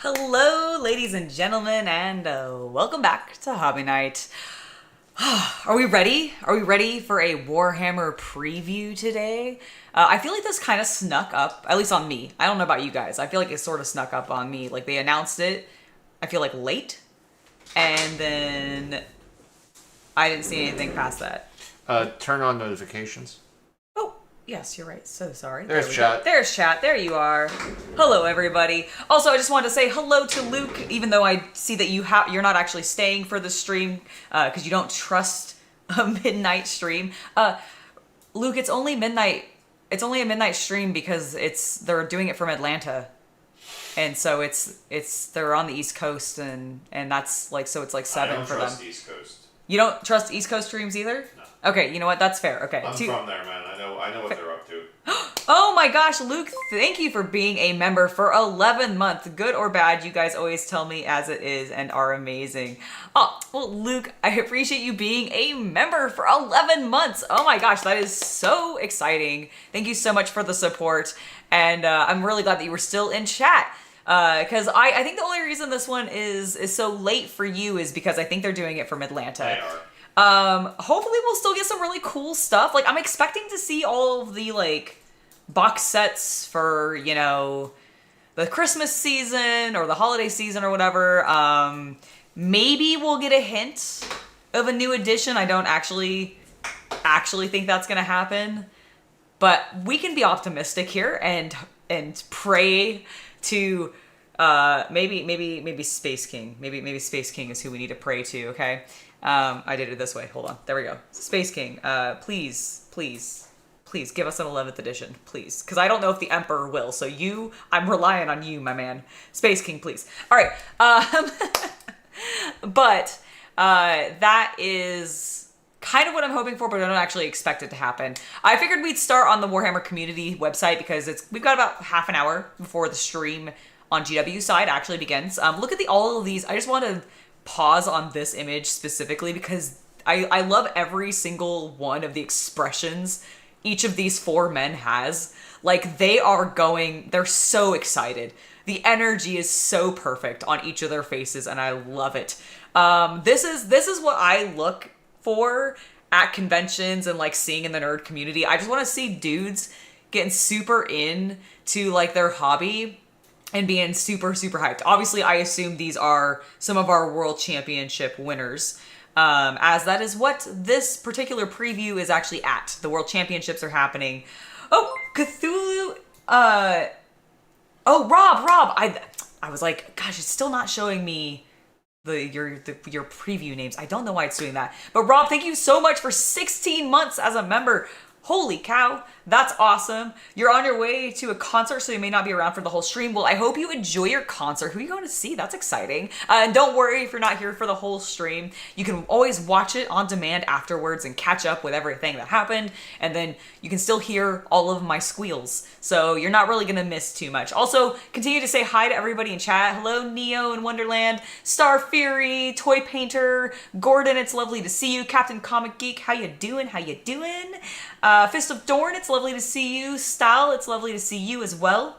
Hello, ladies and gentlemen, and welcome back to Hobby Night. Are we ready? Are we ready for a Warhammer preview today? I feel like this kind of snuck up, at least on me. I don't know about you guys. I feel like it sort of snuck up on me. Like, they announced it, I feel like, late, and then I didn't see anything past that. Turn on notifications. Oh, yes, you're right. So sorry. There's chat. There's chat. There you are. Hello, everybody. Also, I just wanted to say hello to Luke, even though I see that you're not actually staying for the stream because you don't trust a midnight stream. Luke, it's only midnight. It's only a midnight stream because they're doing it from Atlanta, and so they're on the East Coast, and that's like, so it's like 7 for them. I don't trust East Coast. You don't trust East Coast streams either? No. Okay, you know what? That's fair. Okay. I'm from there, man. I know what they're up to. Oh my gosh, Luke, thank you for being a member for 11 months. Good or bad, you guys always tell me as it is and are amazing. Oh, well, Luke, I appreciate you being a member for 11 months. Oh my gosh, that is so exciting. Thank you so much for the support. And I'm really glad that you were still in chat. Because I think the only reason this one is so late for you is because I think they're doing it from Atlanta. They are. Hopefully we'll still get some really cool stuff. Like, I'm expecting to see all of the, like, box sets for, you know, the Christmas season or the holiday season or whatever. Maybe we'll get a hint of a new edition. I don't actually think that's gonna happen. But we can be optimistic here and pray to maybe Space King. Maybe Space King is who we need to pray to, okay? I did it this way. Hold on. There we go. Space King, please give us an 11th edition, please. Because I don't know if the Emperor will. So I'm relying on you, my man. Space King, please. All right. But that is kind of what I'm hoping for, but I don't actually expect it to happen. I figured we'd start on the Warhammer community website because we've got about half an hour before the stream on GW side actually begins. Look at all of these. I just want to pause on this image specifically because I love every single one of the expressions each of these 4 men has. Like, they're so excited. The energy is so perfect on each of their faces, and I love it. This is what I look for at conventions and, like, seeing in the nerd community. I just want to see dudes getting super into, like, their hobby and being super, super hyped. Obviously, I assume these are some of our World Championship winners, as that is what this particular preview is actually at. The World Championships are happening. Oh, Cthulhu, oh, Rob, I was like, gosh, it's still not showing me your preview names. I don't know why it's doing that. But Rob, thank you so much for 16 months as a member. Holy cow, that's awesome. You're on your way to a concert, so you may not be around for the whole stream. Well, I hope you enjoy your concert. Who are you going to see? That's exciting. And don't worry if you're not here for the whole stream. You can always watch it on demand afterwards and catch up with everything that happened. And then you can still hear all of my squeals. So you're not really going to miss too much. Also, continue to say hi to everybody in chat. Hello, Neo in Wonderland, Star Fury, Toy Painter, Gordon, it's lovely to see you. Captain Comic Geek, how you doing? Fist of Dorn, it's lovely to see you. Style, it's lovely to see you as well.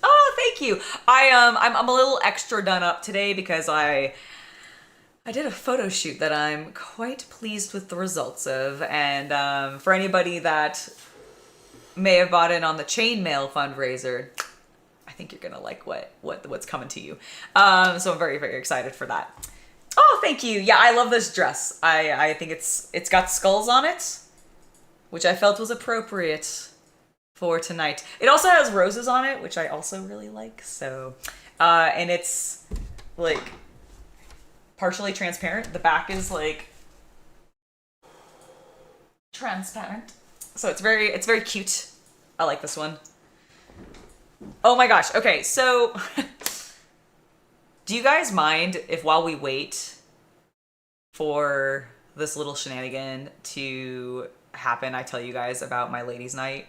Oh, thank you. I'm a little extra done up today because I did a photo shoot that I'm quite pleased with the results of, and for anybody that may have bought in on the chainmail fundraiser, I think you're gonna like what's coming to you. So I'm very, very excited for that. Oh, thank you. Yeah, I love this dress. I think it's got skulls on it, which I felt was appropriate for tonight. It also has roses on it, which I also really like. So, and it's like partially transparent. The back is like transparent. So it's very cute. I like this one. Oh my gosh. Okay, so do you guys mind if while we wait for this little shenanigan to happen, I tell you guys about my ladies' night?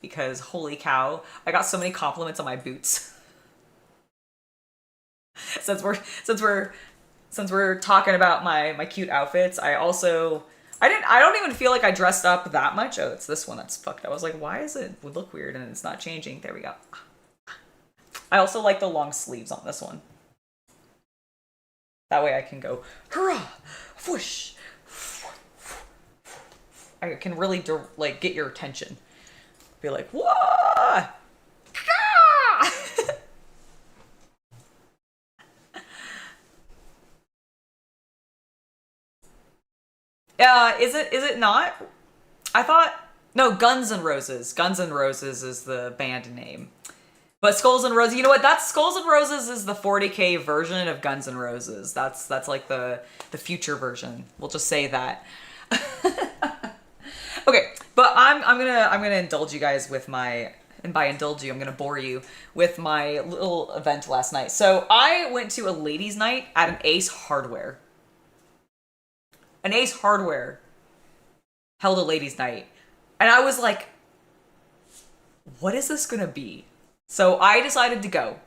Because holy cow, I got so many compliments on my boots. since we're talking about my cute outfits, I don't even feel like I dressed up that much. Oh, it's this one that's fucked. I was like, why is it would look weird and it's not changing? There we go. I also like the long sleeves on this one. That way I can go, hurrah, whoosh. I can really like get your attention. Be like, whoa! Is it not? I thought no, Guns N' Roses. Guns N' Roses is the band name. But Skulls and Roses, you know what? That's Skulls and Roses is the 40K version of Guns N' Roses. That's like the future version. We'll just say that. Okay, but I'm gonna indulge you guys with my, and by indulge you, I'm gonna bore you with my little event last night. So I went to a ladies' night at an Ace Hardware. An Ace Hardware held a ladies' night, and I was like, "What is this gonna be?" So I decided to go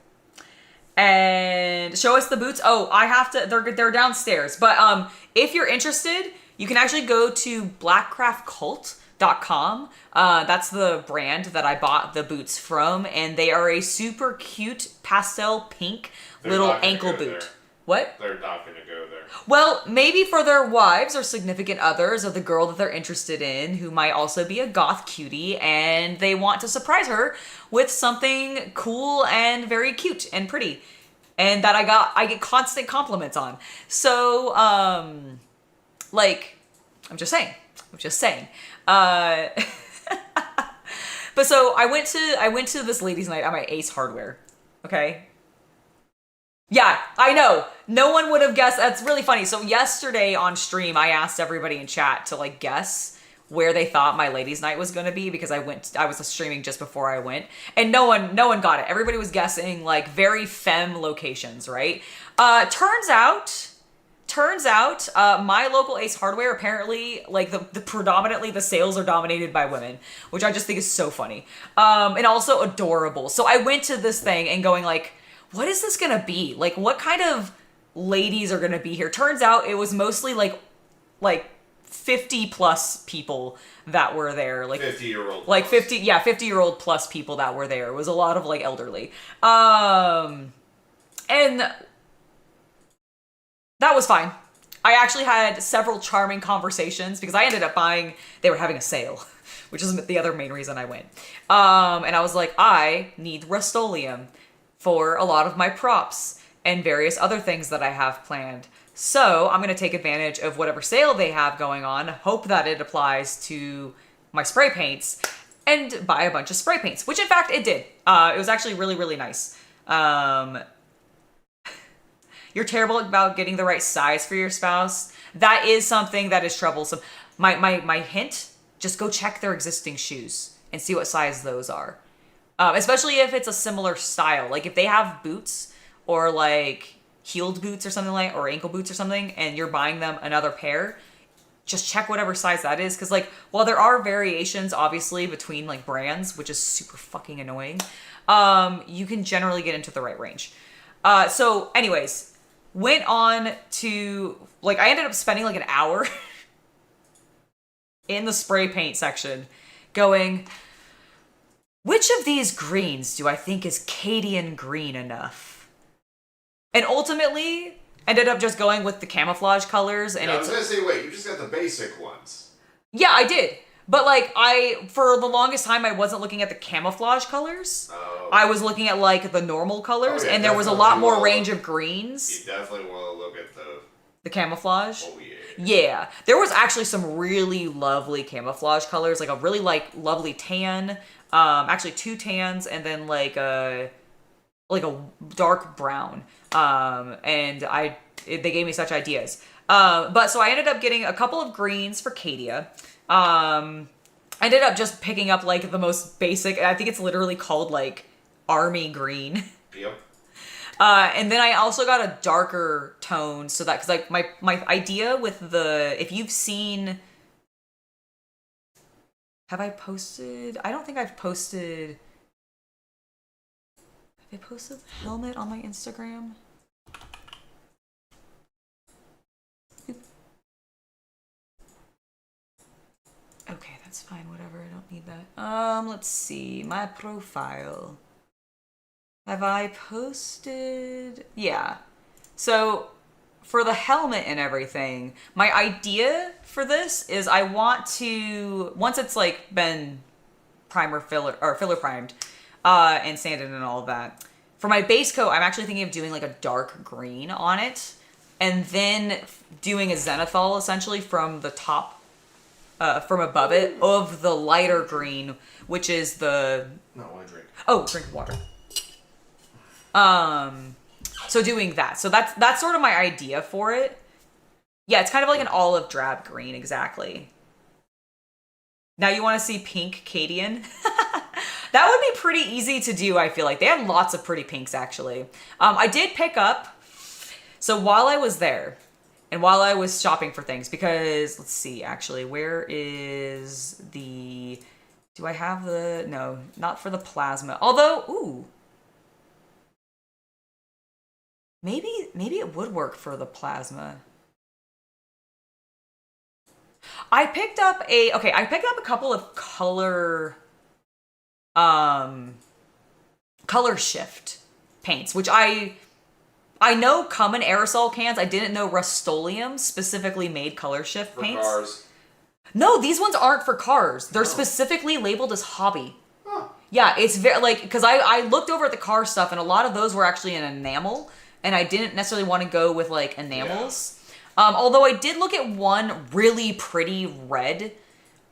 and show us the boots. Oh, I have to. They're downstairs, but if you're interested, you can actually go to blackcraftcult.com. That's the brand that I bought the boots from, and they are a super cute pastel pink little ankle boot. There. What? They're not going to go there. Well, maybe for their wives or significant others or the girl that they're interested in who might also be a goth cutie and they want to surprise her with something cool and very cute and pretty. And that I get constant compliments on. So, like, I'm just saying. But so I went to this ladies' night at my Ace Hardware. Okay? Yeah, I know. No one would have guessed. That's really funny. So yesterday on stream, I asked everybody in chat to like guess where they thought my ladies' night was going to be because I was streaming just before I went, and no one got it. Everybody was guessing like very femme locations, right? Turns out, my local Ace Hardware apparently like the predominantly the sales are dominated by women, which I just think is so funny, and also adorable. So I went to this thing and going like, what is this gonna be? Like, what kind of ladies are gonna be here? Turns out it was mostly like 50 plus people that were there. Like 50-year-old. Like 50-year-old plus people that were there. It was a lot of like elderly. And that was fine. I actually had several charming conversations because I ended up buying, they were having a sale, which is the other main reason I went. And I was like, I need Rust-Oleum for a lot of my props and various other things that I have planned. So I'm going to take advantage of whatever sale they have going on, hope that it applies to my spray paints, and buy a bunch of spray paints, which in fact it did. It was actually really, really nice. You're terrible about getting the right size for your spouse. That is something that is troublesome. My hint, just go check their existing shoes and see what size those are. Especially if it's a similar style. Like if they have boots or like heeled boots or something like, or ankle boots or something, and you're buying them another pair, just check whatever size that is. Cause like, while there are variations obviously between like brands, which is super fucking annoying, you can generally get into the right range. So anyways, went on to like, I ended up spending like an hour in the spray paint section going, which of these greens do I think is Cadian green enough? And ultimately, ended up just going with the camouflage colors. And I was going to say, wait, you just got the basic ones. Yeah, I did. But like, for the longest time, I wasn't looking at the camouflage colors. Oh. I was looking at like the normal colors, and there was a lot more range of greens. You definitely want to look at the camouflage. Oh yeah. Yeah, there was actually some really lovely camouflage colors, like a really like lovely tan. Actually 2 tans and then like a dark brown. And they gave me such ideas. But so I ended up getting a couple of greens for Cadia. I ended up just picking up like the most basic, I think it's literally called like army green. Yep. And then I also got a darker tone so that, cause like my idea with if you've seen, have I posted? I don't think I've posted. Have I posted the helmet on my Instagram? Okay, that's fine. Whatever. I don't need that. Let's see. My profile. Have I posted? Yeah. So for the helmet and everything, my idea for this is I want to, once it's like been filler primed and sanded and all of that, for my base coat, I'm actually thinking of doing like a dark green on it and then doing a zenithal essentially from the top, from above it, of the lighter green, which is the... No, I drink. Oh, drink water. So doing that. So that's sort of my idea for it. Yeah, it's kind of like an olive drab green, exactly. Now you want to see pink Cadian? That would be pretty easy to do, I feel like. They have lots of pretty pinks, actually. I did pick up, so while I was there, and while I was shopping for things, because, let's see, actually, where is the... Do I have the... No, not for the plasma. Although, ooh. Maybe it would work for the plasma. I picked up a couple of color shift paints, which I know come in aerosol cans. I didn't know Rust-Oleum specifically made color shift For paints. cars. No, these ones aren't for cars. They're specifically labeled as hobby. Huh. Yeah, it's very, like, because I looked over at the car stuff, and a lot of those were actually in enamel, and I didn't necessarily want to go with, like, enamels. Yeah. Although I did look at one really pretty red,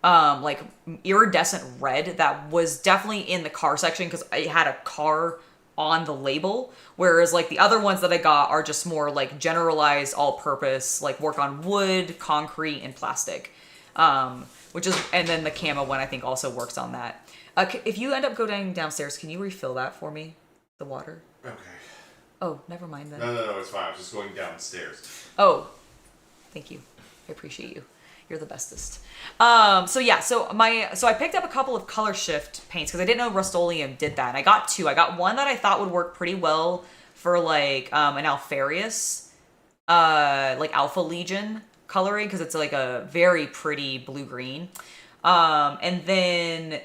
like, iridescent red that was definitely in the car section, because it had a car on the label, whereas, like, the other ones that I got are just more, like, generalized, all-purpose, like, work on wood, concrete, and plastic. Which is, and then the camo one I think also works on that. If you end up going downstairs, can you refill that for me? The water? Okay. Oh, never mind then. No, it's fine. I was just going downstairs. Oh, thank you. I appreciate you. You're the bestest. So I picked up a couple of color shift paints because I didn't know Rust-Oleum did that. And I got two. I got one that I thought would work pretty well for like an Alfarius, like Alpha Legion coloring, because it's like a very pretty blue-green. And then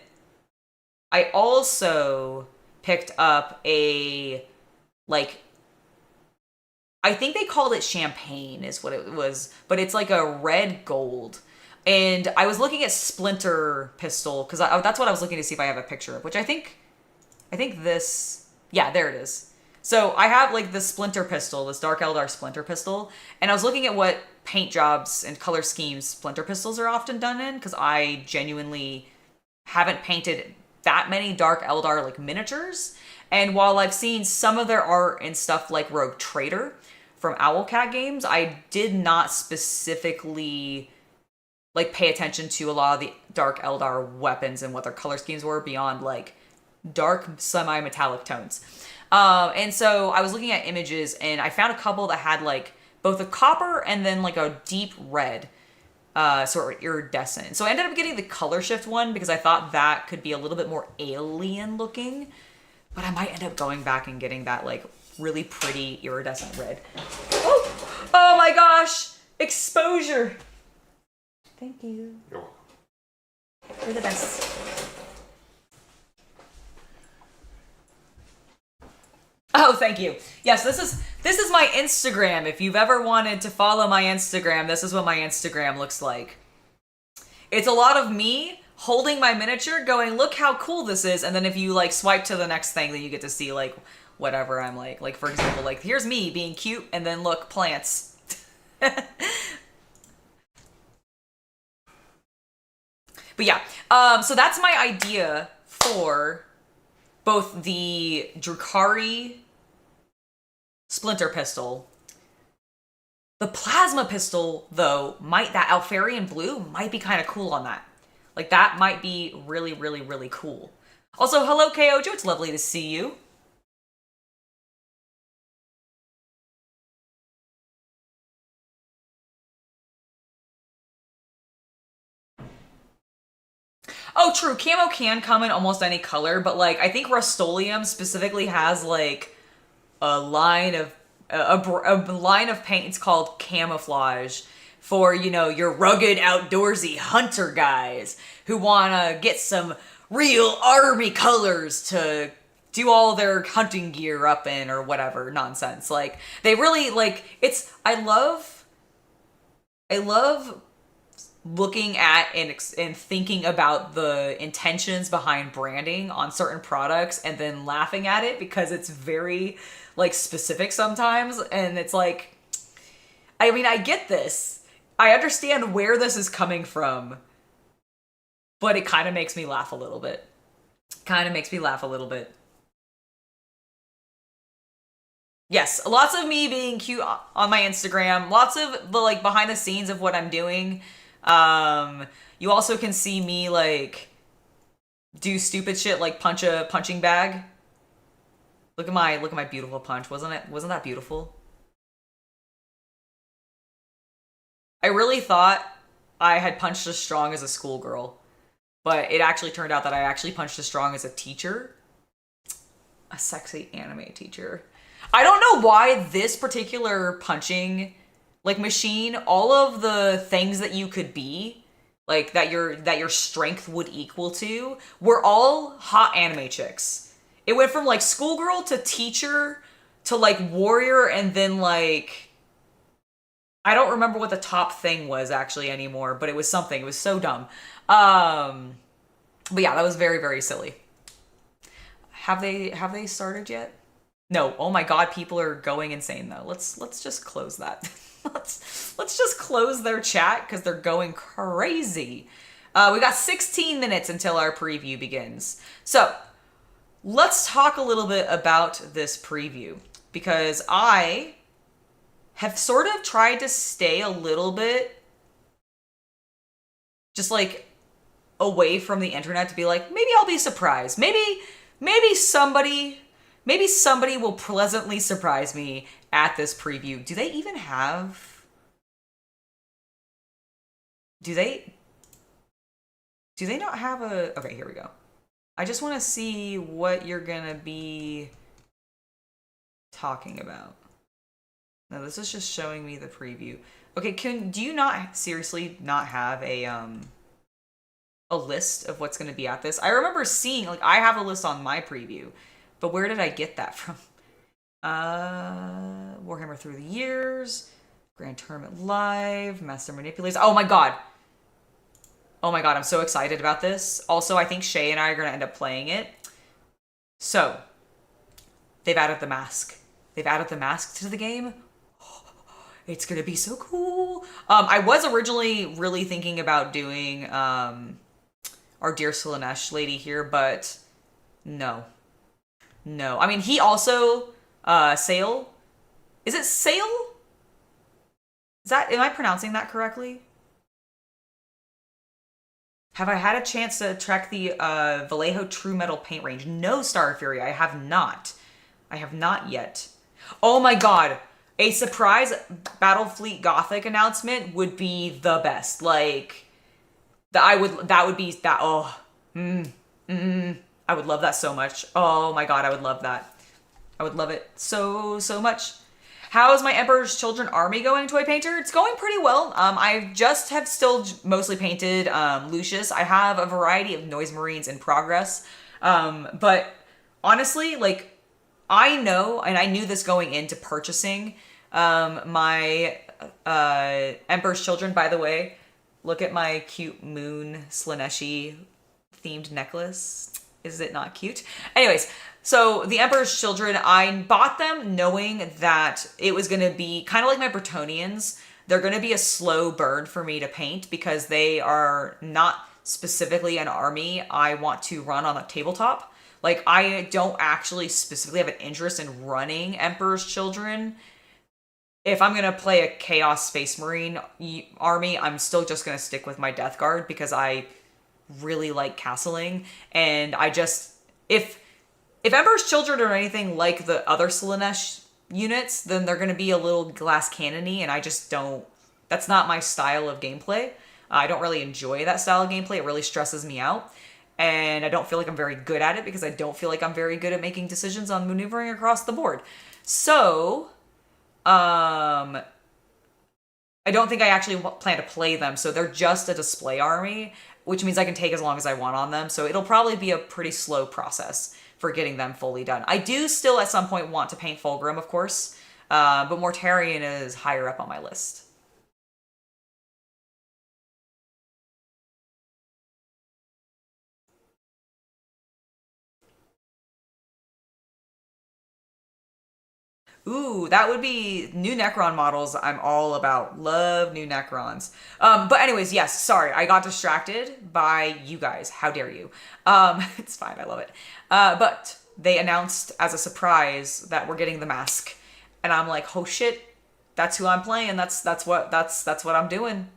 I also picked up a, like, I think they called it champagne is what it was, but it's like a red gold. And I was looking at Splinter Pistol, because that's what I was looking to see if I have a picture of, which I think this, yeah, there it is. So I have like the Splinter Pistol, this Dark Eldar Splinter Pistol, and I was looking at what paint jobs and color schemes Splinter Pistols are often done in, because I genuinely haven't painted that many Dark Eldar like miniatures. And while I've seen some of their art and stuff like Rogue Trader from Owlcat Games, I did not specifically like pay attention to a lot of the Dark Eldar weapons and what their color schemes were beyond like dark semi-metallic tones. And so I was looking at images and I found a couple that had like both a copper and then like a deep red, sort of iridescent. So I ended up getting the color shift one because I thought that could be a little bit more alien looking, but I might end up going back and getting that like really pretty iridescent red. Oh my gosh, exposure. Thank you. You're welcome. You're the best. Oh, thank you. Yes, this is my Instagram. If you've ever wanted to follow my Instagram, this is what my Instagram looks like. It's a lot of me holding my miniature going, look how cool this is. And then if you like swipe to the next thing, then you get to see like whatever I'm like. Like for example, like here's me being cute and then look, plants. But yeah, so that's my idea for both the Drukhari Splinter Pistol. The Plasma Pistol, though, that Alfarian Blue might be kind of cool on that. Like, that might be really, really, really cool. Also, hello, Kojo. It's lovely to see you. Oh, true. Camo can come in almost any color, but like I think Rust-Oleum specifically has like a line of paints called camouflage for, you know, your rugged outdoorsy hunter guys who want to get some real army colors to do all their hunting gear up in or whatever nonsense. Like, they really, like, I love looking at and thinking about the intentions behind branding on certain products and then laughing at it because it's very, like, specific sometimes. And it's like, I mean, I get this. I understand where this is coming from, but it kind of makes me laugh a little bit. Yes, lots of me being cute on my Instagram. Lots of the, like, behind the scenes of what I'm doing. You also can see me, like, do stupid shit like punch a punching bag. Look at my beautiful punch. Wasn't that beautiful? I really thought I had punched as strong as a schoolgirl, but it actually turned out that I actually punched as strong as a teacher. A sexy anime teacher. I don't know why this particular punching, like, machine, all of the things that you could be, like, that your strength would equal to, were all hot anime chicks. It went from, like, schoolgirl to teacher to, like, warrior, and then, like, I don't remember what the top thing was actually anymore, but it was something. It was so dumb. But yeah, that was very, very silly. Have they started yet? No. Oh my god, people are going insane though. Let's just close that. let's just close their chat because they're going crazy. We got 16 minutes until our preview begins. So let's talk a little bit about this preview because I have sort of tried to stay a little bit just, like, away from the internet to be like, maybe I'll be surprised. Maybe somebody will pleasantly surprise me at this preview. Do they even have... Do they not have a... Okay, here we go. I just want to see what you're gonna be talking about. No, this is just showing me the preview. Okay, do you not seriously not have a list of what's going to be at this? I remember seeing, like, I have a list on my preview, but where did I get that from? Warhammer Through the Years, Grand Tournament Live, Master Manipulators. Oh my god, I'm so excited about this. Also, I think Shay and I are going to end up playing it. So, they've added the mask. They've added the mask to the game. It's gonna be so cool. I was originally really thinking about doing our dear Slaanesh lady here, but no. I mean, he also Sail. Is it Sail? Am I pronouncing that correctly? Have I had a chance to track the Vallejo True Metal paint range? No, Star Fury, I have not. I have not yet. Oh my god. A surprise Battlefleet Gothic announcement would be the best. Like, I would love that so much. Oh my god, I would love that. I would love it so much. How is my Emperor's Children army going, Toy Painter? It's going pretty well. I just have still mostly painted Lucius. I have a variety of Noise Marines in progress. But honestly, like, I know, and I knew this going into purchasing my Emperor's Children. By the way, look at my cute moon Slaaneshi themed necklace. Is it not cute? Anyways, so the Emperor's Children, I bought them knowing that it was going to be kind of like my Bretonians. They're going to be a slow burn for me to paint because they are not specifically an army I want to run on a tabletop. Like, I don't actually specifically have an interest in running Emperor's Children. If I'm going to play a Chaos Space Marine army, I'm still just going to stick with my Death Guard because I really like castling. And I just... If Emperor's Children are anything like the other Slaanesh units, then they're going to be a little glass cannon-y, and I just don't... That's not my style of gameplay. I don't really enjoy that style of gameplay. It really stresses me out. And I don't feel like I'm very good at it because I don't feel like I'm very good at making decisions on maneuvering across the board. So, I don't think I actually plan to play them. So they're just a display army, which means I can take as long as I want on them. So it'll probably be a pretty slow process for getting them fully done. I do still at some point want to paint Fulgrim, of course, but Mortarion is higher up on my list. Ooh, that would be new Necron models. I'm all about. Love new Necrons. But anyways, yes, sorry. I got distracted by you guys. How dare you? It's fine. I love it. But they announced as a surprise that we're getting the mask. And I'm like, oh shit, that's who I'm playing. That's what I'm doing.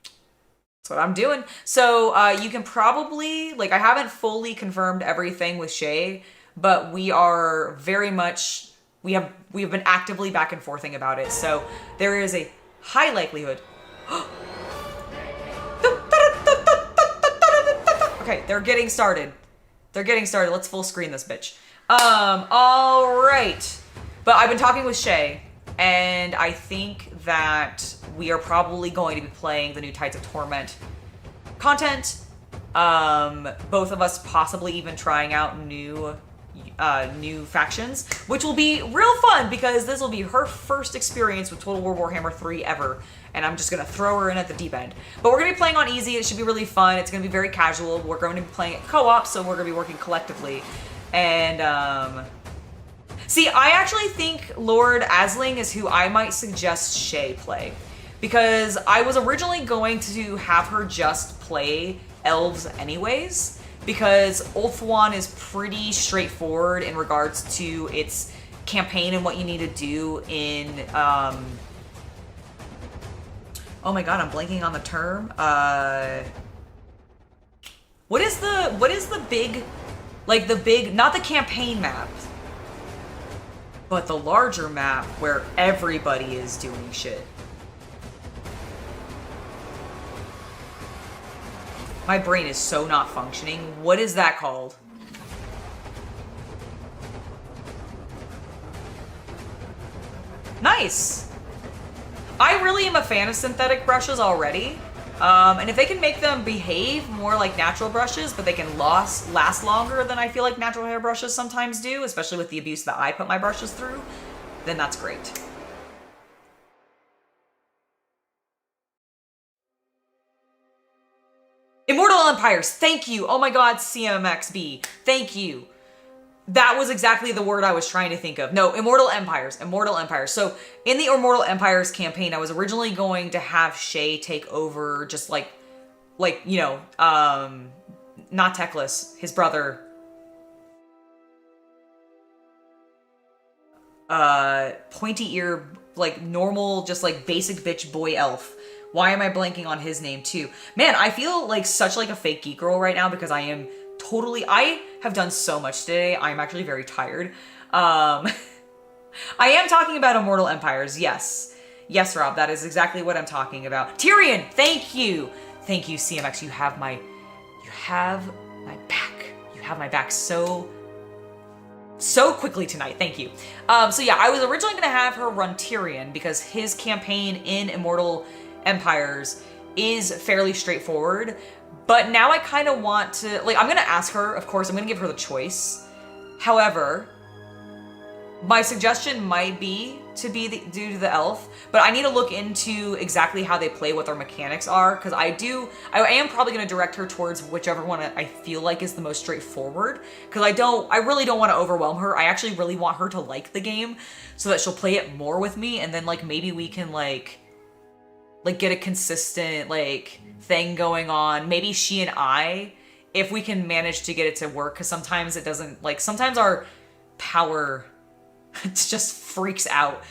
That's what I'm doing. So you can probably, like, I haven't fully confirmed everything with Shay, but we are very much... We have been actively back and forthing about it, so there is a high likelihood. Okay, they're getting started. Let's full screen this bitch. All right. But I've been talking with Shay, and I think that we are probably going to be playing the new Tides of Torment content. Both of us possibly even trying out new factions, which will be real fun because this will be her first experience with Total War Warhammer 3 ever, and I'm just gonna throw her in at the deep end. But we're gonna be playing on easy. It should be really fun. It's gonna be very casual. We're going to be playing it co-op, so we're gonna be working collectively. And see, I actually think Lord Asling is who I might suggest Shay play, because I was originally going to have her just play elves anyways, because Ulthuan is pretty straightforward in regards to its campaign and what you need to do in, oh my god, I'm blanking on the term. What is the big, like the big, not the campaign map, but the larger map where everybody is doing shit? My brain is so not functioning. What is that called? Nice! I really am a fan of synthetic brushes already. And if they can make them behave more like natural brushes, but they can last longer than I feel like natural hair brushes sometimes do, especially with the abuse that I put my brushes through, then that's great. Immortal Empires, thank you. Oh my god, CMXB, thank you. That was exactly the word I was trying to think of. No, Immortal Empires. So in the Immortal Empires campaign, I was originally going to have Shay take over just like, you know, not Teclis, his brother. Pointy ear, like normal, just like basic bitch boy elf. Why am I blanking on his name too? Man, I feel like such like a fake geek girl right now because I have done so much today. I'm actually very tired. I am talking about Immortal Empires, yes. Yes, Rob, that is exactly what I'm talking about. Tyrion, thank you. Thank you, CMX. You have my back. You have my back so quickly tonight. Thank you. So yeah, I was originally going to have her run Tyrion because his campaign in Immortal Empires is fairly straightforward, but now I kind of want to, like, I'm going to ask her, of course, I'm going to give her the choice. However, my suggestion might be to be due to the elf, but I need to look into exactly how they play, what their mechanics are, because I am probably going to direct her towards whichever one I feel like is the most straightforward, because I really don't want to overwhelm her. I actually really want her to like the game so that she'll play it more with me, and then, like, maybe we can, like get a consistent, like, thing going on. Maybe she and I, if we can manage to get it to work, because sometimes it doesn't, like, sometimes our power just freaks out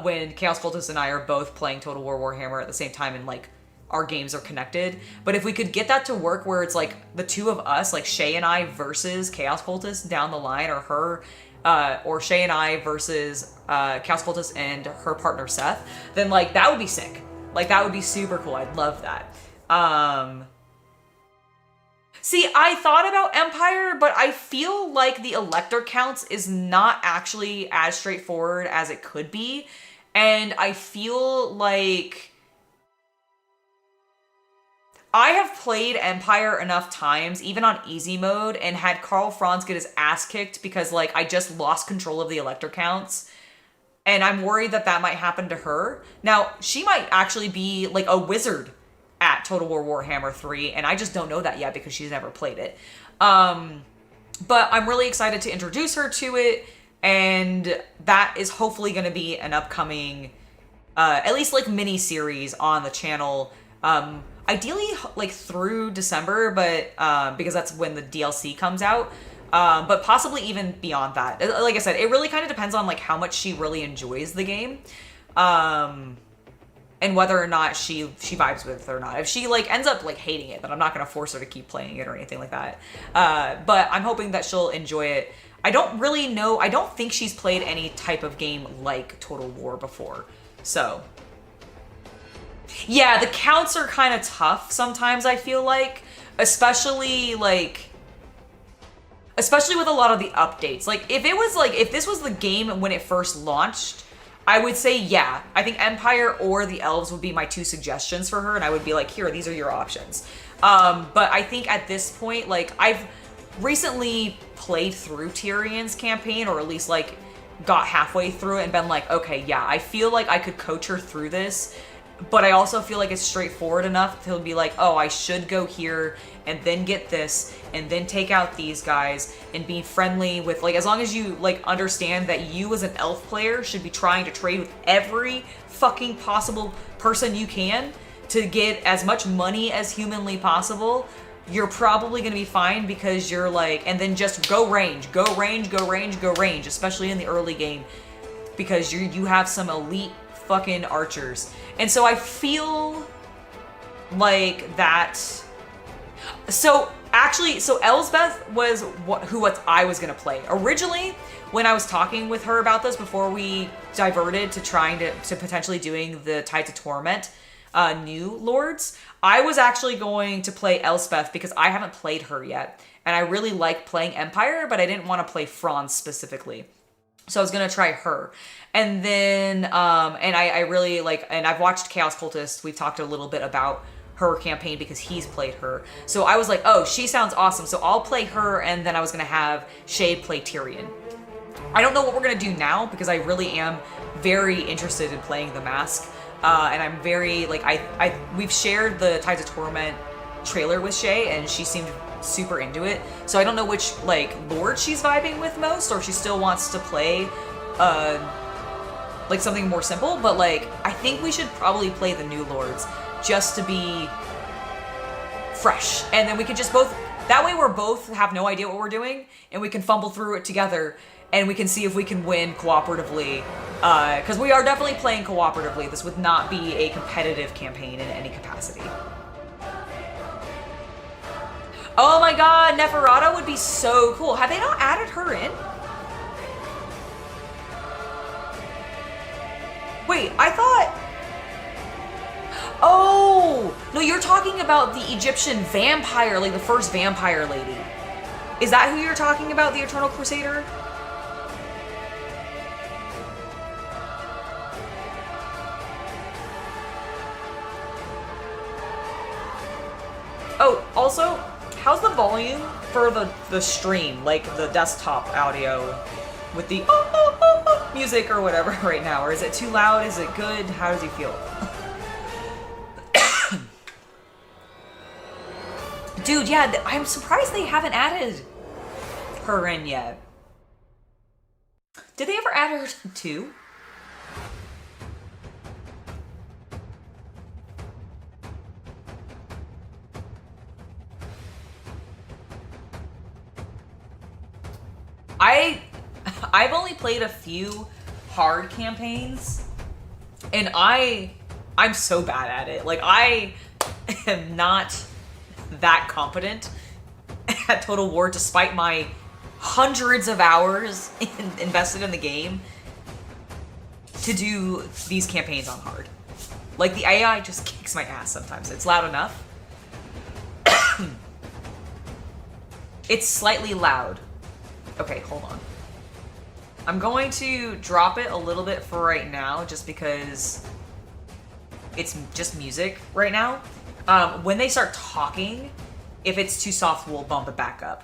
when Chaos Cultist and I are both playing Total War Warhammer at the same time and, like, our games are connected. But if we could get that to work where it's, like, the two of us, like, Shay and I versus Chaos Cultist down the line, or her, or Shay and I versus Chaos Cultist and her partner Seth, then, like, that would be sick. Like, that would be super cool. I'd love that. See, I thought about Empire, but I feel like the Elector counts is not actually as straightforward as it could be. And I feel like I have played Empire enough times, even on easy mode, and had Karl Franz get his ass kicked because, like, I just lost control of the elector counts. And I'm worried that that might happen to her. Now, she might actually be, like, a wizard at Total War Warhammer 3, and I just don't know that yet because she's never played it. But I'm really excited to introduce her to it, and that is hopefully going to be an upcoming, at least, like, mini-series on the channel. Ideally, like, through December, but because that's when the DLC comes out. But possibly even beyond that. Like I said, it really kind of depends on, like, how much she really enjoys the game. And whether or not she vibes with it or not. If she, like, ends up, like, hating it, then I'm not going to force her to keep playing it or anything like that. But I'm hoping that she'll enjoy it. I don't really know. I don't think she's played any type of game like Total War before. So, yeah, the counts are kind of tough sometimes, I feel like. Especially with a lot of the updates. Like, if this was the game when it first launched, I would say, yeah, I think Empire or the Elves would be my two suggestions for her, and I would be like, here, these are your options. But I think at this point, like, I've recently played through Tyrion's campaign, or at least, like, got halfway through it and been like, okay, yeah, I feel like I could coach her through this, but I also feel like it's straightforward enough to be like, oh, I should go here and then get this and then take out these guys and be friendly with, like, as long as you, like, understand that you as an elf player should be trying to trade with every fucking possible person you can to get as much money as humanly possible, you're probably going to be fine because you're like, and then just go range, especially in the early game, because you have some elite fucking archers. And so I feel like that. So Elsbeth was what I was gonna play originally when I was talking with her about this before we diverted to trying to potentially doing the Tides of Torment new lords. I was actually going to play Elspeth because I haven't played her yet, and I really like playing Empire, but I didn't want to play Franz specifically. So I was gonna try her. And then, and I really like, and I've watched Chaos Cultist. We've talked a little bit about her campaign because he's played her. So I was like, oh, she sounds awesome. So I'll play her, and then I was gonna have Shay play Tyrion. I don't know what we're gonna do now because I really am very interested in playing the Mask. And I'm very, like, we've shared the Tides of Torment trailer with Shay, and she seemed super into it. So I don't know which, like, lord she's vibing with most, or she still wants to play, like, something more simple, but, like, I think we should probably play the new lords just to be fresh. And then we could just that way we're both have no idea what we're doing, and we can fumble through it together, and we can see if we can win cooperatively. Because we are definitely playing cooperatively. This would not be a competitive campaign in any capacity. Oh my god, Neferata would be so cool. Have they not added her in? Wait, I thought... Oh! No, you're talking about the Egyptian vampire, like the first vampire lady. Is that who you're talking about, the Eternal Crusader? Oh, also, how's the volume for the stream, like the desktop audio with the music or whatever right now? Or is it too loud? Is it good? How does he feel? Dude, yeah, I'm surprised they haven't added her in yet. Did they ever add her too? I've only played a few hard campaigns, and I'm so bad at it. Like, I am not that competent at Total War, despite my hundreds of hours invested in the game to do these campaigns on hard. Like, the AI just kicks my ass sometimes. It's loud enough. It's slightly loud. Okay, hold on. I'm going to drop it a little bit for right now, just because it's just music right now. When they start talking, if it's too soft, we'll bump it back up.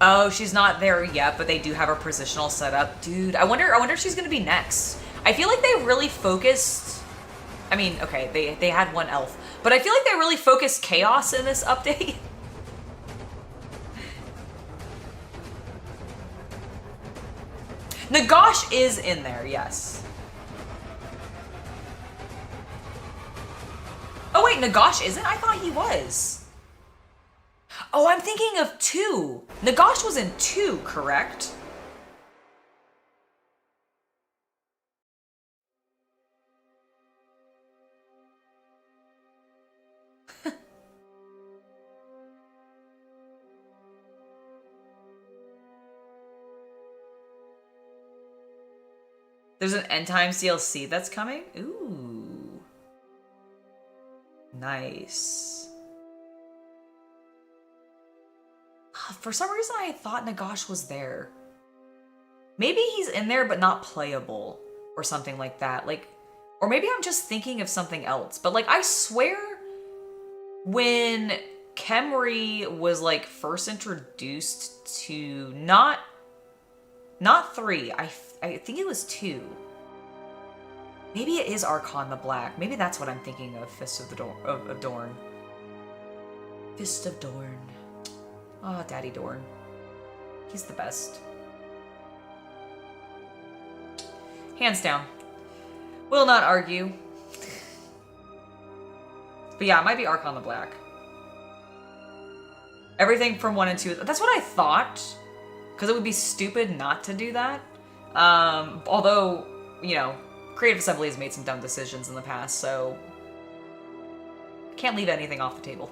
Oh, she's not there yet, but they do have her positional set up. Dude, I wonder if she's gonna be next. I feel like they really focused... I mean, okay, they had one elf, but I feel like they really focused chaos in this update. Nagash is in there, yes. Oh wait, Nagash isn't? I thought he was. Oh, I'm thinking of 2. Nagash was in 2, correct? There's an End Times DLC that's coming? Ooh. Nice. For some reason, I thought Nagash was there. Maybe he's in there, but not playable. Or something like that. Like, or maybe I'm just thinking of something else. But, like, I swear when Khemri was, like, first introduced to... Not 3. I think it was 2. Maybe it is Archon the Black. Maybe that's what I'm thinking of. Fist of the of Dorn. Fist of Dorn. Oh, Daddy Dorn. He's the best. Hands down. Will not argue. But yeah, it might be Archon the Black. Everything from 1 and 2. That's what I thought. Because it would be stupid not to do that. Although, you know, Creative Assembly has made some dumb decisions in the past, so I can't leave anything off the table.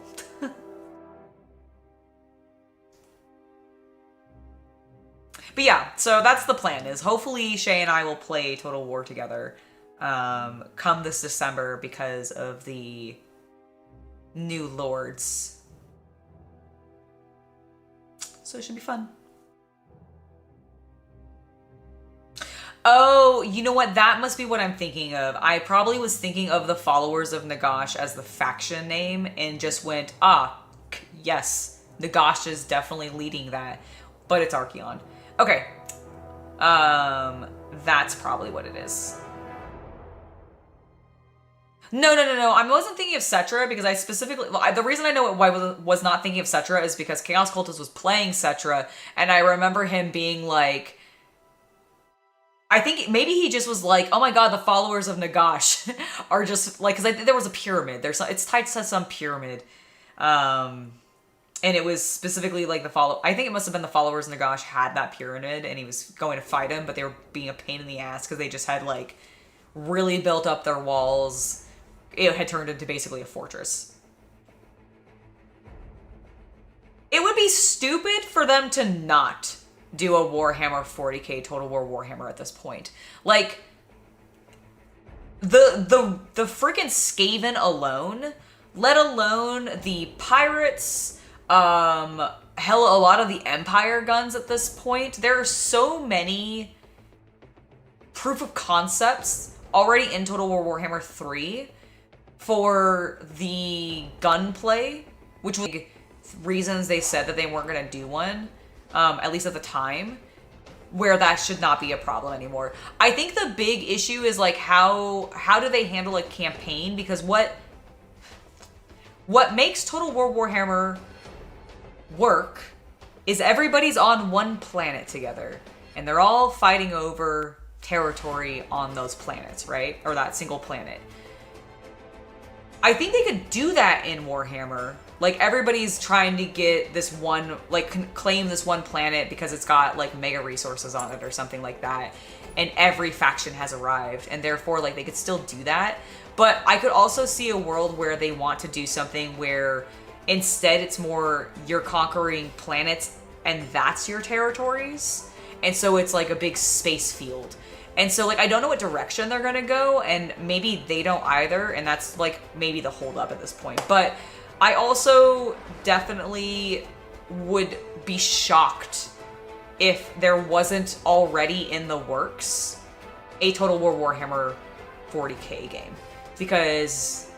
But yeah, so that's the plan, is hopefully Shay and I will play Total War together come this December because of the new lords. So it should be fun. Oh, you know what? That must be what I'm thinking of. I probably was thinking of the Followers of Nagash as the faction name and just went, yes, Nagash is definitely leading that, but it's Archeon. Okay. That's probably what it is. No. I wasn't thinking of Cetra because I specifically... the reason I know why I was not thinking of Cetra is because Chaos Cultist was playing Cetra, and I remember him being like... I think maybe he just was like, oh my god, the Followers of Nagash are just... like, because there was a pyramid. It's tied to some pyramid. And it was specifically like I think it must have been the Followers of Nagash had that pyramid, and he was going to fight him, but they were being a pain in the ass because they just had, like, really built up their walls. It had turned into basically a fortress. It would be stupid for them to not do a Warhammer 40k Total War Warhammer at this point. Like, the freaking Skaven alone, let alone the pirates, hell, a lot of the Empire guns at this point. There are so many proof of concepts already in Total War Warhammer 3 for the gunplay, which was reasons they said that they weren't going to do one, at least at the time, where that should not be a problem anymore. I think the big issue is, like, how do they handle a campaign? Because what makes Total War Warhammer work is everybody's on one planet together, and they're all fighting over territory on those planets, right? Or that single planet. I think they could do that in Warhammer. Like, everybody's trying to get this one, like, claim this one planet because it's got, like, mega resources on it or something like that. And every faction has arrived. And therefore, like, they could still do that. But I could also see a world where they want to do something where instead it's more you're conquering planets and that's your territories. And so it's like a big space field. And so, like, I don't know what direction they're going to go, and maybe they don't either, and that's, like, maybe the holdup at this point. But I also definitely would be shocked if there wasn't already in the works a Total War Warhammer 40K game. Because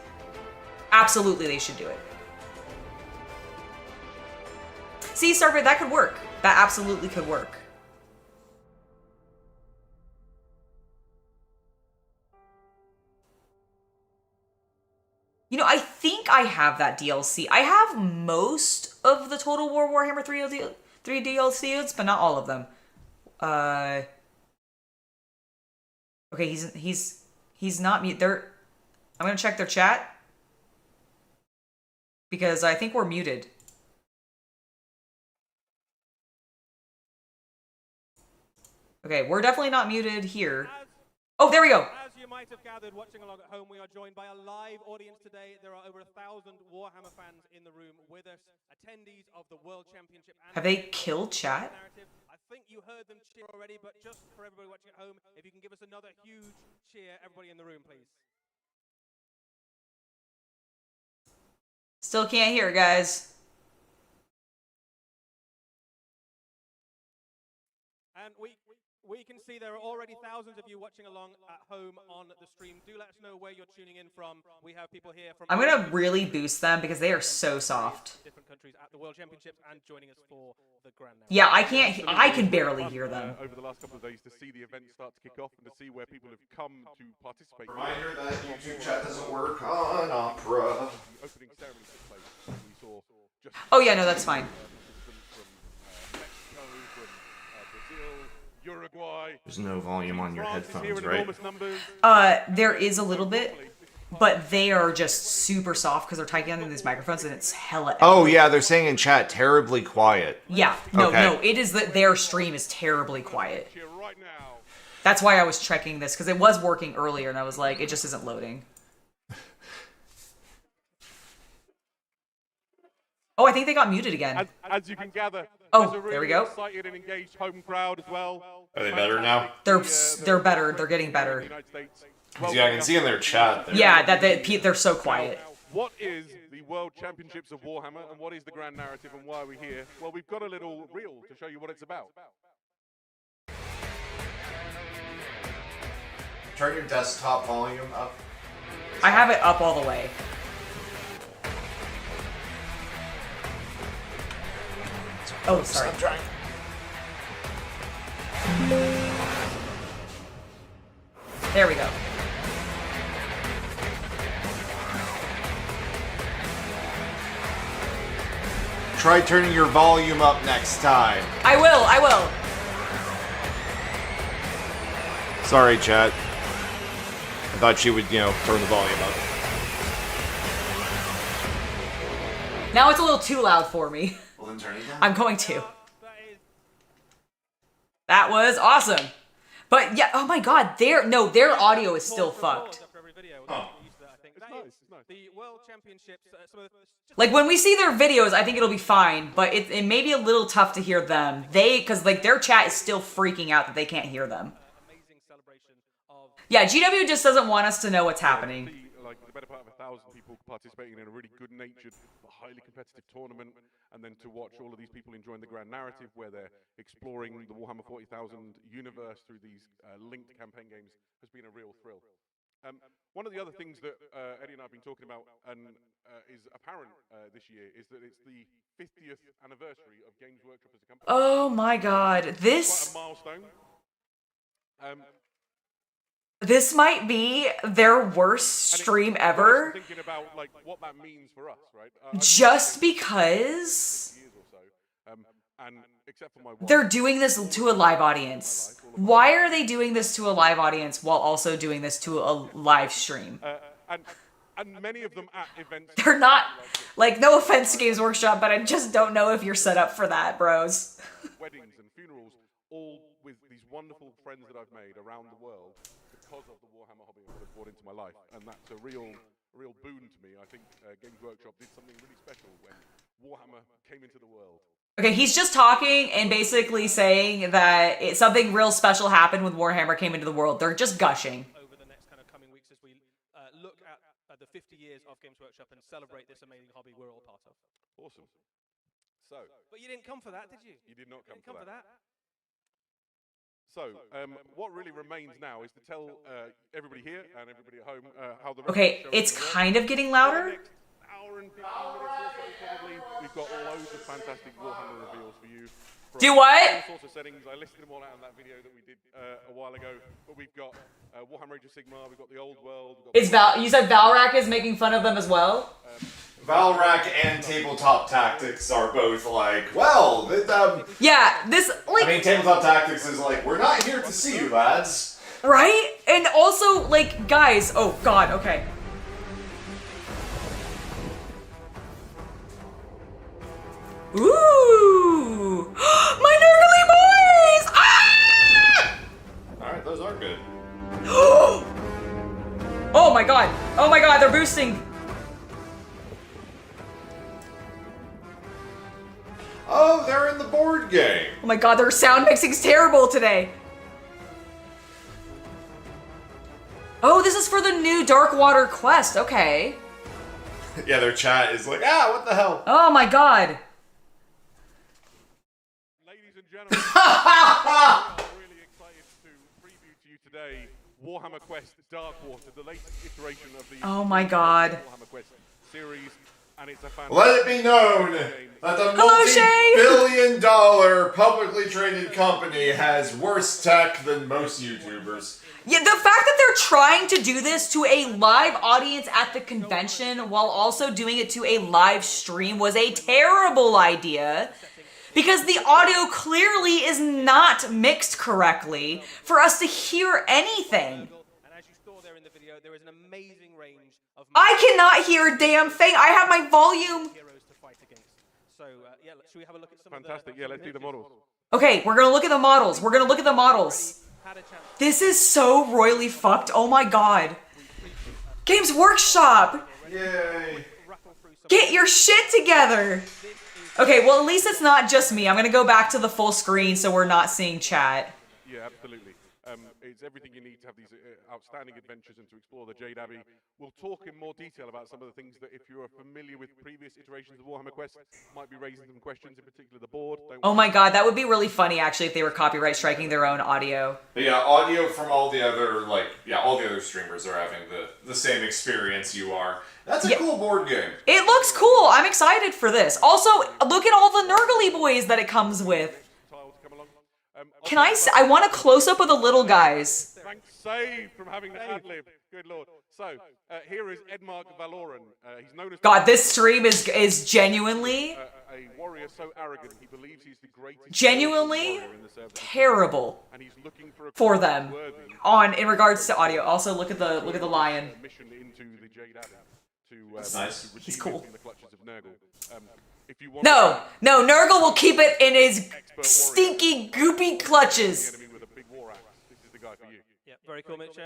absolutely they should do it. See, Starfire, that could work. That absolutely could work. You know, I think I have that DLC. I have most of the Total War Warhammer 3 DLCs, but not all of them. Okay, he's not mute. I'm gonna check their chat because I think we're muted. Okay, we're definitely not muted here. Oh, there we go. As you might have gathered, watching along at home, we are joined by a live audience today. There are over 1,000 Warhammer fans in the room with us, attendees of the World Championship. Have they killed chat? I think you heard them cheer already, but just for everybody watching at home, if you can give us another huge cheer, everybody in the room, please. Still can't hear, guys. And we can see there are already thousands of you watching along at home on the stream. Do let us know where you're tuning in from. We have people here from... I'm gonna really boost them because they are so soft. Different countries at the World Championships and joining us for the Grand National. Yeah, I can barely hear them. Over the last couple of days to see the event start to kick off and to see where people have come to participate. Reminder that YouTube chat doesn't work on Opera. The opening ceremony took place. We saw just Oh yeah, no, that's fine. from Mexico, from Brazil, Uruguay. There's no volume on your France is here headphones, in right? enormous numbers. There is a little bit, but they are just super soft because they're typing under these microphones and it's hella. Oh yeah, they're saying in chat terribly quiet. Yeah, no, Okay. no, it is that their stream is terribly quiet. Here right now. That's why I was checking this because it was working earlier and I was like, it just isn't loading. Oh, I think they got muted again. As you can gather, Oh, there's a really there we go. excited and engaged home crowd as well. Are they better now? They're better. They're getting better. United States. Yeah, I can see in their chat. Yeah, they're so quiet. What is the World Championships of Warhammer and what is the grand narrative and why are we here? Well, we've got a little reel to show you what it's about. Turn your desktop volume up. I have it up all the way. Oh, sorry. I'm trying. There we go. Try turning your volume up next time. I will. Sorry, chat. I thought she would, turn the volume up. Now it's a little too loud for me. Well, then turn it down. I'm going to. That was awesome. But yeah, oh my god, their audio is still fucked. Oh. It's nice. The World Championships. Like when we see their videos, I think it'll be fine, but it may be a little tough to hear them. Because their chat is still freaking out that they can't hear them. Amazing celebration of... Yeah, GW just doesn't want us to know what's happening. Like the better part of 1,000 people participating in a really good-natured, highly competitive tournament, and then to watch all of these people enjoying the grand narrative where they're exploring the Warhammer 40,000 universe through these linked campaign games has been a real thrill. One of the other things that Eddie and I have been talking about and is apparent this year is that it's the 50th anniversary of Games Workshop as a company. Oh my god, Quite a milestone. This might be their worst stream ever. Thinking about what that means for us, right? Just because and except for my wife, they're doing this to a live audience. Why are they doing this to a live audience while also doing this to a live stream? and many of them at events. They're not, no offense to Games Workshop, but I just don't know if you're set up for that, bros. Weddings and funerals, all with these wonderful friends that I've made around the world because of the Warhammer hobby and what it's brought into my life, and that's a real boon to me. I think Games Workshop did something really special when Warhammer came into the world. Okay, he's just talking and basically saying that something real special happened when Warhammer came into the world. They're just gushing. Over the next kind of coming weeks as we look at the 50 years of Games Workshop and celebrate this amazing hobby we're all part of. Awesome. So. But you didn't come for that, did you? You did not come for that. So, what really remains now is to tell everybody here and everybody at home how the Okay, it's kind of getting louder. Next hour and 15 minutes or so, probably, we've got loads of fantastic Warhammer reveals for you. Do what? All sorts of settings. I listed them all out in that video that we did a while ago. But we've got Warhammer Age of Sigmar, we've got the Old World. Is you said Valrak is making fun of them as well? Valrak and Tabletop Tactics are both like, well, Yeah, this, like... I mean, Tabletop Tactics is like, we're not here to see you, lads. Right? And also, like, guys, oh god, okay. Ooh! My Nurgly boys! Ah! Alright, those are good. Oh my god! Oh my god, they're boosting! Oh, they're in the board game. Oh my god, their sound mixing's terrible today! Oh, this is for the new Darkwater quest, okay. Yeah, their chat is like, ah, what the hell? Oh my god! Ladies and gentlemen, I'm really excited to preview to you today Warhammer Quest Darkwater, the latest iteration of the Oh my god. Warhammer Quest series, and it's a fantastic Let it be known that the Hello, Shay! multi-billion-dollar publicly traded company has worse tech than most YouTubers. Yeah, the fact that they're trying to do this to a live audience at the convention while also doing it to a live stream was a terrible idea. Because the audio clearly is not mixed correctly for us to hear anything. And as you saw there in the video, there is an amazing range of I cannot hear a damn thing. I have my volume. heroes to fight against. So, yeah, should we have a look at some fantastic. of the... Yeah, let's do the models. Okay, we're gonna look at the models. We're gonna look at the models. Had a chance. This is so royally fucked. Oh my god. Games Workshop! Yay. Get your shit together! Okay, well at least it's not just me. I'm gonna go back to the full screen so we're not seeing chat. Yeah, absolutely. It's everything you need to have these outstanding adventures and to explore the Jade Abbey. We'll talk in more detail about some of the things that, if you're familiar with previous iterations of Warhammer Quest, might be raising some questions, in particular the board. Oh my god, that would be really funny actually if they were copyright striking their own audio. But yeah, audio from all the other, all the other streamers are having the same experience you are. That's a cool board game. It looks cool. I'm excited for this. Also, look at all the Nurgly boys that it comes with. Can I want a close-up of the little guys. Thanks, saved from having the ad-lib. Good lord. So, here is Edmark Valoran. He's known as... God, this stream is genuinely, a warrior so arrogant, he believes he's the greatest... genuinely warrior in the service. terrible And he's looking for, a for them worthy in regards to audio. Also, look at the lion. mission into the Jade Abbey to, nice. to He's redeem cool. it from the clutches of Nurgle. If you want No, Nurgle will keep it in his warrior. stinky, goopy the clutches. enemy with a big war axe, this is the guy for you. Yeah, very cool, Mitch.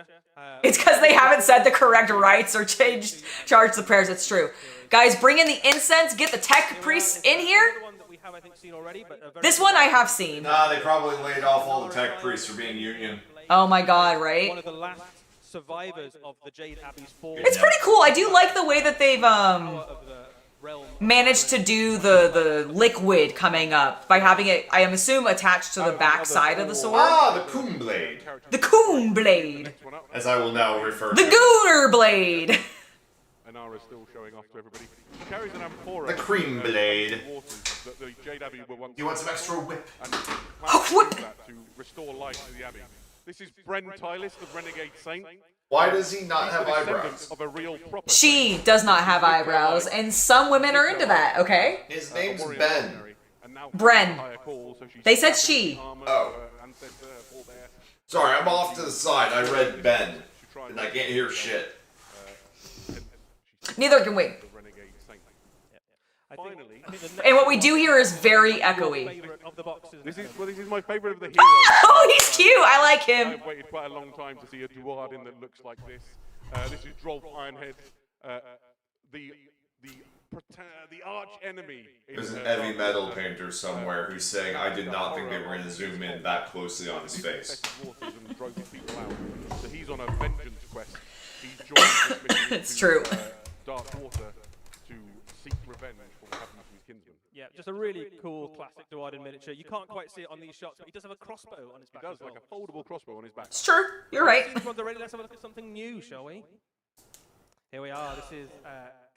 It's because they haven't said the correct rites or charged the prayers. It's true. Guys, bring in the incense. Get the tech priests in here. One that we have, I think, seen already, but This one I have seen. Nah, they probably laid off all the tech priests for being Union. Oh my god, one right? of the last survivors of the Jade Abbey's fall. It's pretty cool. I do like the way that they've Of the realm. managed to do the liquid coming up by having it, I am assume, attached to the back side of the sword. Ah, the Coom Blade, The Coon Blade. as I will now refer The to. Gooner Blade. Anara's still showing off to everybody. He carries an amphora. The Cream Blade. Waters that the Jade Abbey were once... You want some extra whip? And whip! that to restore life to the Abbey. This is Bren Tylis, the Renegade Saint. Why does he not have The descendant eyebrows? of a real proper She does not have eyebrows, and some women are into that, okay? His name's warrior Ben. mercenary, and now Bren. higher call, so she's They said stabbed she. in the armor Oh. of her ancestor, her forebear. Sorry, I'm off to the side. I read Ben, She tried and I can't hear shit. Neither can we. the Renegade Saint. Finally, And what we do here is very echoey. Favorite of the boxes. this is my favorite of the heroes. Oh, he's cute. I like him. I've waited quite a long time to see a Duardin that looks like this. This is Drolf Ironhead, the arch enemy. There's an heavy metal painter somewhere who's saying, I did not think they were going to zoom in that closely on his face. And drove these people out. So he's on a vengeance quest. He's joined this mission It's to, true. Dark Water to seek revenge for what happened to his kinsman. Yeah, just a really cool classic Duardin miniature. You can't quite see it on these shots, but he does have a crossbow on his back. He does, as well. like a foldable crossbow on his back. It's true. You're right. Let's have a look at something new, shall we? Here we are. This is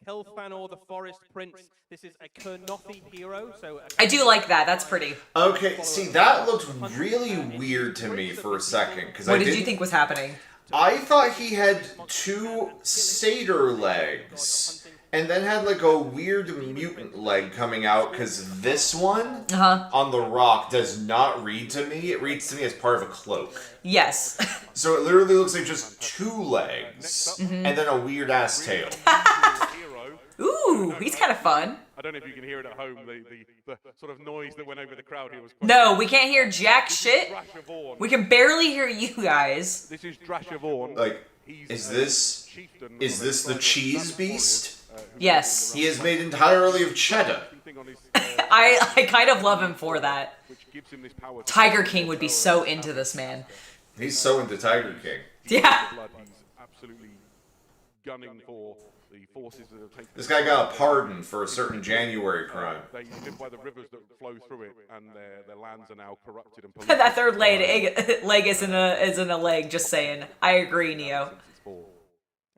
Kelfanor the Forest Prince. This is a Kurnothi hero. So I do like that. That's pretty. Okay, see, that looked really weird to me for a second. What did you think was happening? I thought he had 2 satyr legs, and then had like a weird mutant leg coming out, because this one on the rock does not read to me. It reads to me as part of a cloak. Yes. So it literally looks like just 2 legs, and then a weird-ass tail. Ooh, he's kind of fun. I don't know if you can hear it at home, the sort of noise that went over the crowd here was quite... No, we can't hear jack shit. Drashavorn. We can barely hear you guys. This is Drashavorn. Like, He's is a this chieftain the of the cheese Dragon beast? Warriors, who Yes. He is made entirely of cheddar. thing on his, I kind of love him for that. which gives him this power. Tiger King would be so into this man. He's so into Tiger King. Yeah. Blood, he's absolutely gunning for the forces that have taken. This guy got a pardon for a certain January crime. They live by the rivers that flow through it, and their lands are now corrupted and polluted. That third leg isn't a leg, just saying. I agree, Neo.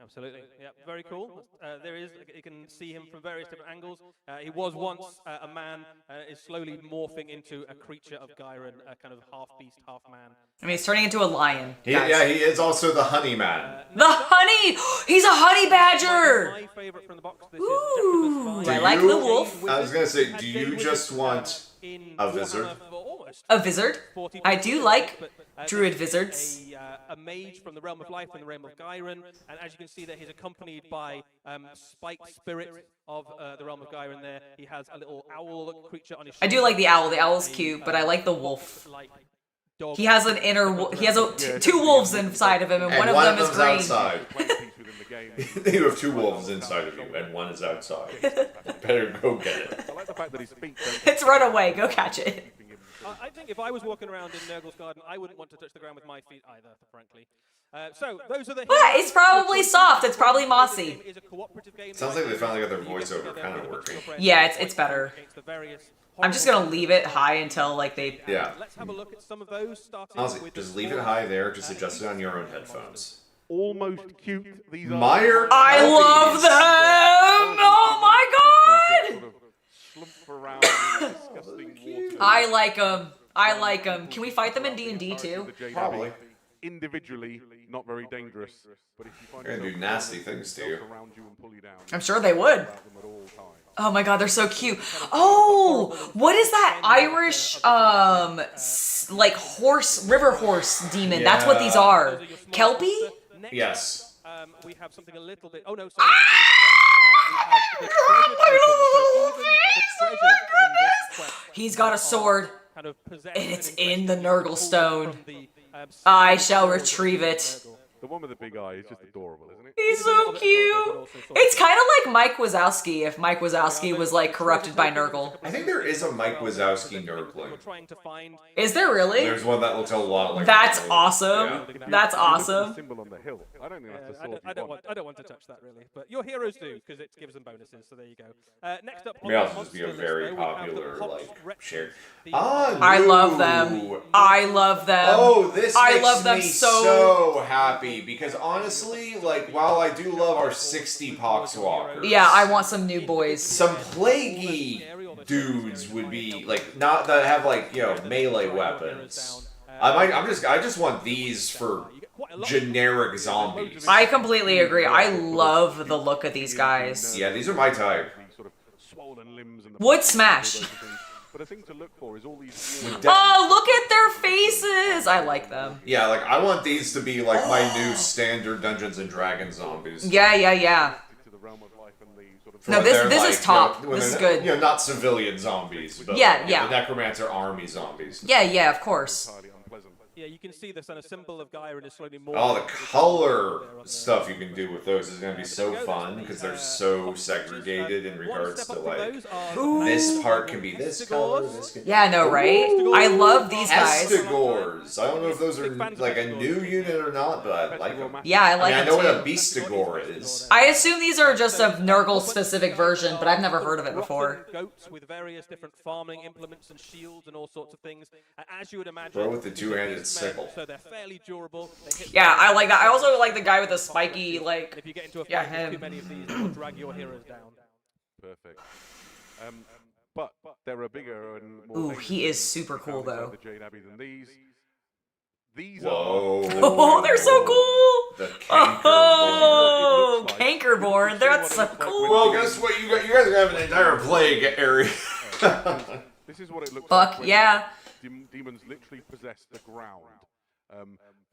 Absolutely. Yeah, very cool. There is, you can see him from various different angles. He was once a man, is slowly morphing into a creature of Gyron, a kind of half beast, half man. I mean, he's turning into a lion. Guys. Yeah, he is also the honey man. The honey! He's a honey badger! My favorite from the box. This Ooh, is I like the wolf. I was gonna say, do you just want a wizard? A wizard. I do like druid wizards. A mage from the realm of life and the realm of Gyron, and as you can see there, he's accompanied by Spike Spirit of the realm of Gyron. There, he has a little owl creature on his I shoulder. do like the owl. The owl's cute, but I like the wolf. He has an inner. He has two wolves inside of him, and one of them is green. Outside. You have 2 wolves inside of you, and one is outside. Better go get it. I like the fact that his feet don't It's run away. Go catch it. I think if I was walking around in Nurgle's garden, I wouldn't want to touch the ground with my feet either, frankly. So those are the. But it's probably soft. It's probably mossy. Sounds like they finally got their voiceover kind of working. Yeah, it's better. I'm just gonna leave it high until like they. Yeah. Let's have a look at some of those. Starting Honestly, with just leave it high there. Just adjust it on your own headphones. almost cute. These are Meyer. I love them! Oh my god! sort of slump around in disgusting water. I like them. I like them. Can we fight them in D&D too? Probably. Individually, not very dangerous, but if you find They're gonna do yourself nasty things to you. around you and pull you down, I'm sure they would. grab them at all times. Oh my god, they're so cute. Oh, what is that Irish, like river horse demon? That's what these are. Kelpie? Yes. We have something a little bit. Oh no! Ah! He's got a sword, and it's in the Nurgle stone. I shall retrieve it. The one with the big eye is just adorable, isn't it? He's so cute. It's kind of like Mike Wazowski if Mike Wazowski was like corrupted by Nurgle. I think there is a Mike Wazowski Nurgling. Is there really? There's one that looks a lot like That's Nurgle. awesome. Yeah. That's The awesome. symbol on the hill. I don't think that's the sword. I don't want to touch that really, but your heroes do because it gives them bonuses. So there you go. Next up, on May the also just be a monster very list, though, we have the popular, Pops like, Rex, shared. the- I love them. I love them. Oh, this I makes love them me so- happy because honestly, like, while I do love our 60 Poxwalkers, Yeah, I want some new boys. some plaguey dudes would be like not that have like melee weapons. I just want these for generic zombies. I completely agree. I love the look of these guys. Yeah, these are my type. These sort of swollen limbs and the Wood smash. But a thing to look for is all these. Oh, look at their faces. I like them. Yeah, like I want these to be like my new standard Dungeons and Dragons zombies. Yeah. To the realm of life and the sort of No, When this they're, is like, top. when This is they're, good. Not civilian zombies, but Yeah, like, yeah. the Necromancer army zombies. Yeah, of course. entirely unpleasant. Yeah, you can see the kind of symbol of Gaia is slowly more. Oh, the color stuff you can do with those is going to be so fun because they're so segregated in regards to like this part can be this color. This can... Yeah, no, right? I love these guys. Estigors. I don't know if those are like a new unit or not, but I like them. Yeah, I like I them know too. what a Beastigor is. I assume these are just a Nurgle specific version, but I've never heard of it before. Goats with various different farming implements and shields and all sorts of things. As you would imagine. Bro with the two-handed sickle. So they're fairly durable. Yeah, I like that. I also like the guy with the spiky, like, If you get into a fight yeah, with him. too many of these, they'll drag your heroes down. Perfect. But there are bigger and more. Ooh, he is super cool, found inside though. The Jade Abbey than these. These Whoa. Oh, they're so cool! The Cankerborn. Oh, Cankerborn, that's so cool! Well, guess what? You guys are having an entire plague area. This is what it looks Fuck, like. when yeah. Demons literally possess the ground.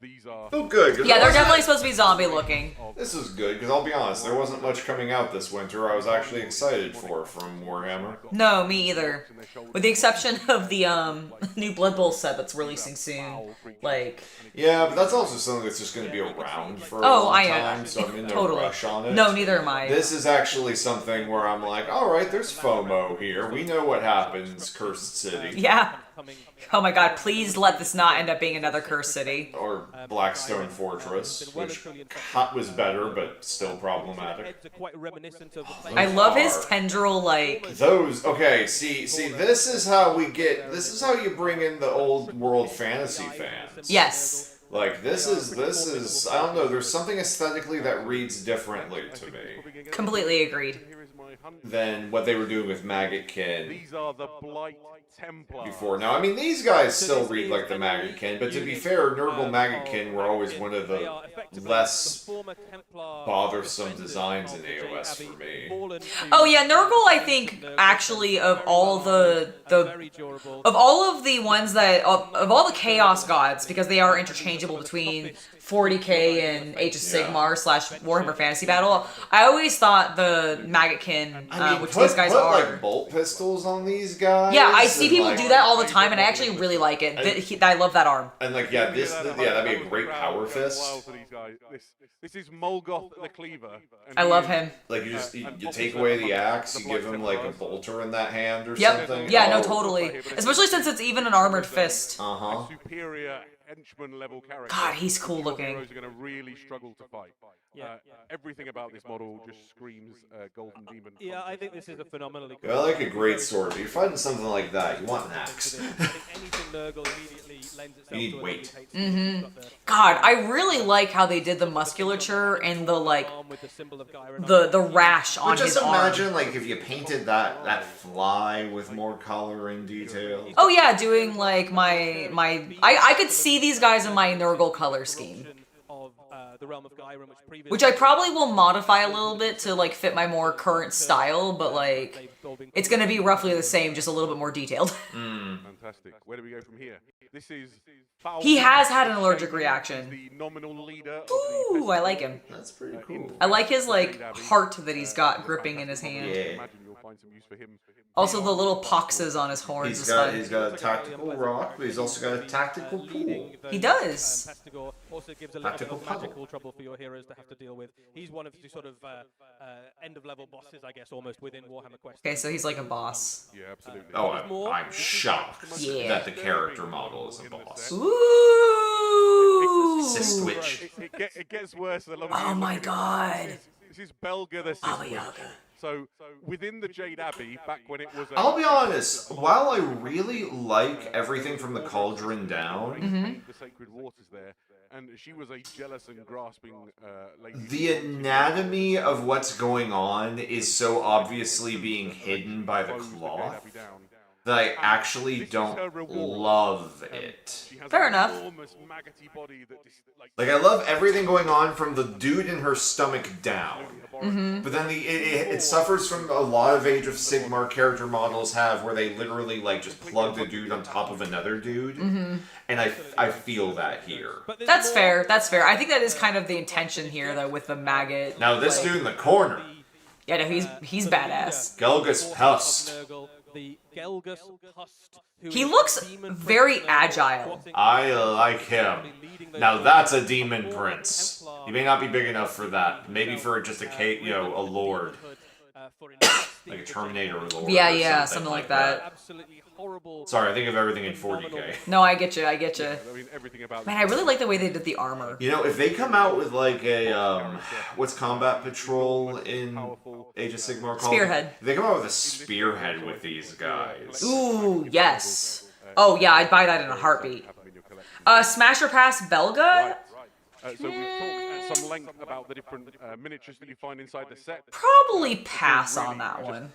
These are. Oh, good. 'cause Yeah, there they're wasn't- definitely supposed to be zombie looking. This is good, because I'll be honest, there wasn't much coming out this winter I was actually excited for from Warhammer. No, me either. With the exception of the new Blood Bowl set that's releasing soon. Like, Yeah, but that's also something that's just going to be around for a oh, long I time, so I'm in no totally. rush on it. No, neither am I. This is actually something where I'm like, alright, there's FOMO here. We know what happens, Cursed City. Yeah. Oh my god, please let this not end up being another Cursed City. Or Blackstone Fortress, which was better, but still problematic. Heads are quite reminiscent of the I love his tendril, like... Those, okay, see, this is how this is how you bring in the old world fantasy fans. Yes. Like, this is, I don't know, there's something aesthetically that reads differently to me Completely agreed. than what they were doing with Maggotkin These are the Blight Templars. before. Now, I mean, these guys still read like the Maggotkin, but to be fair, Nurgle Maggotkin were always one of the less bothersome designs in AOS for me. Oh yeah, Nurgle, I think, actually, of all the of all of the ones that, of all the Chaos Gods, because they are interchangeable between 40k and Age of Sigmar / Warhammer Fantasy Battle, I always thought the Maggotkin, I mean, which put these guys are... like bolt pistols on these guys. Yeah, I see and, people like, do that all the time, and I actually really like it. I love that arm. And like, yeah, that'd be a great power fist. This is Molgoth the Cleaver. and I he love is- him. Like, you take away the axe, you give him like a bolter in that hand or Yep. something. Yeah, no, Oh, totally. Especially since it's even an armored fist. Uh-huh. Superior henchman level character. God, he's cool Your looking. heroes are going to really struggle to fight. Everything about this model just screams Golden Demon. Yeah, I think this is a phenomenally I like a great sword. If you're fighting something like that, you want an axe. Anything Nurgle immediately lends itself You need to it. weight. God, I really like how they did the musculature and the, like, Arm with the symbol of Gaia and the rash on But just his arm. imagine, like, if you painted that fly with more color and detail. Oh yeah, doing like I could see these guys in my Nurgle color scheme. of the realm of Gaia, Which I probably will modify a little bit to like fit my more current style, but like it's gonna be roughly the same, just a little bit more detailed. Fantastic. Where do we go from here? This is Foul He Beast, has had an allergic reaction. the nominal leader of Ooh, I like him. That's pretty cool. I like his like heart that he's got gripping in his hand. Yeah. Imagine you'll find some use for him. Also the little poxes on his horns is fun. He's got a tactical rock, but he's also got a tactical pool. He does. Pestigor also gives a little bit Tactical of puzzle. magical trouble for your heroes to have to deal with. He's one of the sort of end-of-level bosses, I guess, almost within Warhammer Quest. Okay, so he's like a boss. Yeah, absolutely. Oh, I'm shocked Yeah. that the character model is a boss. Ooh. Sistwitch. It gets worse the longer Oh you my look at it. god. This is Belga the Baba Sistwitch. Yaga. So within the Jade Abbey, back when it was. I'll be honest, while I really like everything from the Cauldron down, The sacred waters there, and she was a jealous and grasping lady. the anatomy of what's going on is so obviously being hidden by the cloth that I actually don't love it. She has Fair an enough. enormous maggoty body that Like, I love everything going on from the dude in her stomach down. But then it suffers from a lot of Age of Sigmar character models have, where they literally like just plug the dude on top of another dude, and I feel that here. That's fair. That's fair. I think that is kind of the intention here, though, with the maggot. Now this like- dude in the corner, Yeah, no, he's badass. Gelgus Pest. The Gelgus Hust. He looks very agile. I like him. Now that's a demon prince. He may not be big enough for that. Maybe for just a lord. Like a Terminator lord. Yeah, something like that. Absolutely horrible. Sorry, I think of everything in 40k. No, I get you. I mean, everything about Man, I really like the way they did the armor. You know, if they come out with like a what's combat patrol in Age of Sigmar called? Spearhead. If they come out with a spearhead with these guys. Ooh, yes. Oh yeah, I'd buy that in a heartbeat. Smasher Pass Belga? So we've talked at some length about the different miniatures that you find inside the set. Probably pass on that one.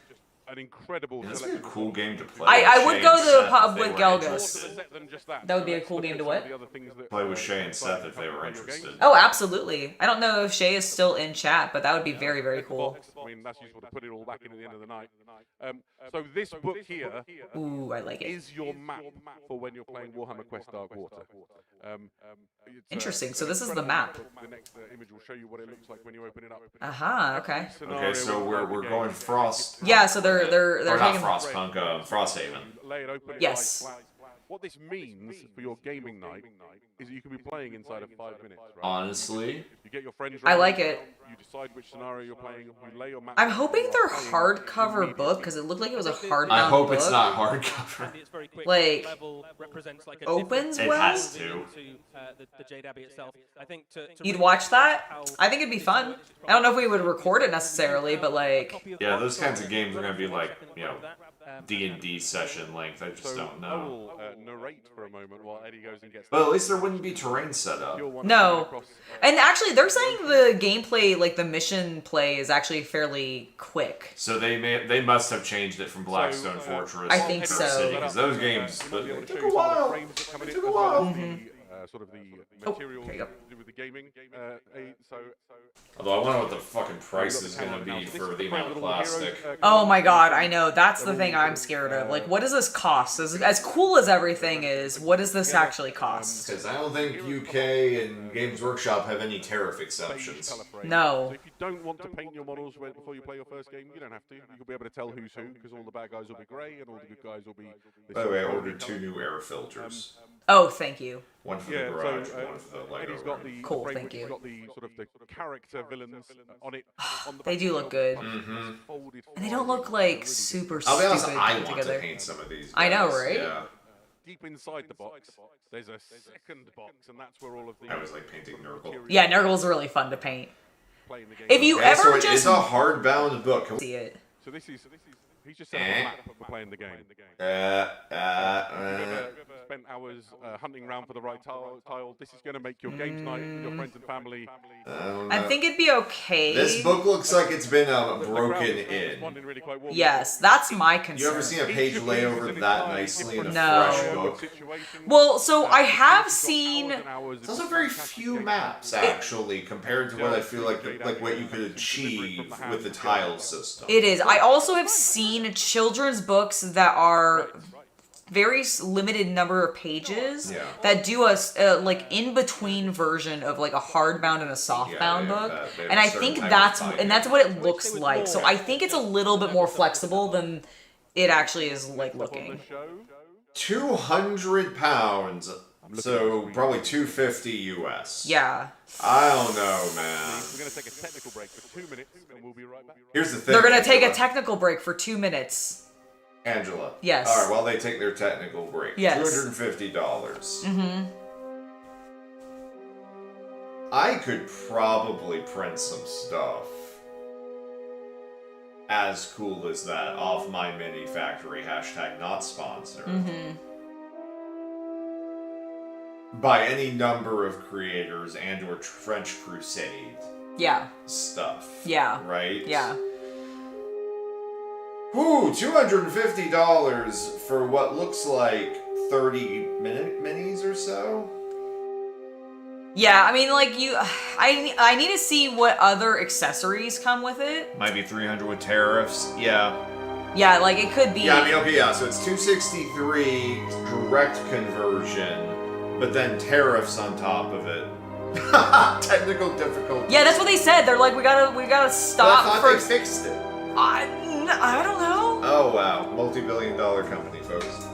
An incredible That'd be a cool game to play. I would go to the Seth pub if they with were Gelgus. interested. That would be a cool game to what? Play with Shay and Seth if they were interested. Oh, absolutely. I don't know if Shay is still in chat, but that would be very, very cool. I mean, that's useful to put it all back in at the end of the night. So this book here Ooh, I like it. is your map for when you're playing Warhammer Quest Dark Water. Interesting. So this is the map. The next image will show you what it looks like when you open it up. Aha, okay. Okay, so we're going Frost. Yeah, so they're Or not taking Frostpunk, Frosthaven. Lay it open. Yes. What this means for your gaming night is that you can be playing inside of 5 minutes, right? Honestly, You get your friends I round, like it. You decide which scenario you're playing, you lay your map. I'm hoping they're hardcover book because it looked like it was a hardbound I hope book. it's not hardcover. It's very quick. Like, level represents like a opens different well? It has to. into, the Jade Abbey itself. I think to You'd really watch that? how I think it'd be fun. I don't know if we would record it necessarily, but like, Yeah, those kinds of games are gonna be like, D&D session length. I just So don't I know. will narrate for a moment while Eddie goes and gets. But at least there wouldn't be terrain set up. no. And actually, they're saying the gameplay, like the mission play, is actually fairly quick. So they must have changed it from Blackstone Fortress I to think Curse so. City, because those games We'll be able they to show took you a some of the while. frames that come in It it, took a as well while. as the sort of the materials here you go. to do with the gaming. Although I wonder what the fucking price is gonna be for the amount of plastic. Oh my god, I know. That's the thing I'm scared of. Like, what does this cost? As cool as everything is, what does this actually cost? Because I don't think UK and Games Workshop have any tariff exceptions. No. So if you don't want to paint your models before you play your first game, you don't have to. You'll be able to tell who's who, because all the bad guys will be grey and all the good guys will be. By the way, I ordered 2 new air filters. Oh, thank you. One for Yeah, the garage, so one for the Lego Eddie's got room. the Cool, frame thank which has you. got the sort of the character villains on it. On the They back do as look well. good. Mm-hmm. Folded And they don't look like super I'll be honest, stupid I put want together. to paint some of these. I know, guys, right? Yeah. Deep inside the box, there's a second box, and that's where all of the. I was like painting Nurgle. Yeah, Nurgle's really fun to paint. playing the game. If you Okay, so ever it just is a hardbound book. Can we- see it. So this is he's just set up a map for playing the game. If you've ever spent hours hunting around for the right tile, this is going to make your games night with your friends and family. I think it'd be okay. This book looks like it's been The broken crowd is in. responding really quite warmly. Yes, that's my concern. You ever seen a page Each of lay these is over an that entirely nicely in a different No. fresh book? situation. Well, so I have You've got seen. hours and hours of It's also very fantastic few gameplay. maps, actually, compared to what I feel like what you could achieve with the tile system. It is. I also have seen children's books that are very limited number of pages Yeah. that do a like in between version of like a hardbound and a softbound they have book, that. They have and a I certain think type of that's binding. what it looks like. So I think it's a little bit more flexible than it actually is like On the looking. show. 200 pounds, so probably 250 US. Yeah, I don't know, man. We're going to take a technical break for 2 minutes, and we'll be right back. Here's the thing. they're gonna take a Angela. technical break for 2 minutes. Angela. Yes. All right. While they take their technical break. Yes. $250. Mm-hmm. I could probably print some stuff as cool as that off my mini factory. # not sponsored. Mm-hmm. By any number of creators and/or French Crusade Yeah. stuff. Yeah. Right. Yeah. Ooh, $250 for what looks like 30-minute minis or so. Yeah, I mean, like I need to see what other accessories come with it. Might be 300 with tariffs. Yeah. Yeah, like it could be. Yeah, I mean, okay, yeah. So it's 263 direct conversion, but then tariffs on top of it. Technical difficulty. Yeah, that's what they said. They're like, we gotta But I stop thought for. they fixed it. I don't know. Oh wow, multi-billion-dollar company, folks.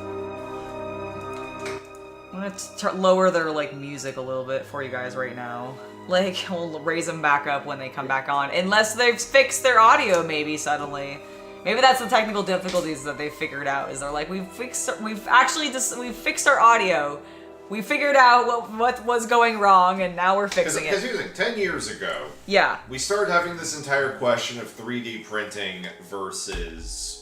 I'm gonna lower their like music a little bit for you guys right now. Like, we'll raise them back up when they come back on, unless they've fixed their audio. Maybe suddenly, maybe that's the technical difficulties that they figured out. Is they're like, we've fixed our audio. We figured out what was going wrong, and now we're fixing it. Because here's the thing, 10 years ago, yeah, we started having this entire question of 3D printing versus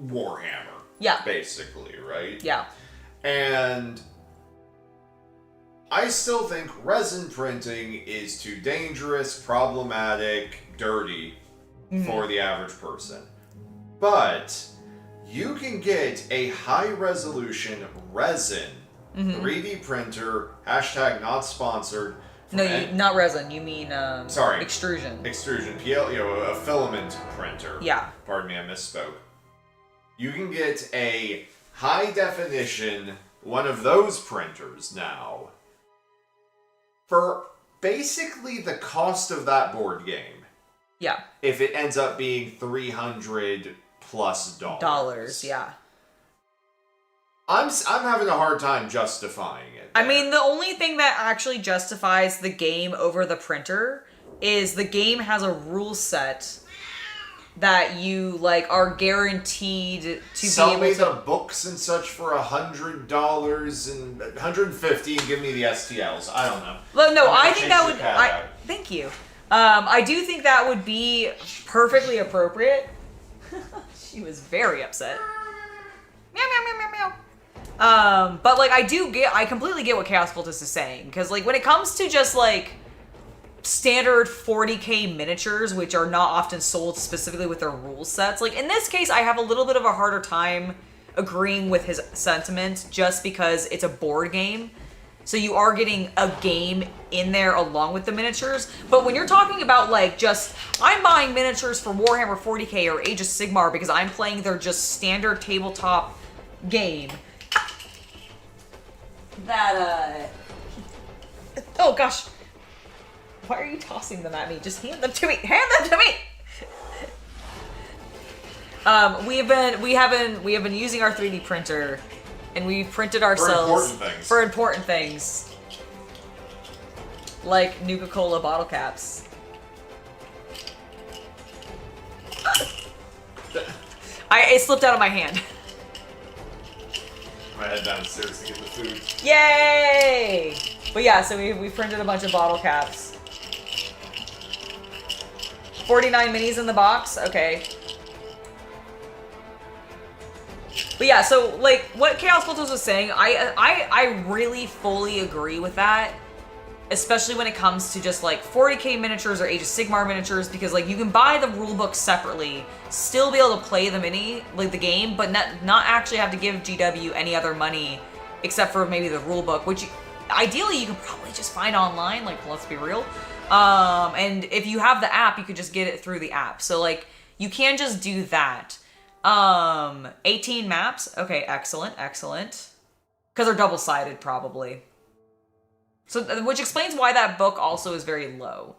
Warhammer. Yeah. Basically, right? Yeah. And I still think resin printing is too dangerous, problematic, dirty for the average person. But you can get a high-resolution resin 3D printer, hashtag not sponsored. No, not resin. You mean sorry, extrusion. Extrusion, a filament printer. Yeah. Pardon me, I misspoke. You can get a high-definition one of those printers now for basically the cost of that board game. Yeah. If it ends up being $300+ dollars. Yeah. I'm having a hard time justifying it. I mean, the only thing that actually justifies the game over the printer is the game has a rule set that you like are guaranteed to Sell be able me to. the books and such for $100 and $150 and give me the STLs. I don't know. Well, no, I'm I think gonna that chase would. your cat out. Thank you. I do think that would be perfectly appropriate. She was very upset. Meow meow meow meow meow. But like I completely get what Chaos Cultist is saying, because like when it comes to just like standard 40k miniatures, which are not often sold specifically with their rule sets, like in this case, I have a little bit of a harder time agreeing with his sentiment, just because it's a board game. So you are getting a game in there along with the miniatures. But when you're talking about like just, I'm buying miniatures for Warhammer 40k or Age of Sigmar because I'm playing their just standard tabletop game. That, oh gosh. Why are you tossing them at me? Just hand them to me. Hand them to me! We have been using our 3D printer, and we've printed ourselves for important things, like Nuka-Cola bottle caps. It slipped out of my hand. I'm gonna head downstairs to get the food. Yay! But yeah, so we printed a bunch of bottle caps. 49 minis in the box? Okay. But yeah, so like what Chaos Cultist was saying, I really fully agree with that. Especially when it comes to just like 40k miniatures or Age of Sigmar miniatures, because like you can buy the rulebook separately, still be able to play the game, but not actually have to give GW any other money except for maybe the rulebook, which ideally you can probably just find online, like let's be real. And if you have the app, you could just get it through the app. So like you can just do that. 18 maps. Okay, excellent. Because they're double-sided probably. So, which explains why that book also is very low.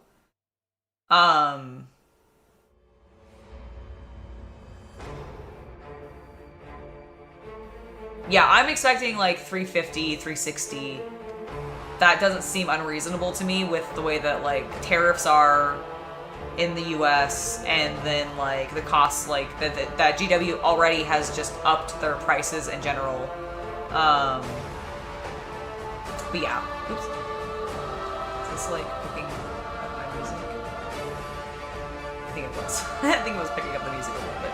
Yeah, I'm expecting like 350, 360. That doesn't seem unreasonable to me with the way that like tariffs are in the US, and then like the costs, like that GW already has just upped their prices in general. But yeah. Oops. Is this like picking up my music? I think it was. I think it was picking up the music a little bit.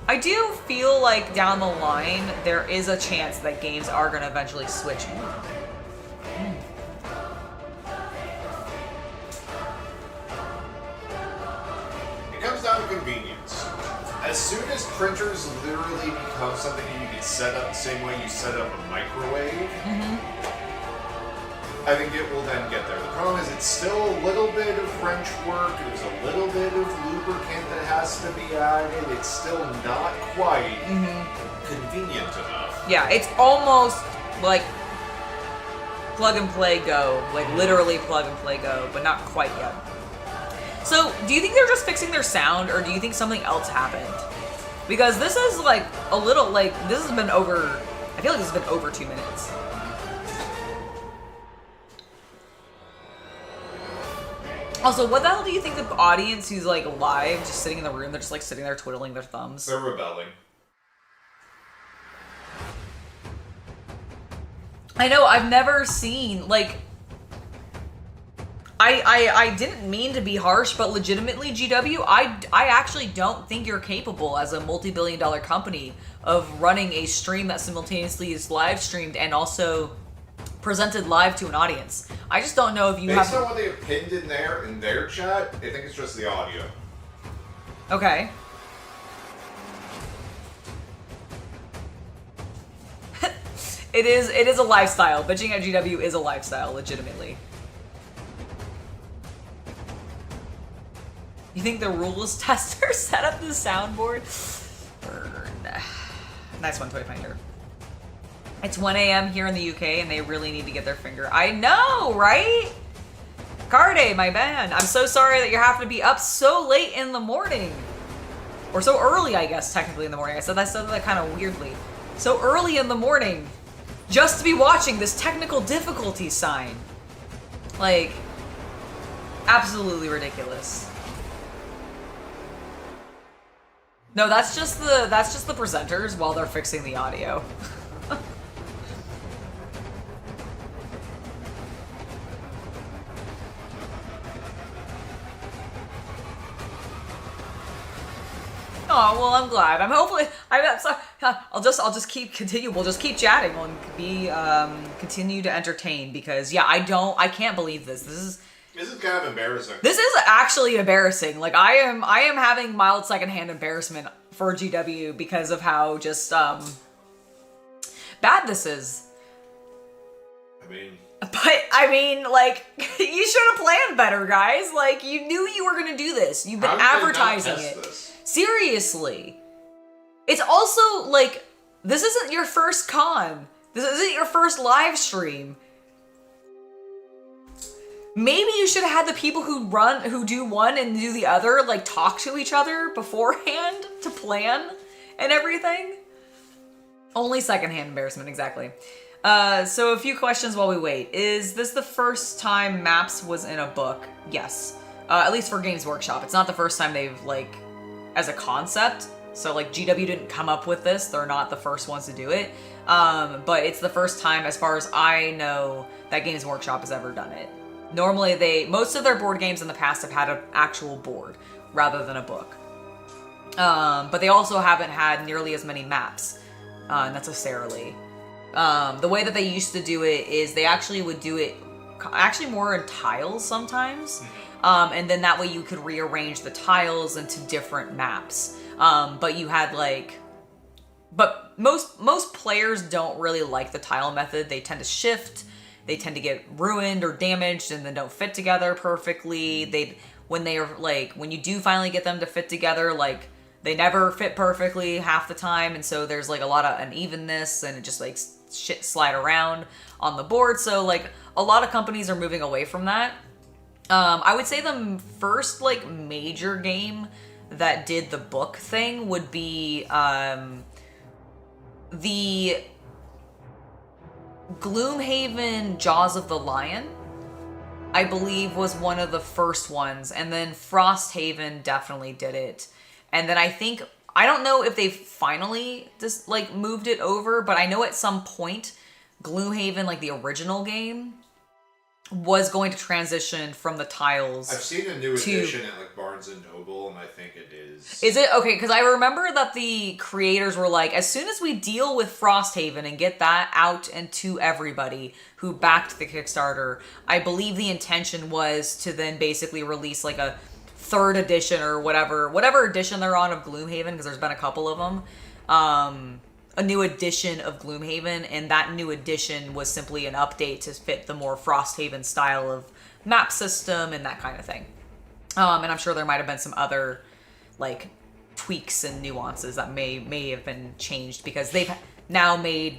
I do feel like down the line, there is a chance that games are going to eventually switch. It comes down to convenience. As soon as printers literally become something that you can set up the same way you set up a microwave, I think it will then get there. The problem is it's still a little bit of French work, there's a little bit of lubricant that has to be added, it's still not quite convenient enough. Yeah, it's almost like plug and play Go, like literally plug and play Go, but not quite yet. So, do you think they're just fixing their sound, or do you think something else happened? Because this is like a little, like, this has been over, I feel like this has been over 2 minutes. Also, what the hell do you think the audience who's like live, just sitting in the room, they're just like sitting there twiddling their thumbs? They're rebelling. I know, I've never seen, like, I didn't mean to be harsh, but legitimately, GW, I actually don't think you're capable as a multi-billion-dollar company of running a stream that simultaneously is live streamed and also presented live to an audience. I just don't know if you Based on what they have pinned in their chat, I think it's just the audio. Okay. It is a lifestyle. Bitching at GW is a lifestyle, legitimately. You think the rules tester set up the soundboard? Burn. Nice one, Toy Finder. It's 1 a.m. here in the UK and they really need to get their finger. I know, right? Carde, my man. I'm so sorry that you have to be up so late in the morning. Or so early, I guess, technically in the morning. I said that kind of weirdly. So early in the morning. Just to be watching this technical difficulty sign. Like, absolutely ridiculous. No, that's just the presenters while they're fixing the audio. Oh, well, I'm glad. I'm hopefully. I'm sorry. I'll just continue. We'll just keep chatting. We'll continue to entertain because I can't believe this. This is kind of embarrassing. This is actually embarrassing. Like I am having mild secondhand embarrassment for GW because of how just bad this is. I mean, like, you should have planned better, guys. Like, you knew you were gonna do this. You've been advertising it. Seriously. It's also, like, this isn't your first con. This isn't your first live stream. Maybe you should have had the people who do one and do the other, like, talk to each other beforehand to plan and everything. Only secondhand embarrassment, exactly. So a few questions while we wait. Is this the first time Maps was in a book? Yes. At least for Games Workshop. It's not the first time they've, like, as a concept. So, like, GW didn't come up with this. They're not the first ones to do it. But it's the first time, as far as I know, that Games Workshop has ever done it. Normally, most of their board games in the past have had an actual board rather than a book. But they also haven't had nearly as many maps necessarily. The way that they used to do it is they actually would do it more in tiles sometimes. And then that way you could rearrange the tiles into different maps. But you had but most players don't really like the tile method. They tend to shift. They tend to get ruined or damaged and then don't fit together perfectly. When you do finally get them to fit together, like, they never fit perfectly half the time. And so there's, like, a lot of unevenness and it just, like, shit slide around on the board. So, like, a lot of companies are moving away from that. I would say the first, like, major game that did the book thing would be the Gloomhaven Jaws of the Lion, I believe, was one of the first ones. And then Frosthaven definitely did it. And then I don't know if they finally just, like, moved it over, but I know at some point Gloomhaven, like the original game, was going to transition from the tiles. I've seen a new edition at, like, Barnes & Noble, and I think it is. Is it? Okay, because I remember that the creators were like, as soon as we deal with Frosthaven and get that out and to everybody who backed the Kickstarter, I believe the intention was to then basically release, like, a third edition or whatever edition they're on of Gloomhaven, because there's been a couple of them. A new edition of Gloomhaven, and that new edition was simply an update to fit the more Frosthaven style of map system and that kind of thing. And I'm sure there might have been some other, like, tweaks and nuances that may have been changed because they've now made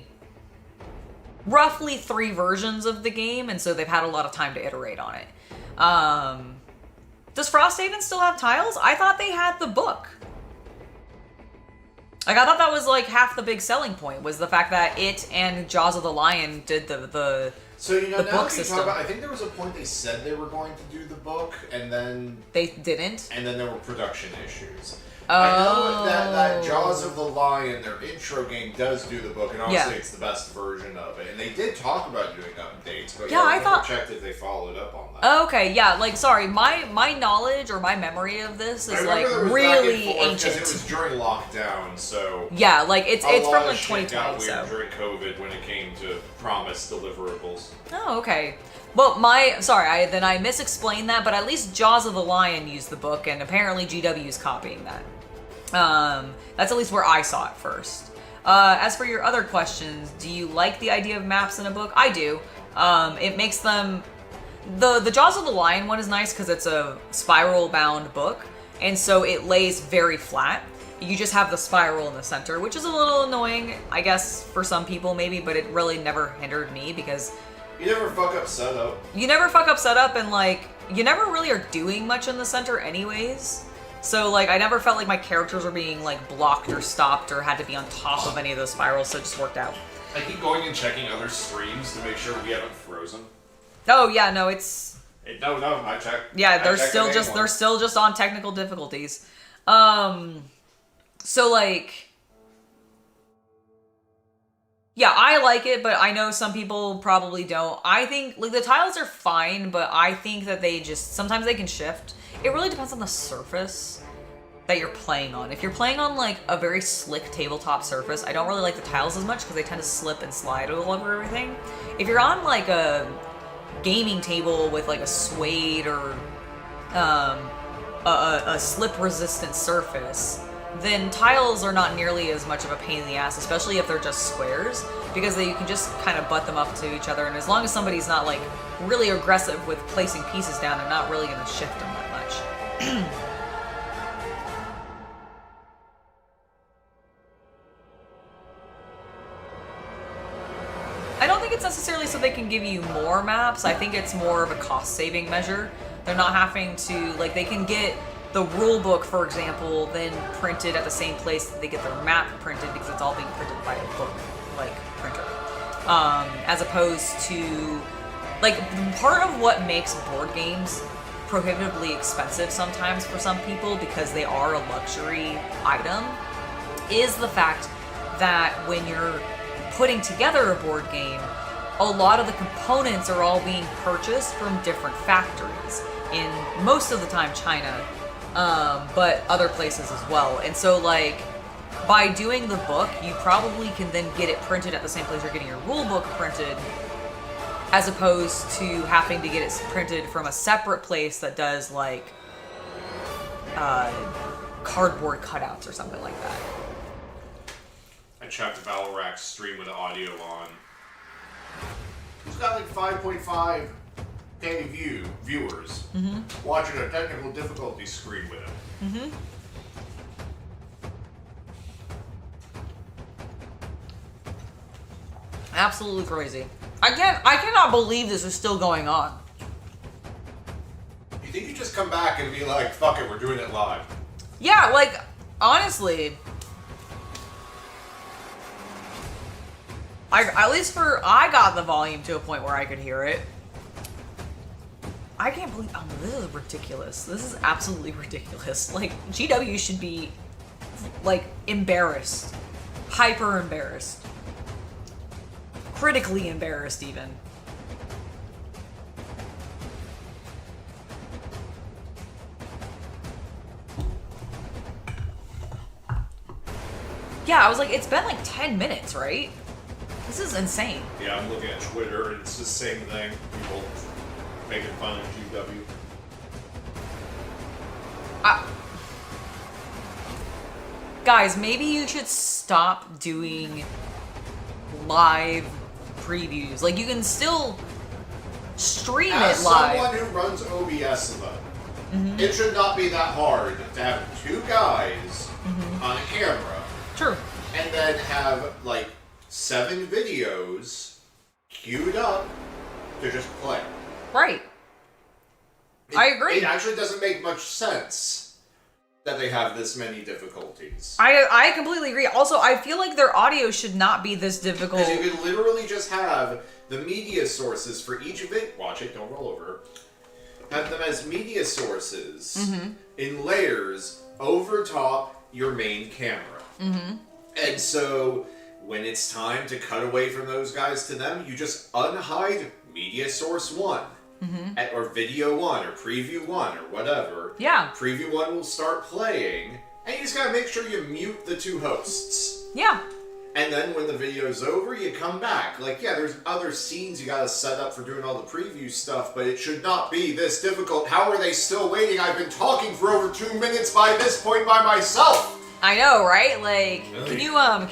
roughly 3 versions of the game, and so they've had a lot of time to iterate on it. Does Frosthaven still have tiles? I thought they had the book. Like, I thought that was like half the big selling point, was the fact that it and Jaws of the Lion did the So, you know, the now book that you system. talk about, I think there was a point they said they were going to do the book, and then They didn't? there were production issues. Oh. I know that Jaws of the Lion, their intro game, does do the book, and honestly, Yeah. it's the best version of it. And they did talk about doing updates, but Yeah, I never thought- checked if they followed up on that. Oh, okay, yeah, like, sorry, my knowledge or my memory of this I is, remember like, there was really back and forth 'cause ancient. it was during lockdown, so Yeah, like, it's a from, lot like, of shit got 2020, weird so. during COVID when it came to promised deliverables. Oh, okay. Well, then I misexplained that, but at least Jaws of the Lion used the book, and apparently GW is copying that. That's at least where I saw it first. As for your other questions, do you like the idea of maps in a book? I do. It makes them... The Jaws of the Lion one is nice because it's a spiral-bound book, and so it lays very flat. You just have the spiral in the center, which is a little annoying, I guess, for some people maybe, but it really never hindered me because... You never fuck up setup. You never fuck up setup, and, like, you never really are doing much in the center anyways. So, like, I never felt like my characters were being, like, blocked or stopped or had to be on top of any of those spirals, so it just worked out. I keep going and checking other streams to make sure we haven't frozen. Oh, yeah, no, it's... No, I checked. Yeah, I they're checked still the just main they're one. still just on technical difficulties. So, like... Yeah, I like it, but I know some people probably don't. I think, like, the tiles are fine, but I think that they just... Sometimes they can shift. It really depends on the surface that you're playing on. If you're playing on, like, a very slick tabletop surface, I don't really like the tiles as much because they tend to slip and slide all over everything. If you're on, like, a gaming table with, like, a suede or a slip-resistant surface, then tiles are not nearly as much of a pain in the ass, especially if they're just squares, because you can just kind of butt them up to each other, and as long as somebody's not, like, really aggressive with placing pieces down, they're not really going to shift them that much. I don't think it's necessarily so they can give you more maps. I think it's more of a cost-saving measure. They're not having to, like, they can get the rule book, for example, then printed at the same place that they get their map printed because it's all being printed by a book, like, printer. As opposed to, like, part of what makes board games prohibitively expensive sometimes for some people because they are a luxury item is the fact that when you're putting together a board game, a lot of the components are all being purchased from different factories. In most of the time, China, but other places as well. And so, like, by doing the book, you probably can then get it printed at the same place you're getting your rule book printed, as opposed to having to get it printed from a separate place that does, like, cardboard cutouts or something like that. I checked Battle Rack's stream with the audio on. He's got like 5.5K viewers watching a technical difficulty screen with him. Absolutely crazy. I cannot believe this is still going on. You think you just come back and be like, fuck it, we're doing it live? Yeah, like, honestly, I got the volume to a point where I could hear it. I can't believe, this is ridiculous. This is absolutely ridiculous. Like, GW should be, like, embarrassed. Hyper embarrassed. Critically embarrassed, even. Yeah, I was like, it's been like 10 minutes, right? This is insane. Yeah, I'm looking at Twitter and it's the same thing. People making fun of GW. Guys, maybe you should stop doing live previews. Like, you can still stream As it live. someone who runs OBS, though, it should not be that hard to have two guys on a camera True. and then have like 7 videos queued up to just play. Right. I agree. It actually doesn't make much sense that they have this many difficulties. I completely agree. Also, I feel like their audio should not be this difficult. Because you could literally just have the media sources for each of it. Watch it, don't roll over. Have them as media sources in layers over top your main camera. And so when it's time to cut away from those guys to them, you just unhide media source 1. Or video 1 or preview 1 or whatever. Yeah. Preview 1 will start playing, and you just gotta make sure you mute the 2 hosts. Yeah. And then when the video's over, you come back. Like, yeah, there's other scenes you gotta set up for doing all the preview stuff, but it should not be this difficult. How are they still waiting? I've been talking for over 2 minutes by this point by myself. I know, right? Like, Really? can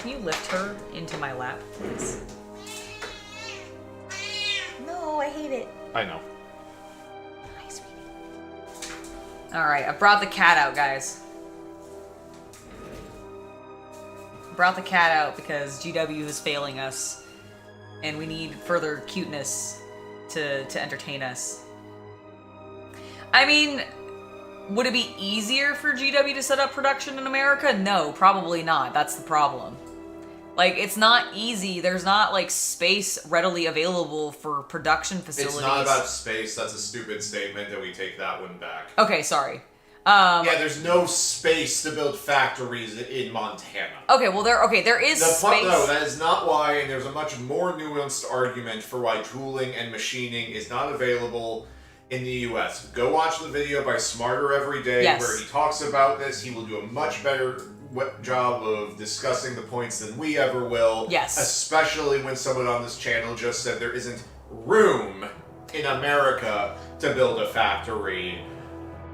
you lift her into my lap, please? No, I hate it. I know. Hi, sweetie. All right, I brought the cat out, guys. Brought the cat out because GW is failing us, and we need further cuteness to entertain us. I mean, would it be easier for GW to set up production in America? No, probably not. That's the problem. Like, it's not easy. There's not, like, space readily available for production facilities. It's not about space. That's a stupid statement, and we take that one back. Okay, sorry. Yeah, there's no space to build factories in Montana. Okay, well, there is space. No, that is not why, and there's a much more nuanced argument for why tooling and machining is not available in the U.S. Go watch the video by Smarter Every Day, Yes. where he talks about this. He will do a much better job of discussing the points than we ever will. Yes. Especially when someone on this channel just said there isn't room in America to build a factory.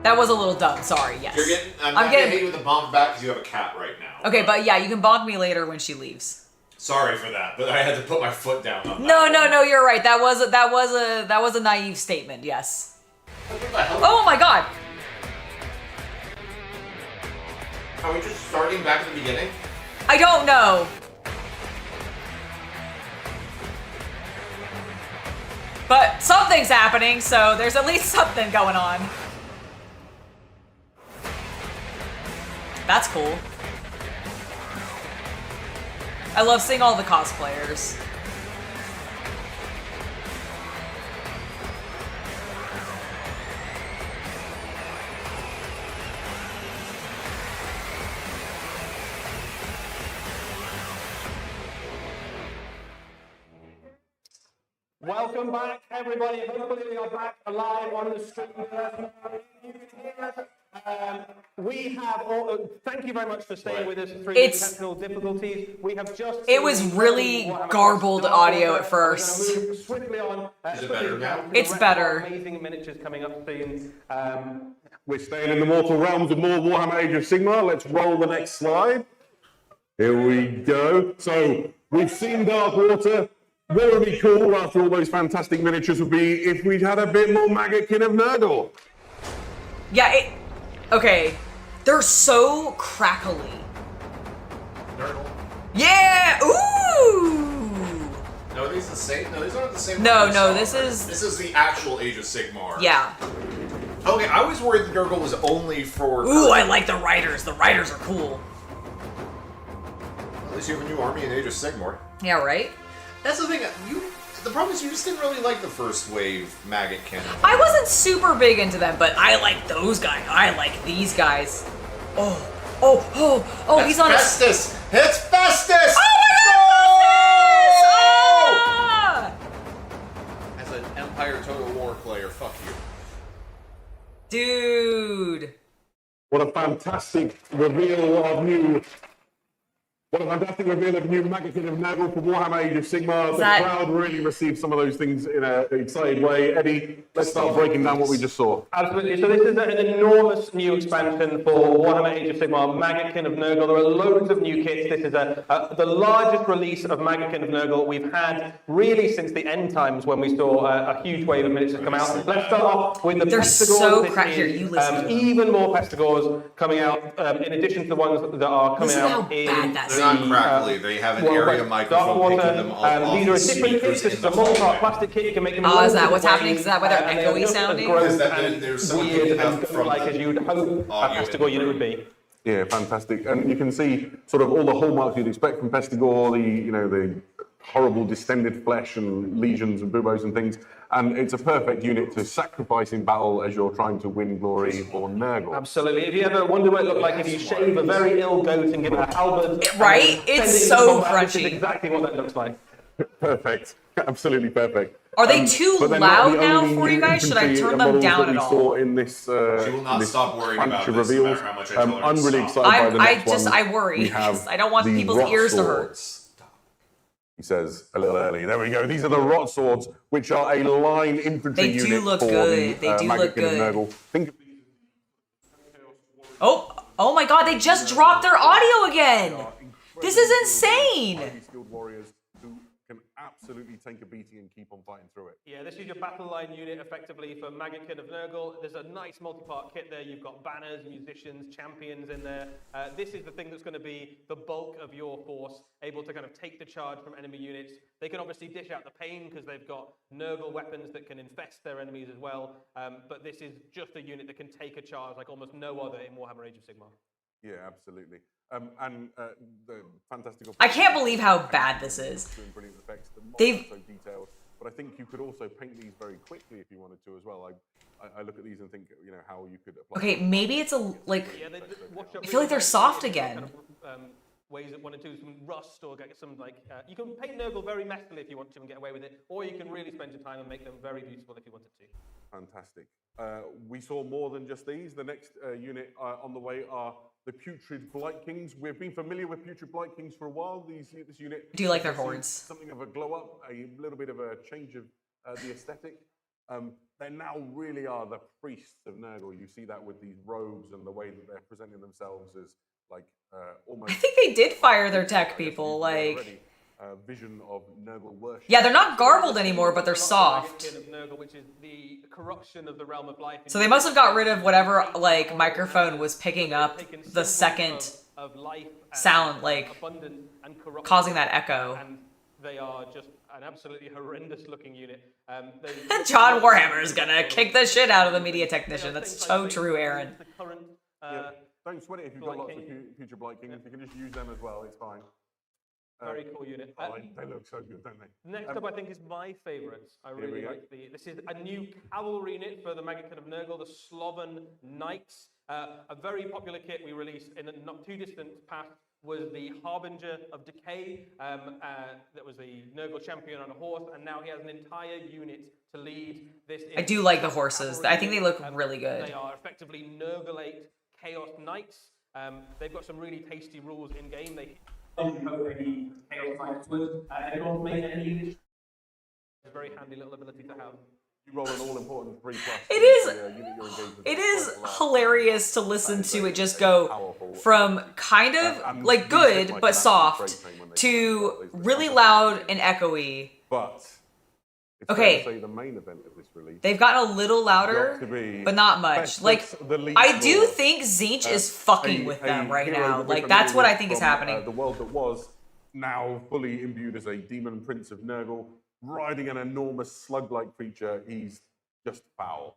That was a little dumb. Sorry. Yes. I'm getting hit with the bonk back because you have a cat right now. Okay, but yeah, you can bonk me later when she leaves. Sorry for that, but I had to put my foot down on that. No, you're right. That was a naive statement. Yes. What the hell? Oh my God. Are we just starting back at the beginning? I don't know. But something's happening, so there's at least something going on. That's cool. I love seeing all the cosplayers. Welcome back, everybody. Hopefully we are back alive on the stream. You can hear us. We have all, thank you very much for staying with us through the technical difficulties. We have just. It was really garbled audio at first. We're gonna move swiftly on. Is it better now? It's better. Amazing miniatures coming up soon. We're staying in the mortal realms of more Warhammer Age of Sigmar. Let's roll the next slide. Here we go. So we've seen Darkwater. What would be cool after all those fantastic miniatures would be if we'd had a bit more Maggotkin of Nurgle. Yeah, okay. They're so crackly. Nurgle. Yeah! Ooh! No, are these the same? No, these aren't the same. No, one we no, saw, this right? is- This is the actual Age of Sigmar. Yeah. Okay, I was worried the Nurgle was only for. Ooh, I like the riders. The riders are cool. At least you have a new army in Age of Sigmar. Yeah, right? That's the thing. The problem is you just didn't really like the first wave Maggotkin. I wasn't super big into them, but I like those guys. I like these guys. Oh, he's on Festus! It's Festus! Oh my God, No! As an Empire Total War player, fuck you. Dude. What a fantastic reveal of new Maggotkin of Nurgle for Warhammer Age of Sigmar. The crowd really received some of those things in an excited way. Eddie, let's start breaking down what we just saw. Absolutely. So this is an enormous new expansion for Warhammer Age of Sigmar, Maggotkin of Nurgle. There are loads of new kits. This is the largest release of Maggotkin of Nurgle we've had really since the end times when we saw a huge wave of miniatures come out. Let's start off with the They're Pestigors. so This cracked. is, Here, you listen to them. even more Pestigors coming out in addition to the ones that are coming Listen out how in bad that not crackly. They have an area microphone picking them up off These are the different kits. speakers This in is a the multi-part hallway. plastic kit. You can make them. Oh, is that what's happening? Is that why they're echoey sounding? Because there's something weird up and from like the as you would hope a audio in Pestigore the unit would room. be. Yeah, fantastic. And you can see sort of all the hallmarks you'd expect from Pestigore, the horrible distended flesh and legions and buboes and things. And it's a perfect unit to sacrifice in battle as you're trying to win glory for Nurgle. Absolutely. If you ever wonder what it looked like if you shave a very ill goat and give it a halberd, Right? It's so this is crunchy. exactly what that looks like. Perfect. Absolutely perfect. Are they too but they're not loud the now only for you guys? Should I infantry turn them models down that at we all? saw in this, She will not this stop worrying bunch about of this, no reveals. matter how much I tell her to I'm really stop. excited by the next one. I worry. We have I don't want the people's rot ears to hurt. swords. He says a little early. There we go. These are the rot swords, which are a line infantry They do unit look for good. the They do look Maggot King of good. Nurgle. Think of these Oh my God! They just dropped their audio again. This is insane. highly skilled warriors who can absolutely take a beating and keep on fighting through it. Yeah, this is your battle line unit effectively for Maggot of Nurgle. There's a nice multi-part kit there. You've got banners, musicians, champions in there. This is the thing that's going to be the bulk of your force, able to kind of take the charge from enemy units. They can obviously dish out the pain because they've got Nurgle weapons that can infest their enemies as well. But this is just a unit that can take a charge like almost no other in Warhammer Age of Sigmar. Yeah, absolutely. And the fantastic. I can't believe how bad this is. Doing brilliant effects. The models They've- are so detailed, but I think you could also paint these very quickly if you wanted to as well. I look at these and think, how you could apply. Okay, maybe it's a like. Yeah, I feel like they're soft again. Kind of, ways that want to do some rust or get some you can paint Nurgle very messily if you want to and get away with it, or you can really spend your time and make them very beautiful if you wanted to. Fantastic. We saw more than just these. The next unit on the way are the Putrid Blight Kings. We've been familiar with Putrid Blight Kings for a while. This unit. Do you like their has seen horns? Something of a glow up, a little bit of a change of the aesthetic. They now really are the priests of Nurgle. You see that with these robes and the way that they're presenting themselves as almost. I think they did fire their tech people. Like, vision of Nurgle worship. yeah, they're not garbled anymore, but they're soft. Of Nurgle, which is the corruption of the realm of life. So they must have got rid of whatever like microphone was picking up the second of life sound, like abundant and corruption, causing that echo. and they are just an absolutely horrendous looking unit. John Warhammer is gonna kick the shit out of the media technician. That's so true, Aaron. The current, Yeah. Don't sweat it if you've got Blight lots of King. future Blight Kings. You can just use them as well. It's fine. very cool unit. They look so good, don't they? Next up, I think, is my favourite. I we really go. like this is a new cavalry unit for the Maggot of Nurgle, the Sloven Knights. A very popular kit we released in a not too distant past was the Harbinger of Decay. That was the Nurgle champion on a horse, and now he has an entire unit to lead this. I do like the horses. I think they look really good. They are effectively Nurglate Chaos Knights. They've got some really tasty rules in game. They any Chaos Knights would, and it also makes any unit. It's a very handy little ability to have. You roll an all-important 3+. It is- unit you're engaged with. It is hilarious to listen to it just go from kind of like good but soft to really loud and echoey. But it's Okay. fair to say the main event of this release. They've gotten a little louder, got to be but not much. Like, the lead I do lord. think Zinch is fucking with them right hero now. that we're Like, that's what I familiar think is from, happening. the world that was now fully imbued as a demon prince of Nurgle, riding an enormous slug-like creature. He's just foul.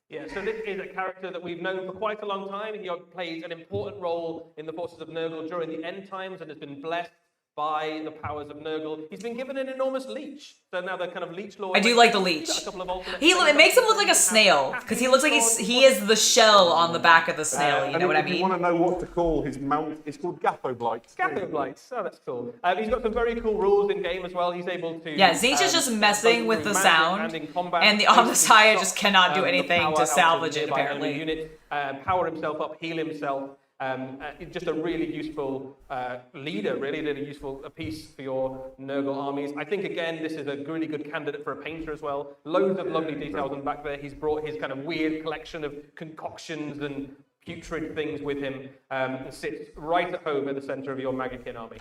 Yeah, so this is a character that we've known for quite a long time. He plays an important role in the forces of Nurgle during the end times and has been blessed by the powers of Nurgle. He's been given an enormous leech. So now the kind of leech lord. I do like the leech. He's got a couple of alternate It things. makes him look like a snail because he looks like he is the shell on the back of the snail. You And know what I if you mean? want to know what to call his mount, it's called Gathoblight. Scathoblights. Oh, that's cool. He's got some very cool rules in game as well. He's able to. Yeah, Zinch is just messing with the magic sound, in combat, and the basically Omnissiah stop, just cannot do the anything power to out of salvage it, nearby enemy apparently. Unit, power himself up, heal himself. Just a really useful leader, really useful piece for your Nurgle armies. I think, again, this is a really good candidate for a painter as well. Loads of lovely details on the back there. He's brought his kind of weird collection of concoctions and putrid things with him and sits right at home at the centre of your Maggot army.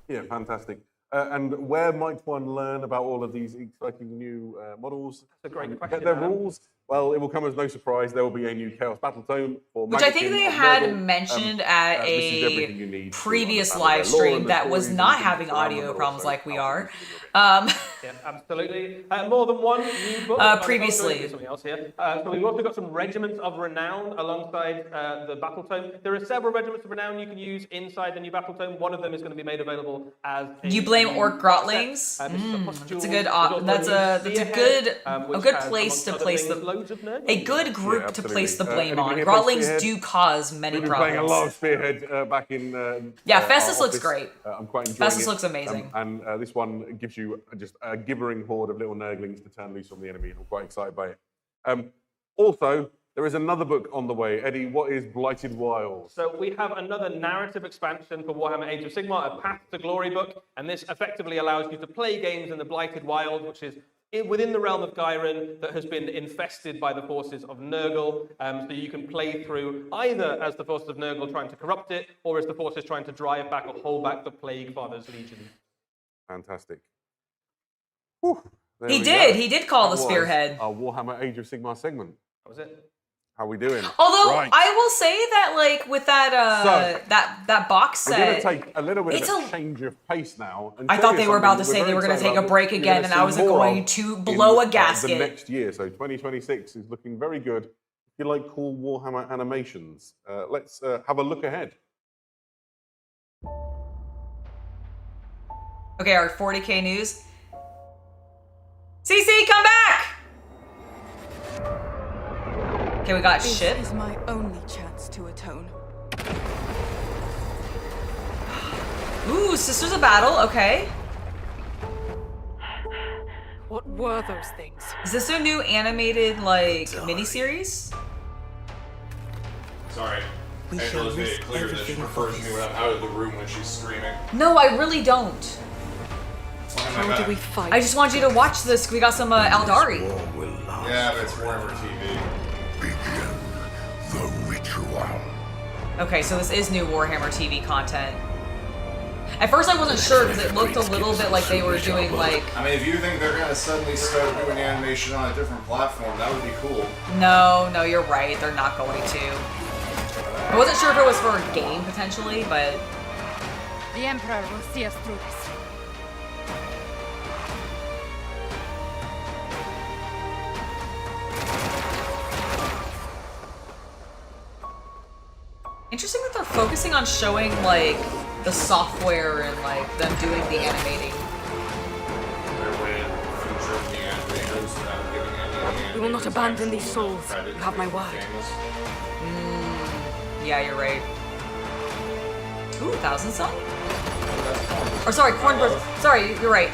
Yeah, fantastic. And where might one learn about all of these exciting new models? That's a great question, Their Adam. rules, Well, it will come as no surprise. There will be a new Chaos Battle Tome for Which I think Magazine they of had Nurgle. mentioned at this is everything you a need to previous understand live their lore and stream the that was stories and not things having around them, audio but problems also like we how are. things within your game. Yeah, absolutely. More than one new book. Previously. There's something else here. So we've also got some regiments of renown alongside the battle tome. There are several regiments of renown you can use inside the new battle tome. One of them is going to be made available as You blame Orc Grotlings? That's a good. A good place to place a good group to place the blame on. Grotlings do cause many We've been playing a lot of problems. Spearhead back in. Yeah, Festus our looks office. great. I'm quite enjoying Festus it. looks amazing. And this one gives you just a gibbering horde of little nurglings to turn loose on the enemy. I'm quite excited by it. Also, there is another book on the way. Eddie, what is Blighted Wilds? So we have another narrative expansion for Warhammer Age of Sigmar, a Path to Glory book, and this effectively allows you to play games in the Blighted Wild, which is within the realm of Ghyran that has been infested by the forces of Nurgle. So you can play through either as the forces of Nurgle trying to corrupt it, or as the forces trying to drive back or hold back the Plague Father's Legion. Fantastic. Whew, He did. go. He did call That the was spearhead. Our Warhammer Age of Sigmar segment. That was it. How we doing? Although Right. I will say that, like with that that box We're going set, to take a little bit it's of a a- change of pace now. And I show thought you they were about to something say they we're were very going to take excited a break about. again, You're and gonna I was see more going of to in, blow a The gasket. next year, so 2026 is looking very good. If you like cool Warhammer animations, let's have a look ahead. Okay, our 40K news. CC, come back! Okay, we got This ship. is my only chance to atone. Ooh, Sisters of Battle. Okay, What were those things? is this a new animated like miniseries? Sorry. We shall Angela's made it risk clear that she everything prefers for me this. when I'm out of the room when she's screaming. No, I really don't. Why am I How back? do we fight? I just want you to watch this. We got some Aldari. War will last. Yeah, but it's Warhammer TV. Begin the ritual. Okay, so this is new Warhammer TV content. At first I wasn't sure because it looked a little bit like they were doing like... I mean, if you think they're gonna suddenly start doing animation on a different platform, that would be cool. No, you're right. They're not going to. I wasn't sure if it was for a game potentially, but... The Emperor will see us through this. Interesting that they're focusing on showing like the software and like them doing the animating. They're way in the future of the animators without giving any We will not animators abandon these actual souls. credit You have my for word. games. Yeah, you're right. Ooh, 1,000 Sun? Or sorry, Corn Bros. Sorry, you're right.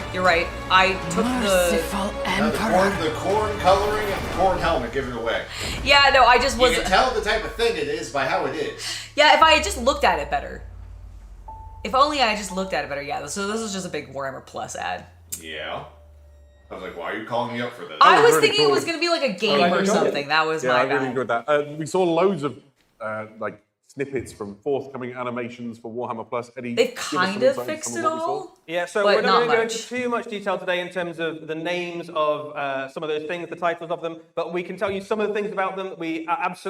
I took Merciful Now, Emperor. the corn coloring and the corn helmet give it away. Yeah, no, I just You was... can tell the type of thing it is by how it is. Yeah, if I had just looked at it better. If only I just looked at it better, yeah. So this is just a big Warhammer Plus ad. Yeah. I was like, why are you calling me up for this? I was really thinking it cool. was going to be like a game I or enjoyed it. something. That was Yeah, my I really bad. enjoyed that. We saw loads of like snippets from forthcoming animations for Warhammer Plus. Eddie, They've give us some kind of insight into fixed some it of what we saw. all. Yeah, so But we're not not going to go much. into too much detail today in terms of the names of some of those things, the titles of them, but we can tell you some of the things about them.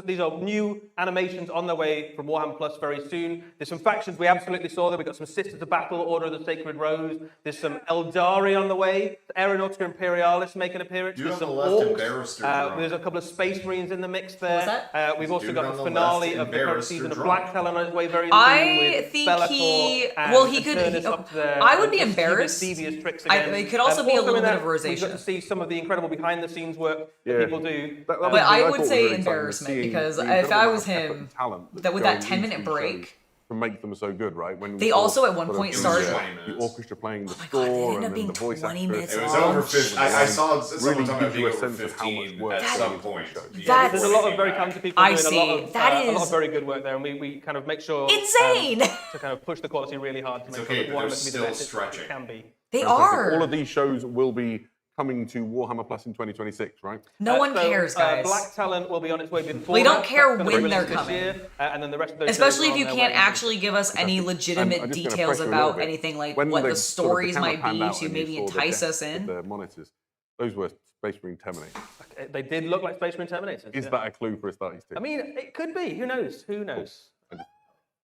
These are new animations on their way from Warhammer Plus very soon. There's some factions we absolutely saw there. We've got some Sisters of Battle, Order of the Sacred Rose. There's some Eldari on the way. Aeronautica Imperialis make an appearance. Dude There's on some the left, orcs. embarrassed or drunk? There's a couple of Space Marines in the mix there. was that? We've also Dude got on the the finale left, of the current embarrassed or season of drunk? Black Talon on its way very soon. I with think Be'lakor he and could. Turnus up to their I would be mischievous, embarrassed. devious tricks I- again. it could also be a Also little in bit that, of We've got rosacea. to see some of the incredible behind-the-scenes work Yeah. that people do. That But was I what would thought was say really exciting, embarrassment, seeing because the if I incredible was amount of effort him, and talent that with that going 10-minute into these break, shows to make them so good, right? When we They saw also at one sort of point the, started- the orchestra playing the God, score they ended and up then being the voice 20 actor. minutes It was long. over 50. I saw someone Really talking about gives you being a over sense of how much 15 work at goes some into the point. show. That There's is- a lot of very talented people I doing see. a lot of That a lot is of very good work there, and we kind of make sure insane. to kind of push the quality really hard to It's make okay, sure that but Warhammer they're can be the still best stretching. it can be. They Fantastic. All are. of these shows will be coming to Warhammer Plus in 2026, right? No one So, cares, guys. Black Talent will be on its way before. We don't that. care That's gonna when be they're released this coming. year, and then the rest of those Especially shows if you are on can't their way. actually give us any legitimate I'm just gonna details press you a about little bit. anything like When what the sort of stories camera might panned be out to and you maybe saw the entice depth us of in. The monitors, those were Space Marine Terminator. They did look like Space Marine Terminators. Is that a clue for a Astartes too? I mean, it could be. Who knows? Who knows?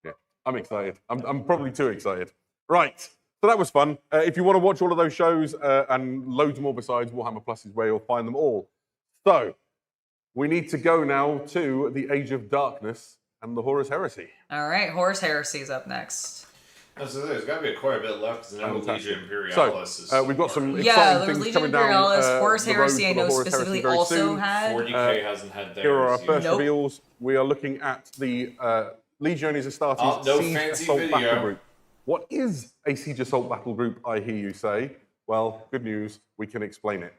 Yeah, I'm excited. I'm probably too excited. Right. So that was fun. If you want to watch all of those shows and loads more besides, Warhammer Plus is where you'll find them all. So we need to go now to the Age of Darkness and the Horus Heresy. All right, Horus Heresy is up next. Oh, so there's got to be quite a bit left because now Legion Imperialis So we've got some exciting there was things Legion coming down. Imperialis, Horus the road Heresy, for I the know Horus specifically Heresy very also soon. had. 40K hasn't had theirs. Here are our first Nope. reveals. We are looking at the Legiones Astartes no Siege fancy Assault video. Battle Group. What is a Siege Assault Battle Group, I hear you say? Well, good news, we can explain it.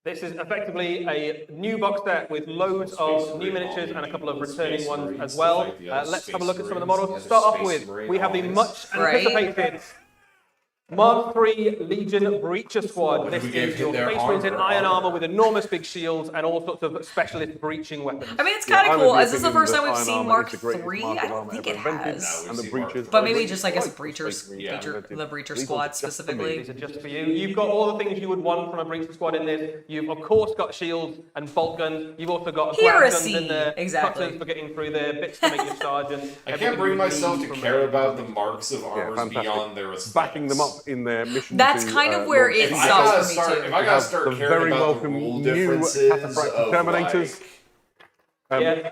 This is effectively a new box set with loads of new miniatures and a couple of returning ones as well. Let's have a look at some of the models. To start off with, we have the much anticipated Mark III Legion Breacher Squad. This is your Space Marines in iron armor with enormous big shields and all sorts of specialist breaching weapons. I mean, it's kind of cool. I'm Is this the first time we've Iron seen Armor Mark is the greatest III? martial I don't armor think ever it invented, has. and the breachers But are maybe really just, I guess, like breachers, Yeah. the breacher These squad are just for me. specifically. These are just for you. You've got all the things you would want from a breacher squad in this. You've, of course, got shields and bolt guns. You've also got ground guns in there. Exactly. Cutters for getting through there, bits to make your sergeant. I can't bring myself to care about the marks of armors fantastic. beyond their aesthetics. Backing them up in their mission. That's to, kind of where launch it the stops for me too. If I gotta start the caring very about welcome the rule new differences Cataphractic of Terminators.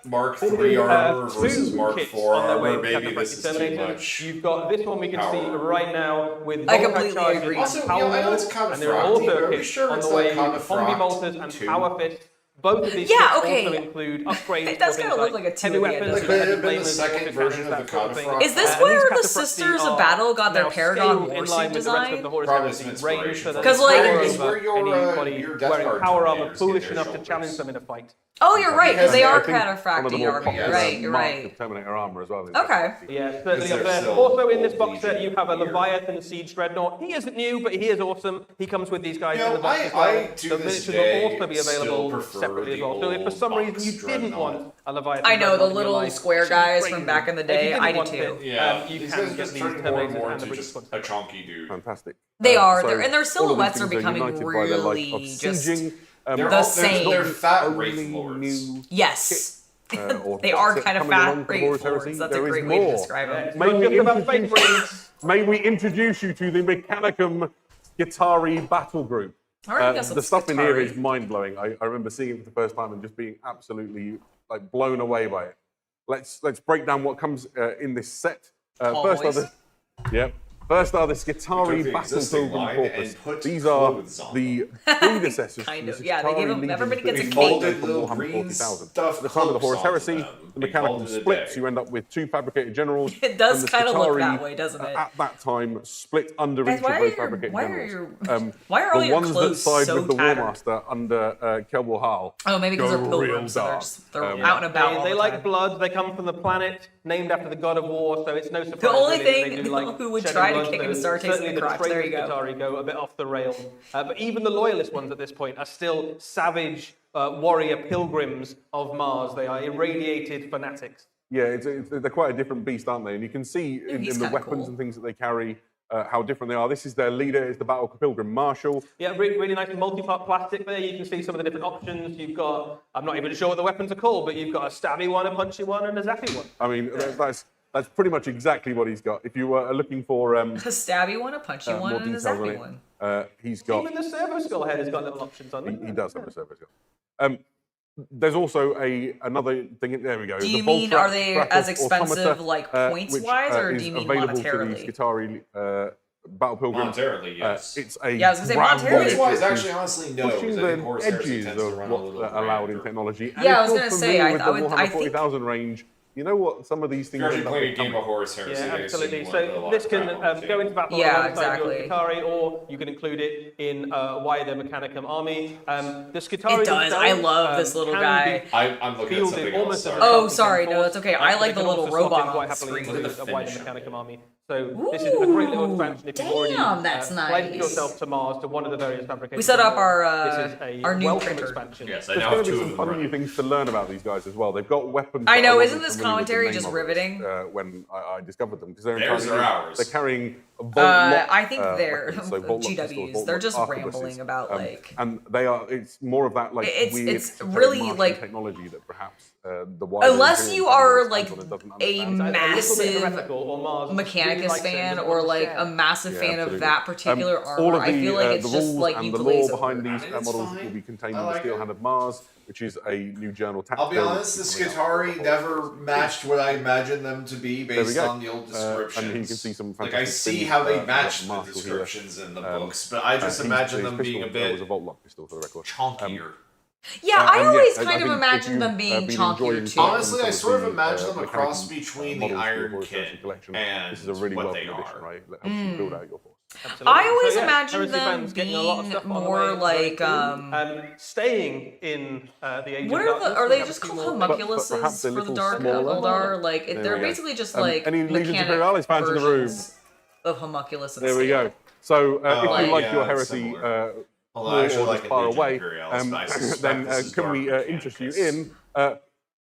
Mark III armor versus two Mark kits IV on their way armor, to maybe Cataphractic this is too Terminators. much. You've got this one we can see power. right now with I Voltite completely charges agree. and Also, power I know it's walls, and there are Cataphractic, also but are we kits sure on it's the not way with Combi Cataphractic bolters and too? power fists. Both of these Yeah, kits okay. also include upgrades. It does for kinda things look like a two heavy at the weapons, end. Like, could it have been the flamers, second auto version cannons, of the that sort of thing. Cataphractic? Is this These where the Cataphractic Sisters are of Battle got their now Paragon scaled in warsuit line with the rest design? of the Horus Probably some Heresy range, inspiration so from that 'Cause, like- more Is of where your, anybody your Death wearing Guard power armor Terminators foolish get enough their to challenge shoulders. them in a fight. Oh, you're right, because they I are think one of the Cataphractic more armor. popular You're right, you're marks right. of Terminator armor as well. Okay. Yeah, certainly Is up there there. still Also in this old box set, Legion you have a here? Leviathan Siege Dreadnought. He isn't new, but he is awesome. He comes with these guys You in know, the box as well. I to The this miniatures day will also be still available prefer separately as the well. So if for old some reason box you didn't Dreadnought. want a Leviathan I know, the Dreadnought in your little life, square which is guys crazy. from back in the If you day, didn't I do want too. it, Yeah, you these can guys are get just these turning more and Terminators more and the into Breach just Squad. a chunky dude. Fantastic. They are, So and their all of these silhouettes are things becoming united by their life of really just sieging. They're the all- same. They're fat only Wraith Lords. new Yes. or They are set kind of coming along fat for Horus Wraith Lords. Heresy. That's a There is great way to more. describe them. It's not just about Space Marines. May we introduce you to the Mechanicum Skitarii battle group. I already got some The stuff in here Skitarii. is mind-blowing. I remember seeing it for the first time and just being absolutely like blown away by it. Let's break down what comes in this set. First are the Skitarii We took the Battle existing Pilgrim line Corpus. and put These are clothes on the predecessors Kind to of, the yeah, they give Skitarii them- Legions everybody that gets a we cape. folded Folded from little Warhammer green 40,000. stuff At the time of the clips Horus onto Heresy, them the and called Mechanicum it a splits. day. You end up with two fabricated generals. It does and the kinda look Skitarii, that way, doesn't it? At that time, split under Guys, each why of are those your- fabricated why are generals. your- why are all the your ones that clothes side so with the tattered? War Master under Kelbal Hal. Oh, maybe because go they're real pilgrims, so dark. they're out and about all They the like time. blood. They come from the planet named after the god of war, so it's no surprise. The only really that thing they do like who would shedding try to blood, kick him so and start tasting certainly the crotch. There you go. Skitarii go a bit off the rails. But even the loyalist ones at this point are still savage warrior pilgrims of Mars. They are irradiated fanatics. Yeah, they're quite a different beast, aren't they? And you can see in he's the kinda weapons cool. and things that they carry how different they are. This is their leader, is the Battle Pilgrim Marshal. Yeah, really nice multi-part plastic there. You can see some of the different options. You've got, I'm not even sure what the weapons are called, but you've got a stabby one, a punchy one, and a zappy one. I mean, that's pretty much exactly what he's got. If you are looking for A stabby one, a punchy one, more and a details on zappy it, one. he's got. Even the servo skull head has got little options on it. He does have a service gun. There's also another thing. There we go. Do you the mean, Voltrak are they Stratos as expensive, Automata, like, which, points-wise, or do is you mean available monetarily? to the Skitarii Battle Pilgrims. Monetarily, yes. It's a Yeah, I was gonna say brand monetarily. new Points-wise, kit, actually, honestly, no. pushing because I the think Horus Heresy edges tends to of run a what's little allowed in grander. technology. And Yeah, if I was you're gonna say, familiar I with would- the I Warhammer think- 40,000 range, you know what some of these If things you're actually end up playing a game becoming. of Horus Heresy, Yeah, they absolutely. assume So one this of can the last go into battle Yeah, alongside exactly. your Skitarii, or you can include it in a wider Mechanicum army. The Skitarii It does. I themselves, love this little can guy. be I'm looking at fielded something almost else. as a Sorry. Oh, self-defense sorry, no, force, that's okay. I but like they the can little also slot robot in on quite the happily screen. into Look at a wider the finish Mechanicum on army. So this is a great little expansion if you've already damn, that's pledged nice. yourself to Mars to one of the various fabrications. We set up our, This is a our new welcome printer. expansion. Yes, I There's now going have to be two some of them fun new running. things to learn about these guys as well. They've got weapons. I that know, wasn't isn't this familiar with the commentary name just of riveting? When I discovered them, because they're Theirs are ours. They're carrying I think they're weapons, so Volt Lock pistols, GWs. Volt They're Lock just arquebuses. rambling about like. And they are. It's more of that like weird, It's really Martian like technology that perhaps the wider unless you are like doesn't a understand. massive Mechanicus Mechanicus fan or like a massive fan absolutely. of that particular All armor, of I feel like it's the just rules like and you the glaze lore behind over. these It's models fine. will be contained I in the like Steel it. Hand of Mars, which is a new journal tactical. I'll be honest, the Skitarii never matched what I imagined them to be based on the old descriptions. And you can see some like I fantastic see things, how they we've match got the Marshall here. descriptions in the books, but I just imagine them being a bit was a Volt Lock pistol for the record. chunkier. Yeah, I and always yeah, kind I of think if imagined you've, them being been chonkier enjoying too. some Honestly, I of sort of the, imagine them a mechanical, cross between the models for Iron Horus Heresy Kit collection. and This is a really what welcome they addition, are. right? That helps you build out your force. Absolutely. I always So, yeah, imagined Heresy them fans getting a lot of being stuff on the more way, like staying in the Age what of are the Darkness. are We they have a just few called more- homunculuses perhaps a for the little Dark smaller. Eldar? Like There they're we go. basically just like any Legion mechanic Imperialis fans in the room? versions of homunculus. And There we steel. go. So if you like- like yeah, your it's heresy similar. Although more I actually or like just far Legion away, Imperialis, but I suspect then this is can we Dark interest you Mechanicus. in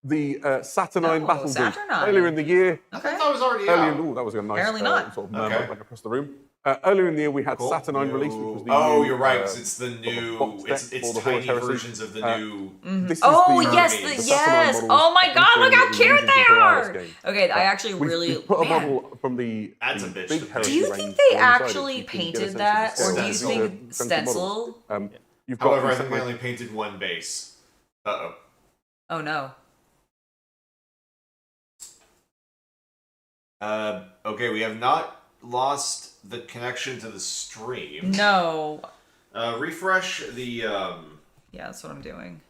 the Saturnine Oh, battle group? Saturnine. Earlier in the year, I Okay. thought that was already earlier out. in, that was a nice Apparently not. sort of murmur Okay. like across the room. Earlier in the year, we had Cool. Saturnine released, which was the Oh, new, you're right, 'cause it's the sort of new. box It's deck for it's the tiny Horus Heresy. versions of the new. This is Oh the, yes, the yes! Saturnine models Oh my God, look how featuring the cute Legion they Imperialis are. game. Okay, I actually really. We've put a man. model from the That's a big bitch to heresy Do you range think they alongside it, so actually you can get a painted sense of that, the or do scale. you These Stencil. are think chunky models. stencil? You've got However, I these think they Saturnine- only painted one base. Uh-oh. Oh no. Okay, we have not lost the connection to the stream. No. Refresh the, Yeah, that's what I'm doing.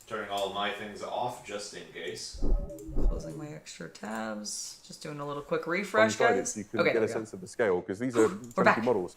turning all my things off just in case. Closing my extra tabs. Just doing a little quick refresh, alongside it, guys. so you can Okay, get there a we go. sense of the scale, because these are back. chunky models.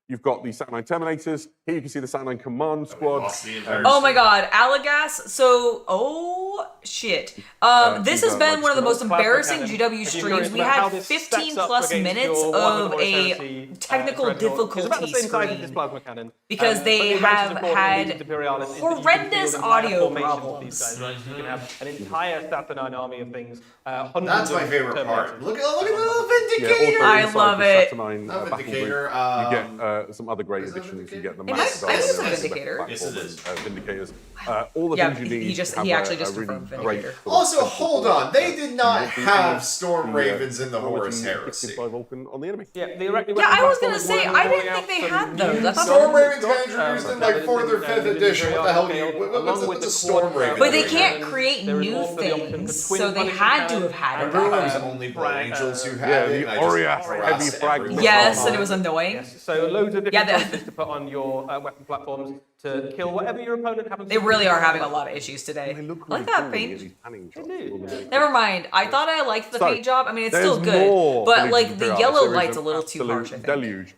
You've got the Saturnine Terminators. Here you can see the Saturnine Command Squad. lost the entire Oh my God, Alagas. So, oh shit. This has these are, been like, one of the most Plasma embarrassing cannon. GW If you're streams. curious We about how had this 15 stacks up plus against minutes your of Warhammer a Heresy, technical Dreadnought, it's difficulty about the same size as this screen. plasma cannon. Because But they the advantage, have of course, of had Legion Imperialis is that you can horrendous field entire audio formations of problems. these guys, right? So you can have an entire Saturnine army of things. Hundreds That's my of favorite Terminators. part. Look at the little Yeah, Vindicator! also I inside love the it. Saturnine Not battle Vindicator, group, you get some other great is that additions. You Vindicator? get the It might- Master I think it's a Guard, Vindicator. Yes, it is. Vindicators. All the Yeah, things you he need. just- to have he actually a just really confirmed great Vindicator. sort of Also, central hold force. on. They did not have Storm the, Ravens in the technology Horus depicted Heresy. by Vulcan on the enemy. Yeah, the Iraqi Yeah, I was weapon gonna say, platform I is didn't rolling think they out had some those. new I thought- Storm guns. Ravens got introduced in like 4th or 5th edition. What the hell do you... What's a Storm Raven? But they doing can't here? create There is new also the option for things, twin so they Punisher had to cannon have had I it. remember it was back. only Blood Angels who had Yeah, it. the and I just Aureus, harassed heavy frag everyone. Yes, and it was annoying. Yes, so loads of different Yeah, options to put on your weapon platforms to kill whatever your opponent happens They to really do. are having a lot of issues today. They look I like really that cool when you get paint. these panning shots. do. Never mind. I thought I liked the So, paint job. I mean, it's there's still good, more but Legion like the Imperialis. yellow There is light's a an little too absolute harsh, I think. deluge.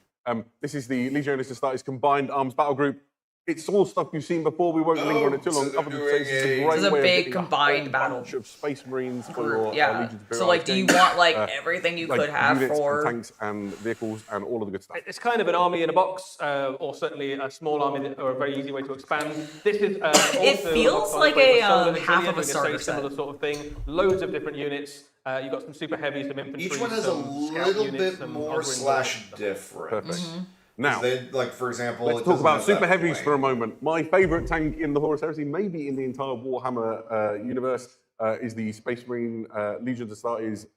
This is the Legionis Astartes Combined Arms Battle Group. It's all stuff you've seen before. We won't linger on it too long. so Other than they're to say this is a doing great This is a way of big getting combined a whole battle bunch of Space Marines for your Yeah. Legion Imperialis So like, do you game. want like everything you Like could have units for? and tanks and vehicles and all of the good stuff. It's kind of an army in a box, or certainly a small army, or a very easy way to expand. This is also It feels on like its way a, with Solar half Auxilia of a doing starter very similar set. sort of thing. Loads of different units. You've got some super heavy, some infantry. Each one has a some scout little units, bit some more auguring slash units. different. Perfect. Mm-hmm. Now, They, like, for example, let's it talk doesn't about have super that heavies flank. for a moment. My favourite tank in the Horus Heresy, maybe in the entire Warhammer universe, is the Space Marine Legion Astartes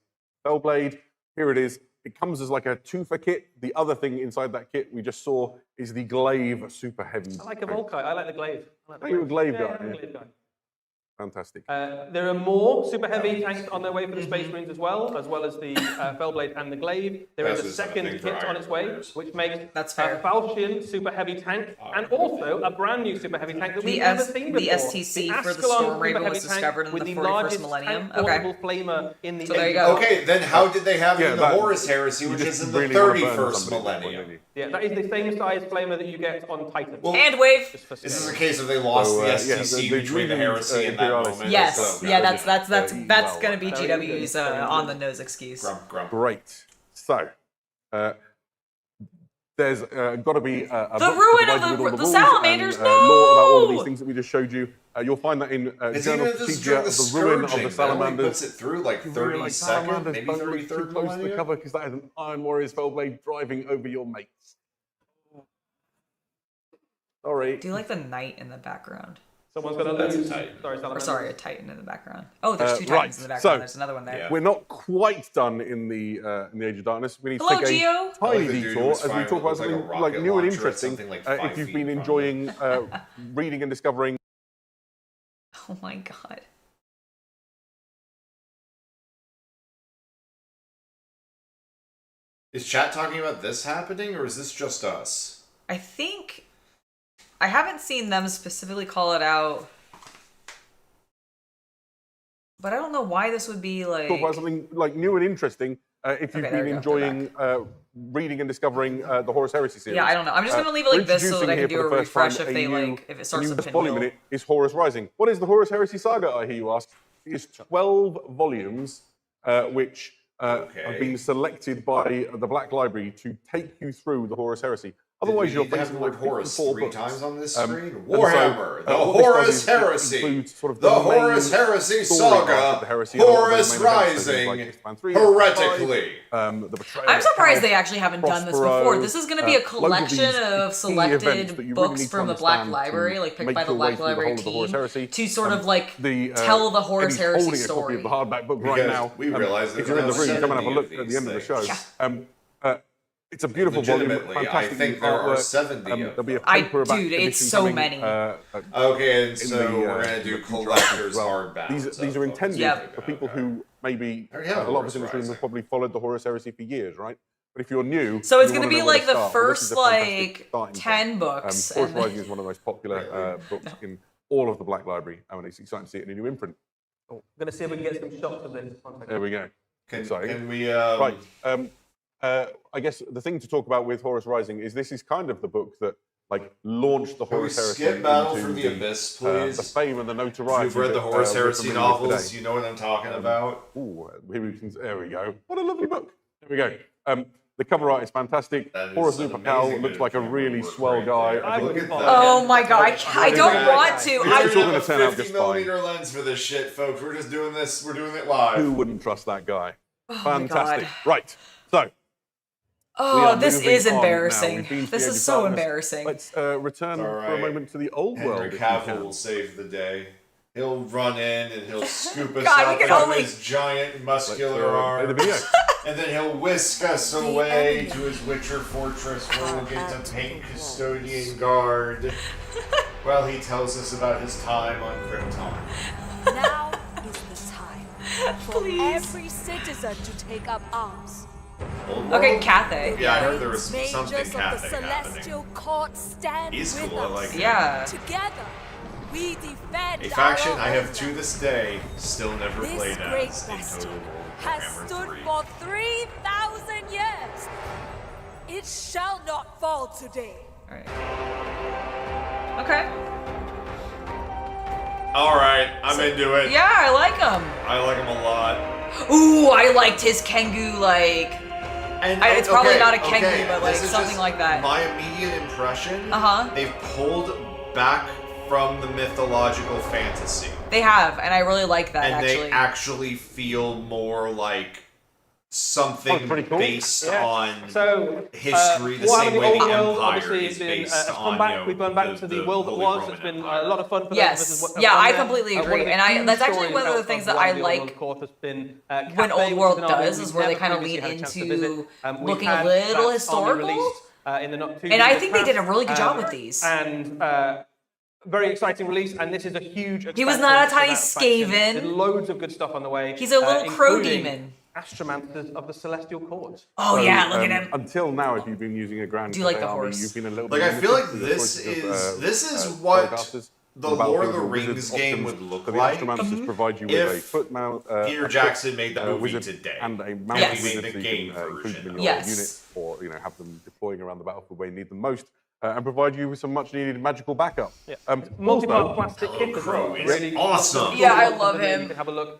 Fellblade. Here it is. It comes as like a two-for kit. The other thing inside that kit we just saw is the Glaive super heavy. I like a Volkite. I like the glaive. Are you a glaive guy? Yeah, I'm a Yeah. glaive guy. Fantastic. There are more super heavy tanks on their way for the Space Marines as well as the Fellblade and the Glaive. There is That's a just another second thing for kit on Iron its way, Warriors. which makes That's a fair. Falchion super heavy tank, and also a brand new super heavy tank that The we've never S- seen the before. STC for the Ascalon Storm super Raven heavy was tank discovered in with the the 41st largest millennium. tank Okay. portable flamer in the So there you Age go. of Okay, then how did they have it Yeah, in the that- Horus Heresy, You which just is in the really wanna burn 31st somebody at that point, millennium? don't you? Yeah, that is the same size flamer that you get on Titan. Well, And wave. Just for This is scale. a case of they lost So, the yeah, STC the between the Legion, Heresy and that Imperialis. moment. Yes, so, yeah, that's well, gonna be very GW's good. on the nose excuse. Grump, grump. Great. So, There's got to be a The book to ruin provide of you with all the rules salamanders, and, lore about all of no! these things that we just showed you. You'll find that in It's Journal even of just Procedure during of the the Ruin of scourging. the That only Salamanders. puts it through like You really 32nd, Salamanders, maybe don't look too 33rd close to the millennia. cover because that is an Iron Warrior's Fellblade driving over your mates. Sorry. Do you like the knight in the background? Someone's going to That's lose. a Titan. Sorry, Or Salamander. sorry, a titan in the background. Oh, there's two right, titans in the background. so- There's another one there. Yeah. We're not quite done in the Age of Darkness. We need to Hello, take Geo. a I like tiny the dude who detour was as we flying talk what about looked like a something like rocket new and launcher at interesting. something like 5 If you've feet been from enjoying reading and discovering. Oh my god. Is chat talking about this happening, or is this just us? I think I haven't seen them specifically call it out, but I don't know why this would be like. Talk about something like new and interesting. If you've Okay, there been we go. Go enjoying reading and discovering the Horus Heresy series. Yeah, I don't know. I'm just gonna leave it we're like this so that I can introducing do here a for the first refresh time if they a new- like if it starts a new to volume in pinwheel. it is Horus Rising. What is the Horus Heresy saga, I hear you ask? It is 12 volumes which have been selected by the Black Library to take you through the Horus Heresy. Otherwise, you're Did we need to facing have the word like Horus 54 3 books. times on this And screen. so, Warhammer, the what this does Horus is it Heresy, includes sort of the main Horus Heresy story arc of saga, the heresy and a lot of Horus those main events, so things Rising, like Ixalan 3, Ixalan 5, heretically. the betrayal I'm of surprised Chaos, they actually haven't done this Prospero, before. This is going to be a loads of collection these of key selected events that you really books need to from the Black understand Library, to like picked make by the your way Black through the Library whole of the Horus team, Heresy. to sort of like The, tell the Horus Eddie's Heresy holding a copy story. of the hardback book right Because now. we realize if there's you're in the about room, come and have a 70 look of at the end of the these show. things. It's a beautiful volume. Legitimately, I Fantastic think there are artwork. 70 of There'll be a I- paper about dude, it's edition so coming, many. Okay, and in so the, we're going to in do the future collector's as well. hardbacks. These are intended Yep. for people who maybe I already have a lot of Horus us in this room Rising. have probably followed the Horus Heresy for years, right? But if you're new, So it's going to be like the first like 10 books. Horus and then- Rising is one of the most popular books in all of the Black Library, and it's exciting to see it in a new imprint. I'm going to see if we can get some shots of this. One second. There we go. Can Exciting. we... Right. I guess the thing to talk about with Horus Rising is this is kind of the book that like launched the Can we Horus Heresy skip Battle into from the Abyss, the please? fame and the If notoriety. you've read the that, Horus we're Heresy familiar with novels, today. you know what I'm talking about. Ooh, here we can, there we go. What a lovely book. There we go. The cover art is fantastic. That is Horus an Lupercal amazing looks bit like a of really camera swell work guy. right there. I Look think at that. Oh my god, I don't Yeah. want to. We It's don't all have gonna a turn out 50 just millimeter lens for this shit, folks. We're just doing this. We're doing it live. Who wouldn't trust that guy? Oh my Fantastic. God. Right. So, we Oh, are this moving is on now. embarrassing. We've been to This the Age is of so Darkness. embarrassing. Let's return It's all for a right. moment to the old world. Henry if we Cavill can. will save the day. He'll run in and he'll scoop us God, we up can from only- his giant Let's muscular play the arms. video. And then he'll whisk us away to his Witcher fortress where we'll get to paint custodian guard while he tells us about his time on Krypton. Now is the time for Please. every citizen to take up arms. Okay, Cathay. Yeah, I heard there was Great something mages of the Cathay happening. Celestial Court stand He's with cool, I us. like him. Yeah. Together, we defend A faction our I have homeland. to this day still never This played great as in bastion Total has Warhammer stood 3. for 3,000 years. It shall not fall today. Alright. Okay. Alright, I'm into it. Yeah, I like him. I like him a lot. Ooh, I liked his Kengu, like. And It's probably not a okay, Kengu, but, like, this is something just like that. My immediate impression, Uh-huh. they've pulled back from the mythological fantasy. They have, and I really like that, And actually. they actually feel more like something pretty cool. based Yeah. on So, history, the Warhammer same way Old the World, Empire obviously, is has been, based has on, come back. you know, We've gone back to the world that Holy was. Roman It's been Empire. a lot of fun for Yes. those of us who have Yeah, gone I there. completely One agree. of the And huge that's actually stories one of the of things that why I the like Old World Court has been, when Cathay, Old which World is an army does we've is where they never kind of previously lean had a chance to into visit. We looking had a little that army historical. released, in the not too And I distant think they did a past. really good job with these. And very exciting release, and this is a huge. He was not a expansion for tiny that faction. Skaven. There's loads of good stuff on the way. He's a little crow including demon. Astromancers of the Celestial Court. Oh, So, yeah, look at him. Until now, if you've been using a Grand Do you like Cathay the army, horse? you've been a little Like, bit I feel like limited to the this choices of, is what spellcasters. the What about Lord of things the with Rings wizards game options? would look So the like Astromancers provide you with if a foot mount, Peter a Jackson made the movie wizard today. and a mounted Yes. wizard, Made so the you game can include them in version. your Yes. unit, or have them deploying around the battlefield where you need them most, and provide you with some much needed magical backup. Yeah. Multi-part Also, plastic kit as well. Crow is Really awesome. Yeah, I love him. You can have a look.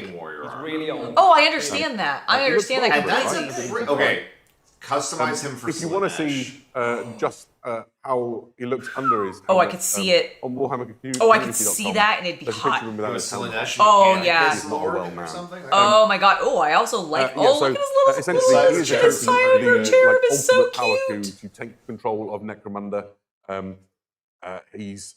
Lightning Warrior He's armor. really old. Oh, I understand that. I understand that And that's completely. okay. Customize him for If you want to see just how he looks under his Oh, I helmet, could see it. on Warhammer Community. Oh, I could see that, and it'd be There's a picture hot. of him without With his helmet. Slanesh, Oh, and yeah. his Not a Lord well or man. something. Oh my god. Oh, I also like. Yeah, oh, so look at his little essentially, little he is Jack his attempting Cyber the cherub is so ultimate power coup cute. to take control of Necromunda. He's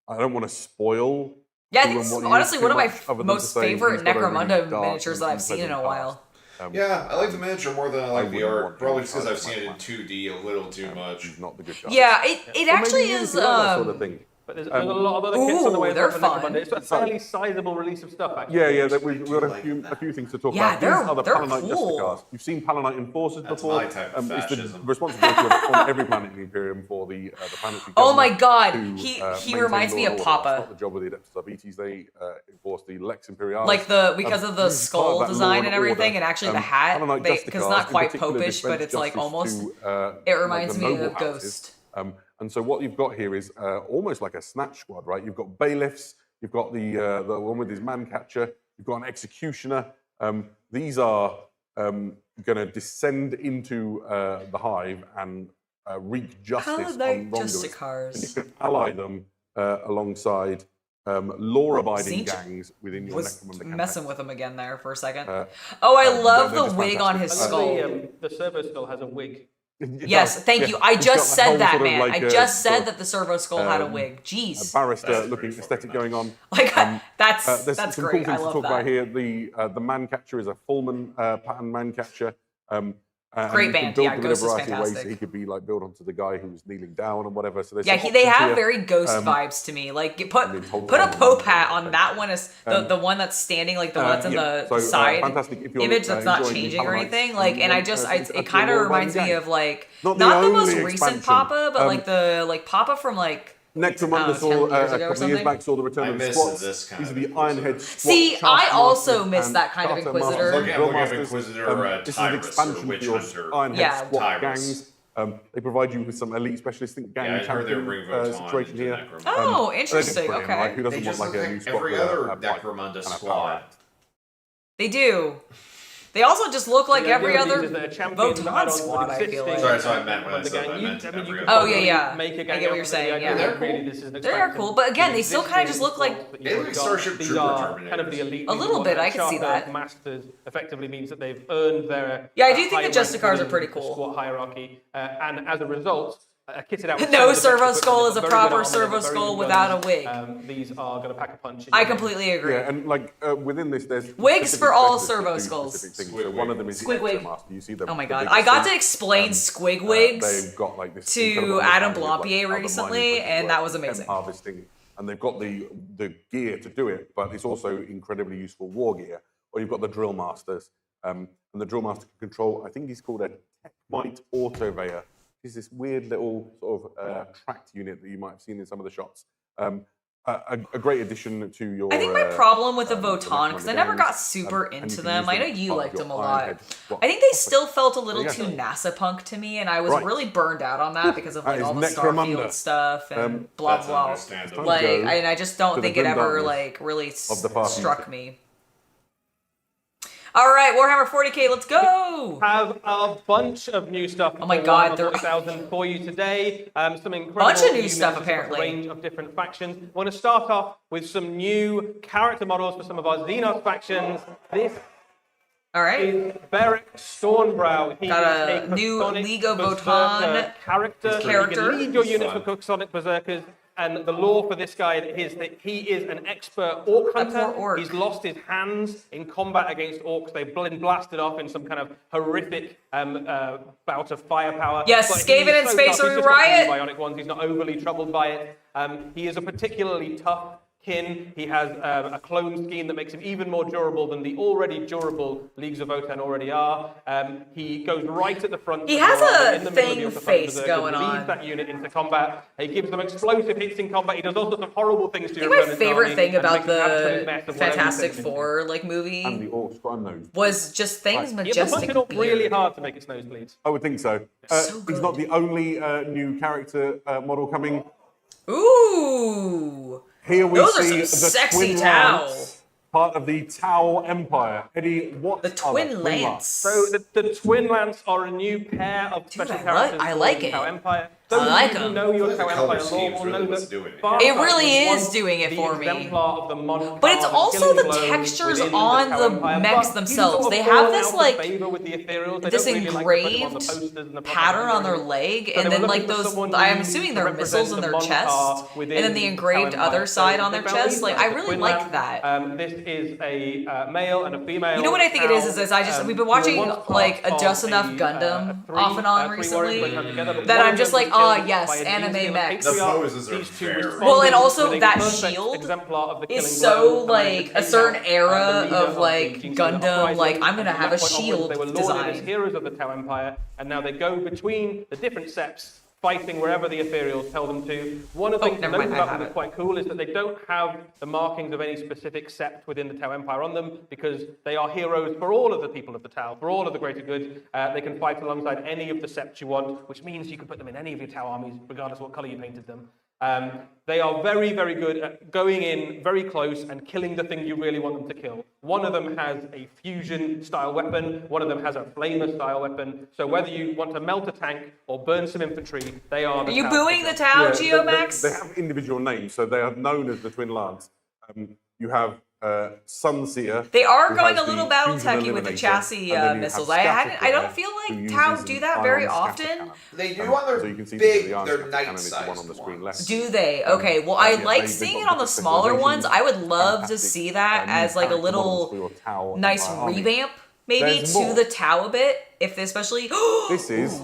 I don't want to spoil. Yeah, I think this is what he honestly too one of my much, other than most to say favorite he's got a really Necromunda dark miniatures that and I've seen in a unpleasant while. past. Yeah, I like the miniature more than I like the wouldn't art. want Probably him because I've outside seen it in my 2D a little too much. He's not the good guy. Yeah, it Or actually maybe is. you like that sort of thing. But there's a lot of other kits on the way. Ooh, they're for fun. Necromunda. It's a fairly sizable release of stuff, actually. Yeah, we've got a few things to talk Yeah, about. These are the they're Palanite cool. Justicars. You've seen Palanite Enforcers That's before. my type of It's the fascism. responsibility on every planet in the Imperium for the planetary Oh my government God, to, he maintain reminds me law of and order. Papa. It's not the job of the Adeptus Arbites. They enforce the Lex Imperialis. Like because of the this is part skull of that design and and everything, order. and actually the hat, Palanite because it's Justicars not in quite particular popish, but dispense it's like justice almost. to, It reminds the me noble of houses. Ghost. And so what you've got here is almost like a snatch squad, right? You've got bailiffs, you've got the one with his man catcher, you've got an executioner. These are going to descend into the hive and wreak justice on Palanite wrongdoers. Justicars. And you can ally them alongside law-abiding Zinch gangs within your was Necromunda messing campaign. with him again there for a second. Oh, I love they're the just wig on his fantastic. skull. The servo skull has a wig. Yes, thank you. I It's just got the whole said that, sort of man. like, I sort just said of, that the servo skull had a wig. Jeez. barrister-looking aesthetic going on. Like that's There's that's some great. cool I things to love talk that. about here. The man catcher is a Fullman pattern man catcher. And Great you can band. build Yeah, them in a Ghost is variety of ways. fantastic. He could be like built onto the guy who's kneeling down and whatever. So there's Yeah, some they options have here. very ghost vibes to me. Like put I mean, totally a totally Pope totally hat on totally. that one is the one that's standing, like the one that's in yeah. the So, side fantastic if you're, image that's not enjoying the changing or Palamites anything. Like, and I want, just to it kind of law-abiding reminds me gang. of like Not not the the most only recent expansion. Papa, but like the Papa from like. Necromunda 10 saw years a ago or couple of years something? back saw the return I of the miss squats. this kind These are of the Inquisitor. Ironhead squat. See, I Taskmasters also miss and that kind of Charter Inquisitor. Masters, Looking at Drillmasters. Inquisitor or This is an Tyrus or expansion Witch for your Hunter. Ironhead Yeah. squat Tyrus. gangs. They provide you with some elite specialist think gang Yeah, I heard they were champion bringing Votan situation into here. Necromunda. Oh, They're just interesting. brilliant, Okay. right? Who They doesn't just want look like a new like squad every with other a Necromunda and a squad. power? They do. They also just look like The idea idea every of other these is that a champion Votan add-ons squad, with I feel like. existing Sorry, that's what I meant when I Necromunda said that. gang. I meant I mean, you every could other Oh, yeah, probably yeah. Make a I gang get what out you're of saying, the idea yeah. that They're really cool. this is an They are expansion. cool, but again, they still kind of Existing just look like. squads that They you've look like got. Starship These Trooper are kind of the Terminators. elite. A little bit, I can see Charter that. Masters effectively means that they've earned their. Yeah, I do think high the rank Justicars are within pretty the cool. Squat hierarchy, and as a result. Kitted out with No some of the best servo equipment. skull They've is a got very proper good armor, servo they've got very skull good without guns. a wig. These are going to pack a punch. I completely agree. Yeah, and like within this, there's Wigs specific for all specialists servo that do skulls. specific things. Squig So one of them is the Squig wig. Exomaster. You see the Oh my the god, big I got suit. to explain squig wigs They've got like this to incredible Adam understanding of, like, Blampier how the recently, mining and process that was works, amazing. hemp harvesting, and they've got the gear to do it, but it's also incredibly useful war gear. Or you've got the drill masters, and the drill master can control. I think he's called a Techmite Autoveyor. It's this weird little sort of tracked unit that you might have seen in some of the shots. A great addition to your. I think my problem with the Votan, Necromunda because I never games, got super and you into can them. use I know as you part of liked your them a lot. Ironhead squad. I think they still felt a little There you too go. NASA punk to me, and I was Right. really burned out on that because of That like is all the Necromunda. Starfield stuff and blah That's blah. understandable. Like, Go and I just to don't the think it grim ever darkness like really of the far struck future. me. All right, Warhammer 40k, let's go! Have a bunch of new stuff. Oh my for God, Warhammer there- 40,000 for you today. Some incredible Bunch of new new stuff, miniatures across apparently. A range of different factions. We're going to start off with some new character models for some of our Xenos factions. This All right. is Beric Stormbrow. He Got is a new Cuxonic League of Berserker Votan character. character. You can lead your units Fun. for Cuxonic Berserkers. And the lore for this guy is that he is an expert orc hunter. poor orc. He's lost his hands in combat against orcs. They've been blasted off in some kind of horrific bout of firepower. Yes, But Skaven he's and so Space tough, he's just got Riot. two bionic ones. He's not overly troubled by it. He is a particularly tough kin. He has a clone scheme that makes him even more durable than the already durable Leagues of Votan already are. He goes right at the front. He of has the army, a in the middle of thing the front of face the going leads on. that unit into combat. He gives them explosive hits in combat. He does all sorts of horrible things to I your think my opponent's favorite army thing and about makes an absolute the mess of whatever Fantastic he sends into. Four like movie And the orcs got a nose. was just things You have to majestic. punch it up really beard. hard to make its nosebleeds. I would think so. So He's good. not the only new character model coming. Ooh. Here we Those are see some the sexy Twin Tau. Lance, part of the Tau Empire. Eddie, what The are Twin Lance. So the Twin Lance are a new pair of special I characters like for it. the Tau Empire. those like of you who them. know your The Tau color Empire lore scheme's will really know what's that doing it. Farsight It really was is once doing it the for me. exemplar of the Monk But it's card also killing the blow textures within on Tau the Empire, mechs but themselves. he's sort of They have fallen this, out of like, favor with the Ethereals. They this don't really like to put them on the engraved posters and the pattern on their propaganda. leg, So and they then were like looking for those, someone I'm new assuming to they're represent missiles in the their Monk chest, card and within then the Tau engraved Empire. other side So on their they found chest. these Like, guys, I the really twin like labs. that. This is a male and a female. You know what I think it is Tau, I just, we've been who were watching once like part a Just of Enough a, Gundam three- off and on three recently, warriors went together, but that one I'm of just them like, was oh killed yes, by a anime Gene-stealing mechs. The patriarch. poses are These two very- responded Well, and also with a that perfect shield exemplar of the is killing so blow, and like they a certain take out, era the leader of the like Gene-stealing Gundam, uprising, like I'm and gonna from have a that point onwards, shield they were lauded as design. heroes of the Tau Empire, and now they go between the different septs, fighting wherever the Ethereals tell them to. One of the things to never note mind, I about have them that's it. quite cool is that they don't have the markings of any specific sept within the Tau Empire on them, because they are heroes for all of the people of the Tau, for all of the greater good. They can fight alongside any of the septs you want, which means you can put them in any of your Tau armies, regardless of what color you painted them. They are very, very good at going in very close and killing the thing you really want them to kill. One of them has a fusion-style weapon. One of them has a flamer-style weapon. So whether you want to melt a tank or burn some infantry, they are the Are you Tau booing the killer. Tau, Yeah, Geomax? They have individual names, so they are known as the Twin Lance. You have Sunseer. They are who going has a little the battle fusion techy with the eliminator, chassis and then you missiles. have I don't Scatterfire, feel who like uses Tau an do that very ion often. scatter cannon. They do on their So you can see big, the ion their scatter cannon is the one on night-sized the screen ones. left. Do they? Okay, well, I Yeah, like they've seeing got it on the different smaller ones. I would specializations, love to fantastic, see that new as like a character models for little your Tau nice Empire army. revamp, maybe, There's to more. the Tau a bit, if they especially... This is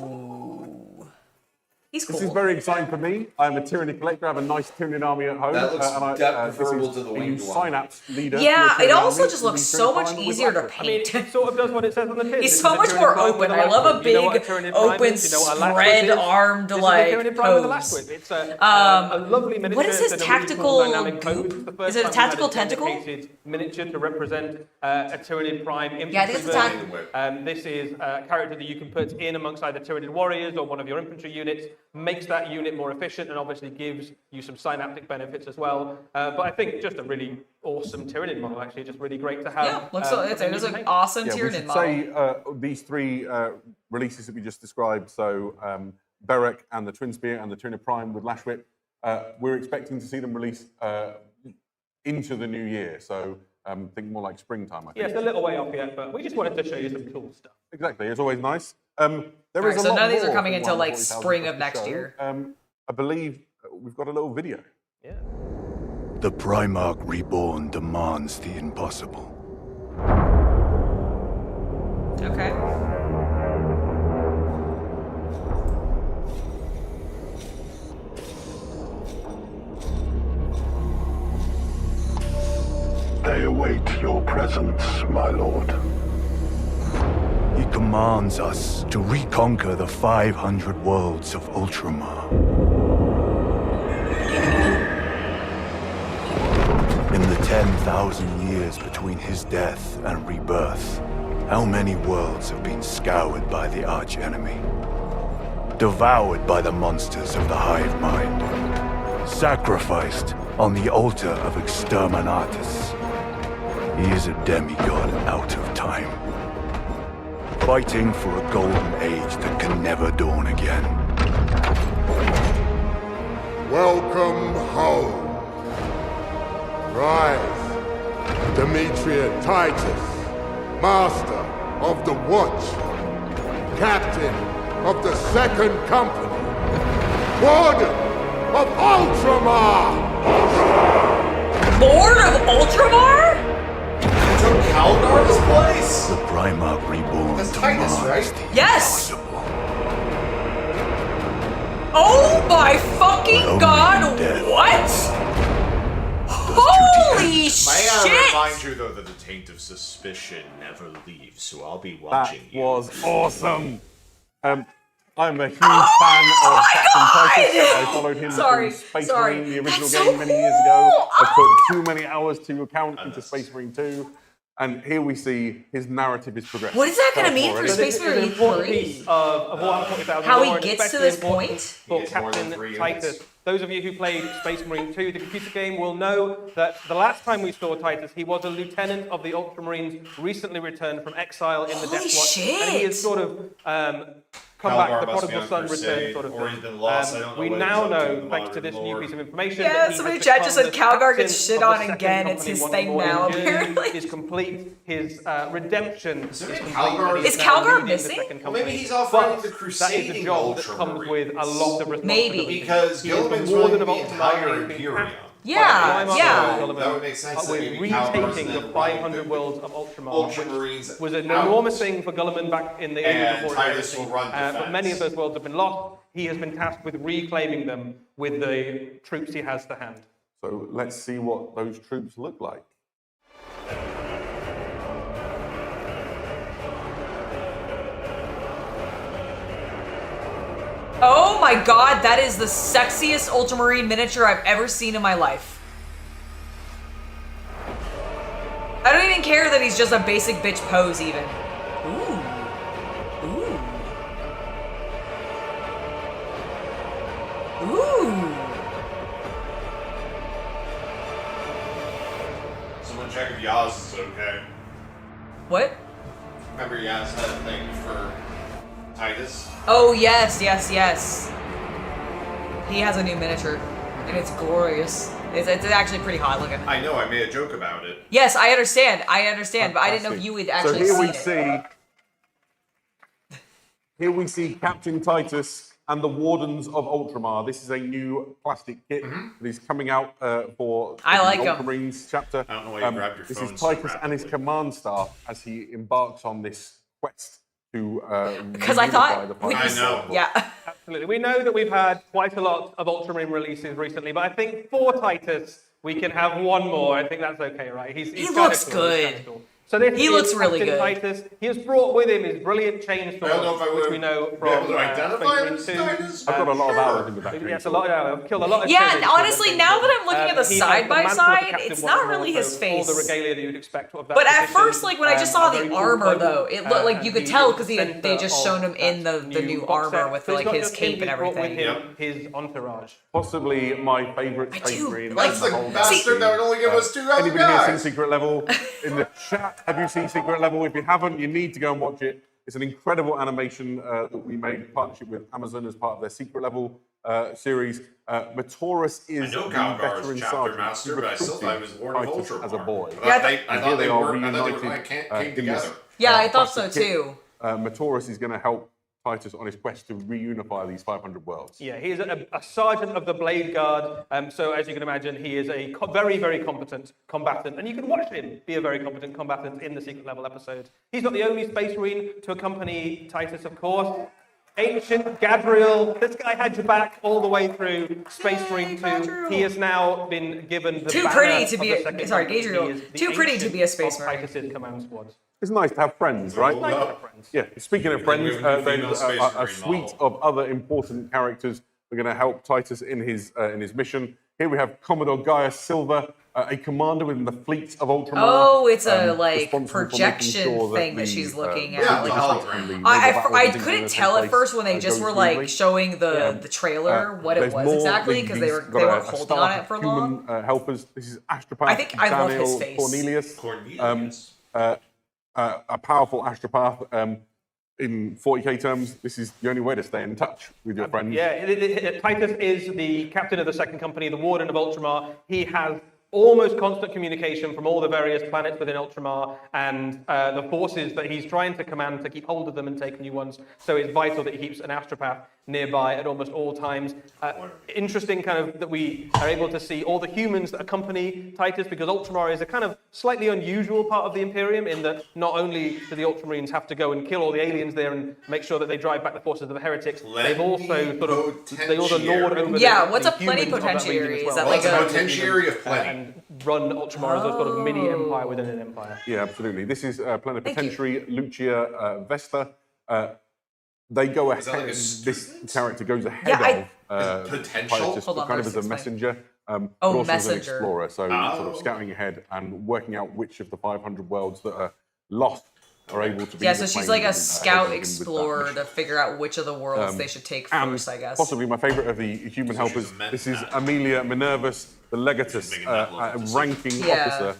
He's cool. This is very exciting for me. I'm a Tyranny collector. I have a nice Tyranny army at home. That looks preferable this to is the a winged new one. Synapse leader. Yeah, for your it Tyranny also army. just looks He's so very much fine with easier to Blackwood. I mean, paint. it sort of does what it says on the tin. He's This so is a much Tyranid more Prime with open. a I love a Lashwhip. You know what big, Tyranid Prime open, is? You know what a Lashwhip spread is? armed, This is like, a Tyranid Prime with a pose. Lashwhip. It's a lovely miniature. what is his it's in a really tactical cool dynamic goop? pose. It's the first Is it a time we've tactical had tentacle? dedicated miniature to represent a Tyranid Prime infantry Yeah, I think it's a version. This is a character that you can put in amongst either Tyranid warriors or one of your infantry units, makes that unit more efficient and obviously gives you some synaptic benefits as well. But I think just a really awesome Tyranid model, actually, just really great to have. Yeah, looks so, it's an awesome Yeah, we Tyranid should model. say these three releases that we just described, so Beric and the Twin Spear and the Tyranid Prime with Lashwhip, we're expecting to see them release into the new year. So think more like springtime, I think. Yeah, it's a little way off yet, but we just wanted to show you some cool stuff. Exactly, it's always nice. There is Alright, a so lot none of these are more coming from until, like, 140,000 spring of to next show. year. I believe we've got a little video. Yeah. The Primarch Reborn demands the impossible. Okay. They await your presence, my lord. He commands us to reconquer the 500 worlds of Ultramar. In the 10,000 years between his death and rebirth, how many worlds have been scoured by the archenemy? Devoured by the monsters of the hive mind? Sacrificed on the altar of Exterminatus? He is a demigod out of time. Fighting for a golden age that can never dawn again. Welcome home. Rise, Demetria Titus, Master of the Watch, Captain of the Second Company, Warden of Ultramar! Lord of Ultramar? Took Calgar's place? The Primarch Reborn That's Titus, demands right? the Yes! impossible. Oh my fucking Only god, death. what? Holy May I shit! remind you, though, that the taint of suspicion never leaves, so I'll be That watching you. was awesome. I'm a huge fan of Captain Titus. I followed him Sorry, from Space sorry. Marine, the original That's game, so many years ago. cool. I put too many hours to account into Space Marine 2. And here we see his narrative is progressing. What is that gonna mean for Already. Space This is an Marine important 3? piece of Warhammer 40,000 How he lore, and gets to especially this important point? for He gets more than Captain 3 Titus. units. Those of you who played Space Marine 2, the computer game, will know that the last time we saw Titus, he was a lieutenant of the Ultramarines, recently returned from exile in the Holy Death Watch. And he shit. is sort of come back, Calgar the must be prodigal on son crusade, return sort of or thing. he's been lost. I don't know We what now he's up to in know, the thanks to modern this new lore. piece of information, Yeah, that he somebody has in chat just become said the Calgar gets captain shit of the on second again. It's company his once thing more. now, His journey apparently. is complete. His redemption is complete. Calgar- and he Is now Calgar leading the missing? second Well, maybe company. he's off But fighting the that is a crusading job that comes with a lot of Ultramarines. Maybe. responsibility. Because He is the Gilliman's warden running of the Ultramar, entire who has been Imperium. tasked Yeah, by yeah. Gilliman, That would make sense that with maybe Calgar's retaking then the running 500 worlds of Ultramarines which was an out. enormous thing for Gulliman back in the age And before Titus heresy. will run But defense. many of those worlds have been lost. He has been tasked with reclaiming them with the troops he has to hand. So let's see what those troops look like. Oh my god, that is the sexiest Ultramarine miniature I've ever seen in my life. I don't even care that he's just a basic bitch pose even. Ooh. Ooh. Ooh. Someone check if Yaz is okay. What? Remember Yaz had a thing for Titus? Oh yes, yes, yes. He has a new miniature, and it's glorious. It's actually pretty hot looking. I know, I made a joke about it. Yes, I understand, but I didn't know if you would actually So see it. here we see Captain Titus and the Wardens of Ultramar. This is a new plastic kit that is coming out for I like the 'em. Ultramarines chapter. I don't know why you grabbed your This phone is so Titus and his rapidly. command staff as he embarks on this quest to Because I reunify thought the we 500 I know. worlds. Yeah. Absolutely. We know that we've had quite a lot of Ultramarine releases recently, but I think for Titus, we can have one more. I think that's okay, right? He's He kinda looks cool. He's good. kinda cool. So this He is looks really Captain good. Titus. He has brought with him his brilliant chainsaw, I don't know if I which would we know be from able to identify Space him Marine as 2. Titus. I've got a lot of Sure. hours into that. Yes, a lot. I've killed a lot of Yeah, enemies with honestly, the now that chainsaw. I'm looking at the He has side by mantle of the side, captain it's once not more, really his so face. All the regalia that you'd expect of that But at position, first, like when I just saw a the very cool armor, cloak, though, it looked like you and could the tell because they center just of shown him in that the new box set. armor with So it's like not his just him, cape and he's brought with everything. him his entourage. Possibly my favourite I Space do Marine. like- That's the whole bastard galaxy. that would only give us 2 other Anybody here seen guys. Secret Level? In the chat, have you seen Secret Level? If you haven't, you need to go and watch it. It's an incredible animation that we made in partnership with Amazon as part of their Secret Level series. Matoris I is know the Calgar veteran is chapter sergeant master, who but I still thought he was recruited Lord of Titus Ultramar. as a boy. I thought they And here they were are reunited, reunited came in this, together. Yeah, I thought so plastic kit. too. Matoris is going to help Titus on his quest to reunify these 500 worlds. Yeah, he is a sergeant of the Blade Guard. So as you can imagine, he is a very, very competent combatant. And you can watch him be a very competent combatant in the Secret Level episode. He's not the only Space Marine to accompany Titus, of course. Ancient Gadriel, this guy had your back all the way through Space Marine 2. Gadriel. He has now been given the Too banner pretty to of be the a- second sorry, company. Gadriel. He is the Too pretty to be a ancient Space of Marine. Titus's command squad. It's nice to have friends, right? Nice to have friends. Yeah, speaking of friends, we have a female there's Space a Marine suite model. of other important characters that are going to help Titus in his mission. Here we have Commodore Gaius Silver, a commander within the fleet of Ultramar. Oh, it's a like responsible for making projection sure thing that the, she's looking at. yeah, like, the all- hologram. and the I naval battles and things couldn't that tell take at first when they place, just go were like smoothly. showing the trailer what it There's was more. exactly because they These got weren't a holding on staff it for of long. human helpers. This is Astropath I think I love his Daniel face. Cornelius. Cornelius. A powerful astropath. In 40k terms, this is the only way to stay in touch with your friends. Yeah, Titus is the captain of the second company, the warden of Ultramar. He has almost constant communication from all the various planets within Ultramar and the forces that he's trying to command to keep hold of them and take new ones. So it's vital that he keeps an astropath nearby at almost all times. Interesting kind of that we are able to see all the humans that accompany Titus, because Ultramar is a kind of slightly unusual part of the Imperium in that not only do the Ultramarines have to go and kill all the aliens there and make sure that they drive back the forces of the heretics, they've also sort of they also lord over Yeah, what's a the humans of that plenipotentiary? region as Is well. that like a potentiary of plenty? And run Ultramar as a sort of mini empire within an empire. Yeah, absolutely. This is plenipotentiary Lucia Vesta. They go ahead. that like a This character goes ahead Yeah, of Potential? Titus, Hold on, kind of let's as a explain. messenger, but also as an messenger. explorer. So sort of Oh. scouting ahead and working out which of the 500 worlds that are lost are able to be. yeah, so she's like a scout helping with that explorer mission. to figure out which of the worlds they should take And first, I guess. possibly my favourite of the human So she's helpers. a med This is pack. Amelia Minervus, the Legatus, making that look a like ranking Yeah. officer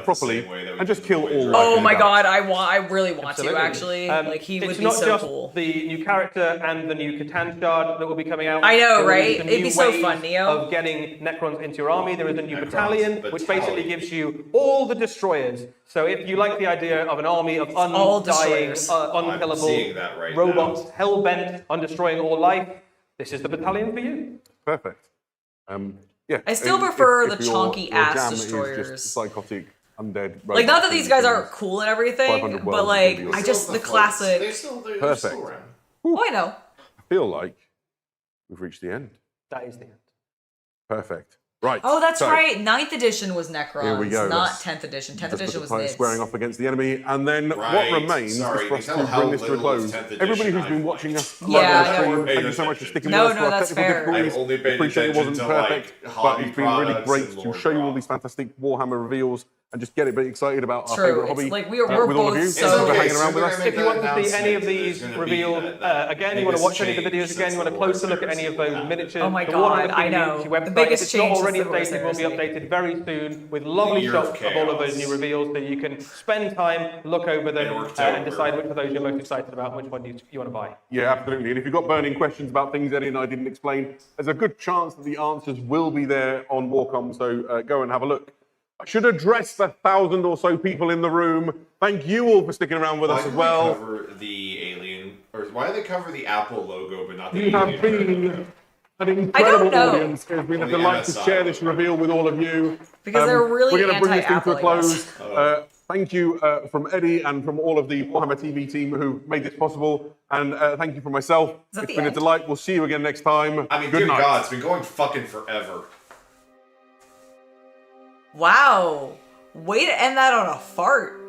much the properly same way that we and just did kill the all. Voyager. Oh my Right. god, I really want to Absolutely. actually. Like he would it's be not so just cool. the new character and the new Catan shard that will be coming out. I know, There will right? some It'd new be so ways fun, Neo. Of getting Necrons into your army. There is a new Necrons battalion, which basically battalion. gives you all the destroyers. So if you like the idea of an army of all undying, destroyers. I'm seeing unkillable that right robots, now. hell-bent on destroying all life, this is the battalion for you. Perfect. Yeah. I still if- prefer if the your- chonky your ass jam is destroyers. just psychotic undead. Like, not that robots these and guys aren't things. cool and everything, 500 but worlds like, is I yours. just, the classic. They're still Perfect. around. Oh, I know. I feel like we've reached the end. That is the end. Perfect. Right. Oh, that's so, right. 9th edition was Necrons, Here we go. not Let's 10th edition. 10th just edition put was the player Nids. squaring off against the enemy, and then Right. what remains Sorry, is for us you to tell how bring this to a little of close. 10th edition Everybody who's I've been watched. watching us Yeah, live on I the know. stream, Paid thank you so much for attention. sticking No, with us no, for our that's technical fair. difficulties. I've only paid Appreciate it attention wasn't to, perfect, like, but hobby it's been really products great and to lore show you all drops. these fantastic Warhammer reveals and just get a bit excited about our True. favourite It's hobby like we're with all of both you. so- Thanks for Okay, hanging so around with we're us. gonna If you want to see any of announcement, these there's gonna be revealed, that again, you want to biggest watch any of the change videos again, you want a since closer the look at any of Warhammer those Summer. miniatures. Oh my the God, Warhammer I know. community website, The biggest if it's not change already since the Warhammer updated, will be Summer. updated very soon with lovely Year of shots of all of those Chaos. new reveals, so you can spend time, look over them, It worked out and decide well. which of those you're most excited about, and which one you want to buy. Yeah, absolutely. And if you've got burning questions about things Eddie and I didn't explain, there's a good chance that the answers will be there on Warcom, so go and have a look. I should address the 1,000 or so people in the room. Thank you all for sticking around with us as well. Cover the alien, or why do they cover the Apple logo but not the You have alien? been an incredible know. audience. It's been a On the delight to MSI share this reveal with all of you. Because they're really We're going to bring this thing to a anti-Apple, close. Thank you from Eddie and from all of the Warhammer TV team who made this possible. And thank you from myself. that It's the been a end? delight. We'll see you again next time. I mean, Good dear night. God, it's been going fucking forever. Wow. Way to end that on a fart.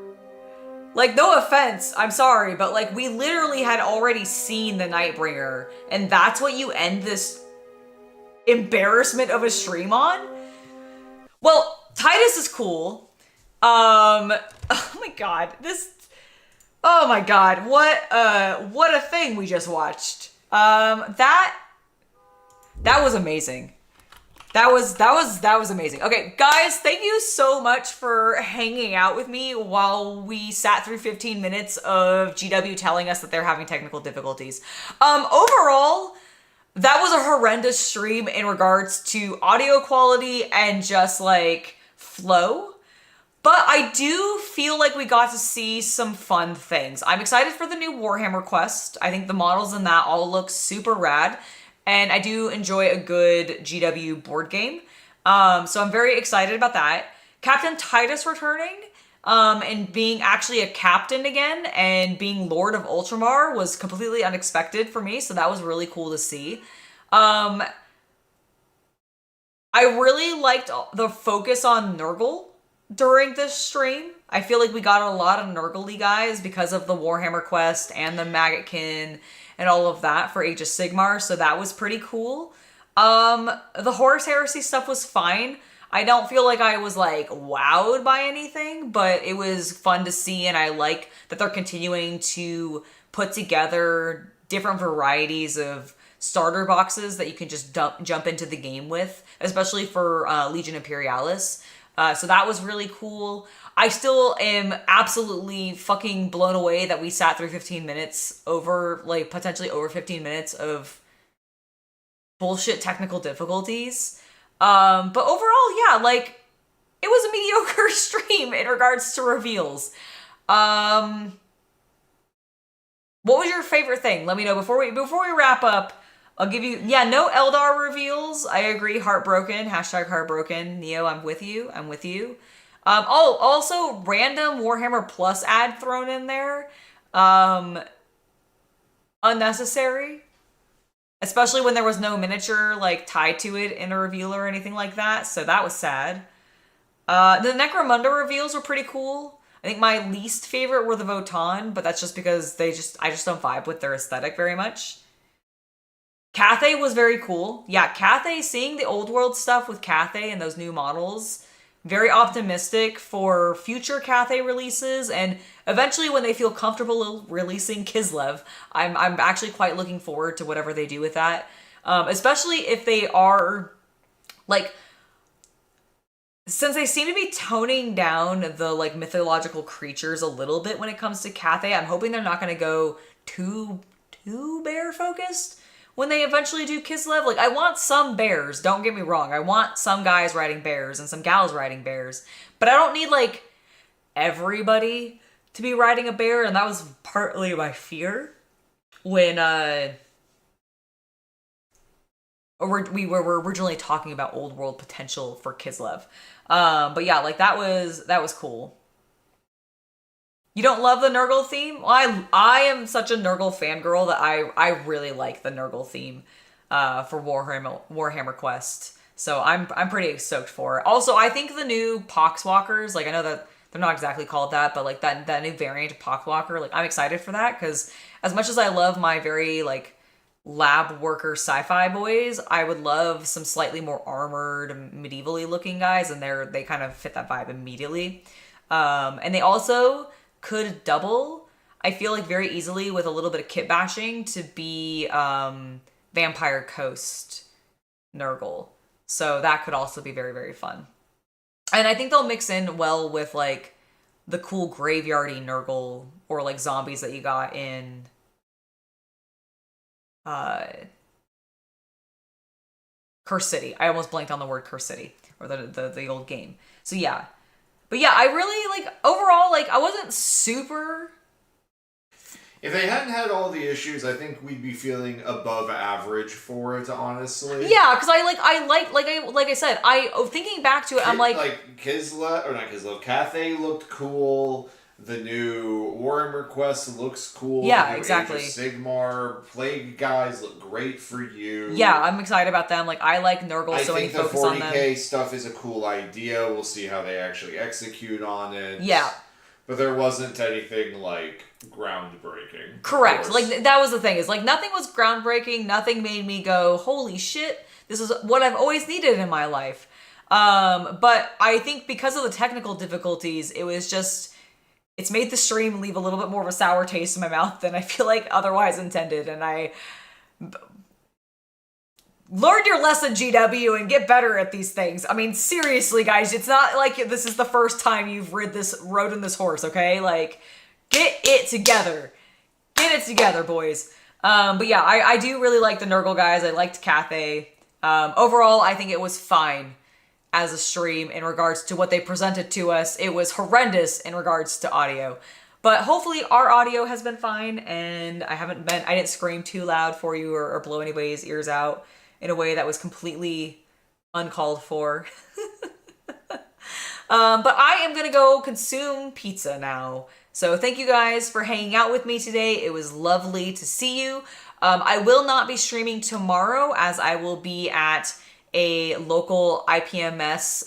Like, no offense, I'm sorry, but like, we literally had already seen the Nightbringer, and that's what you end this embarrassment of a stream on? Well, Titus is cool. Oh my god, oh my god, what a thing we just watched. That was amazing. That was amazing. Okay, guys, thank you so much for hanging out with me while we sat through 15 minutes of GW telling us that they're having technical difficulties. Overall, that was a horrendous stream in regards to audio quality and just like flow. But I do feel like we got to see some fun things. I'm excited for the new Warhammer quest. I think the models in that all look super rad. And I do enjoy a good GW board game. So I'm very excited about that. Captain Titus returning and being actually a captain again and being Lord of Ultramar was completely unexpected for me. So that was really cool to see. I really liked the focus on Nurgle during this stream. I feel like we got a lot of Nurgle-y guys because of the Warhammer quest and the Maggotkin and all of that for Age of Sigmar, so that was pretty cool. The Horus Heresy stuff was fine. I don't feel like I was like wowed by anything, but it was fun to see, and I like that they're continuing to put together different varieties of starter boxes that you can just jump into the game with, especially for Legion Imperialis. So that was really cool. I still am absolutely fucking blown away that we sat through 15 minutes over, like, potentially over 15 minutes of bullshit technical difficulties. But overall, yeah, like, it was a mediocre stream in regards to reveals. What was your favorite thing? Let me know before we wrap up. I'll give you, no Eldar reveals. I agree, heartbroken, #heartbroken. Neo, I'm with you. Also random Warhammer Plus ad thrown in there. Unnecessary. Especially when there was no miniature like tied to it in a reveal or anything like that. So that was sad. The Necromunda reveals were pretty cool. I think my least favorite were the Votan, but that's just because I just don't vibe with their aesthetic very much. Cathay was very cool. Yeah, Cathay, seeing the old world stuff with Cathay and those new models, very optimistic for future Cathay releases, and eventually when they feel comfortable releasing Kislev, I'm actually quite looking forward to whatever they do with that. Especially if they are, like, since they seem to be toning down the, like, mythological creatures a little bit when it comes to Cathay, I'm hoping they're not going to go too bear focused when they eventually do Kislev. Like, I want some bears, don't get me wrong. I want some guys riding bears and some gals riding bears. But I don't need, like, everybody to be riding a bear, and that was partly my fear when we were originally talking about old world potential for Kislev. But yeah, like that was cool. You don't love the Nurgle theme? Well, I am such a Nurgle fangirl that I really like the Nurgle theme for Warhammer Quest. So I'm pretty stoked for it. Also, I think the new Poxwalkers, like I know that they're not exactly called that, but like that new variant of Poxwalker, like I'm excited for that because as much as I love my very like lab worker sci-fi boys, I would love some slightly more armored, medievally looking guys, and they kind of fit that vibe immediately. And they also could double, I feel like very easily with a little bit of kit bashing to be Vampire Coast Nurgle. So that could also be very, very fun. And I think they'll mix in well with like the cool graveyardy Nurgle or like zombies that you got in Curse City. I almost blanked on the word Curse City, or the old game. So yeah. But yeah, I really, like, overall, like, I wasn't super... If they hadn't had all the issues, I think we'd be feeling above average for it, honestly. Yeah, because like I said, thinking back to it, I'm like... Cathay looked cool. The new Warhammer Quest looks cool. Yeah, the new exactly. Age of Sigmar Plague guys look great for you. Yeah, I'm excited about them. Like, I like Nurgle, so I need to focus on them. I think the 40k stuff is a cool idea. We'll see how they actually execute on it. Yeah. But there wasn't anything, like, groundbreaking. Correct. Like, that was the thing. Is like, nothing was groundbreaking. Nothing made me go, holy shit, this is what I've always needed in my life. But I think because of the technical difficulties, it was just... It's made the stream leave a little bit more of a sour taste in my mouth than I feel like otherwise intended. And I learn your lesson, GW, and get better at these things. I mean, seriously, guys, it's not like this is the first time you've rode this horse, okay? Like, get it together. Get it together, boys. But yeah, I do really like the Nurgle guys. I liked Cathay. Overall, I think it was fine as a stream in regards to what they presented to us. It was horrendous in regards to audio. But hopefully our audio has been fine, and I didn't scream too loud for you or blow anybody's ears out in a way that was completely uncalled for. But I am gonna go consume pizza now. So thank you guys for hanging out with me today. It was lovely to see you. I will not be streaming tomorrow, as I will be at a local IPMS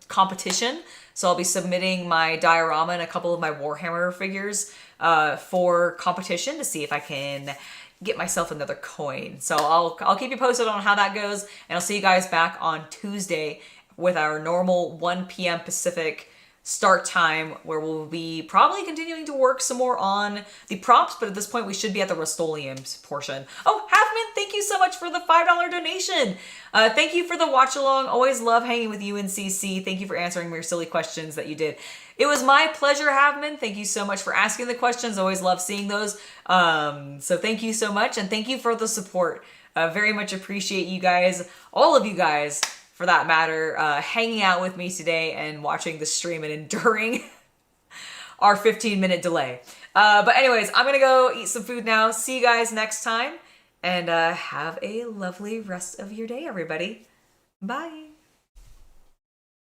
competition. So I'll be submitting my diorama and a couple of my Warhammer figures for competition to see if I can get myself another coin. So I'll keep you posted on how that goes, and I'll see you guys back on Tuesday with our normal 1 p.m. Pacific start time, where we'll be probably continuing to work some more on the props, but at this point we should be at the Rust-Oleum portion. Oh, Halfman, thank you so much for the $5 donation. Thank you for the watch along. Always love hanging with you in CC. Thank you for answering your silly questions that you did. It was my pleasure, Halfman. Thank you so much for asking the questions. Always love seeing those. So thank you so much, and thank you for the support. Very much appreciate you guys, all of you guys, for that matter, hanging out with me today and watching the stream and enduring our 15-minute delay. But anyways, I'm gonna go eat some food now. See you guys next time, and have a lovely rest of your day, everybody. Bye.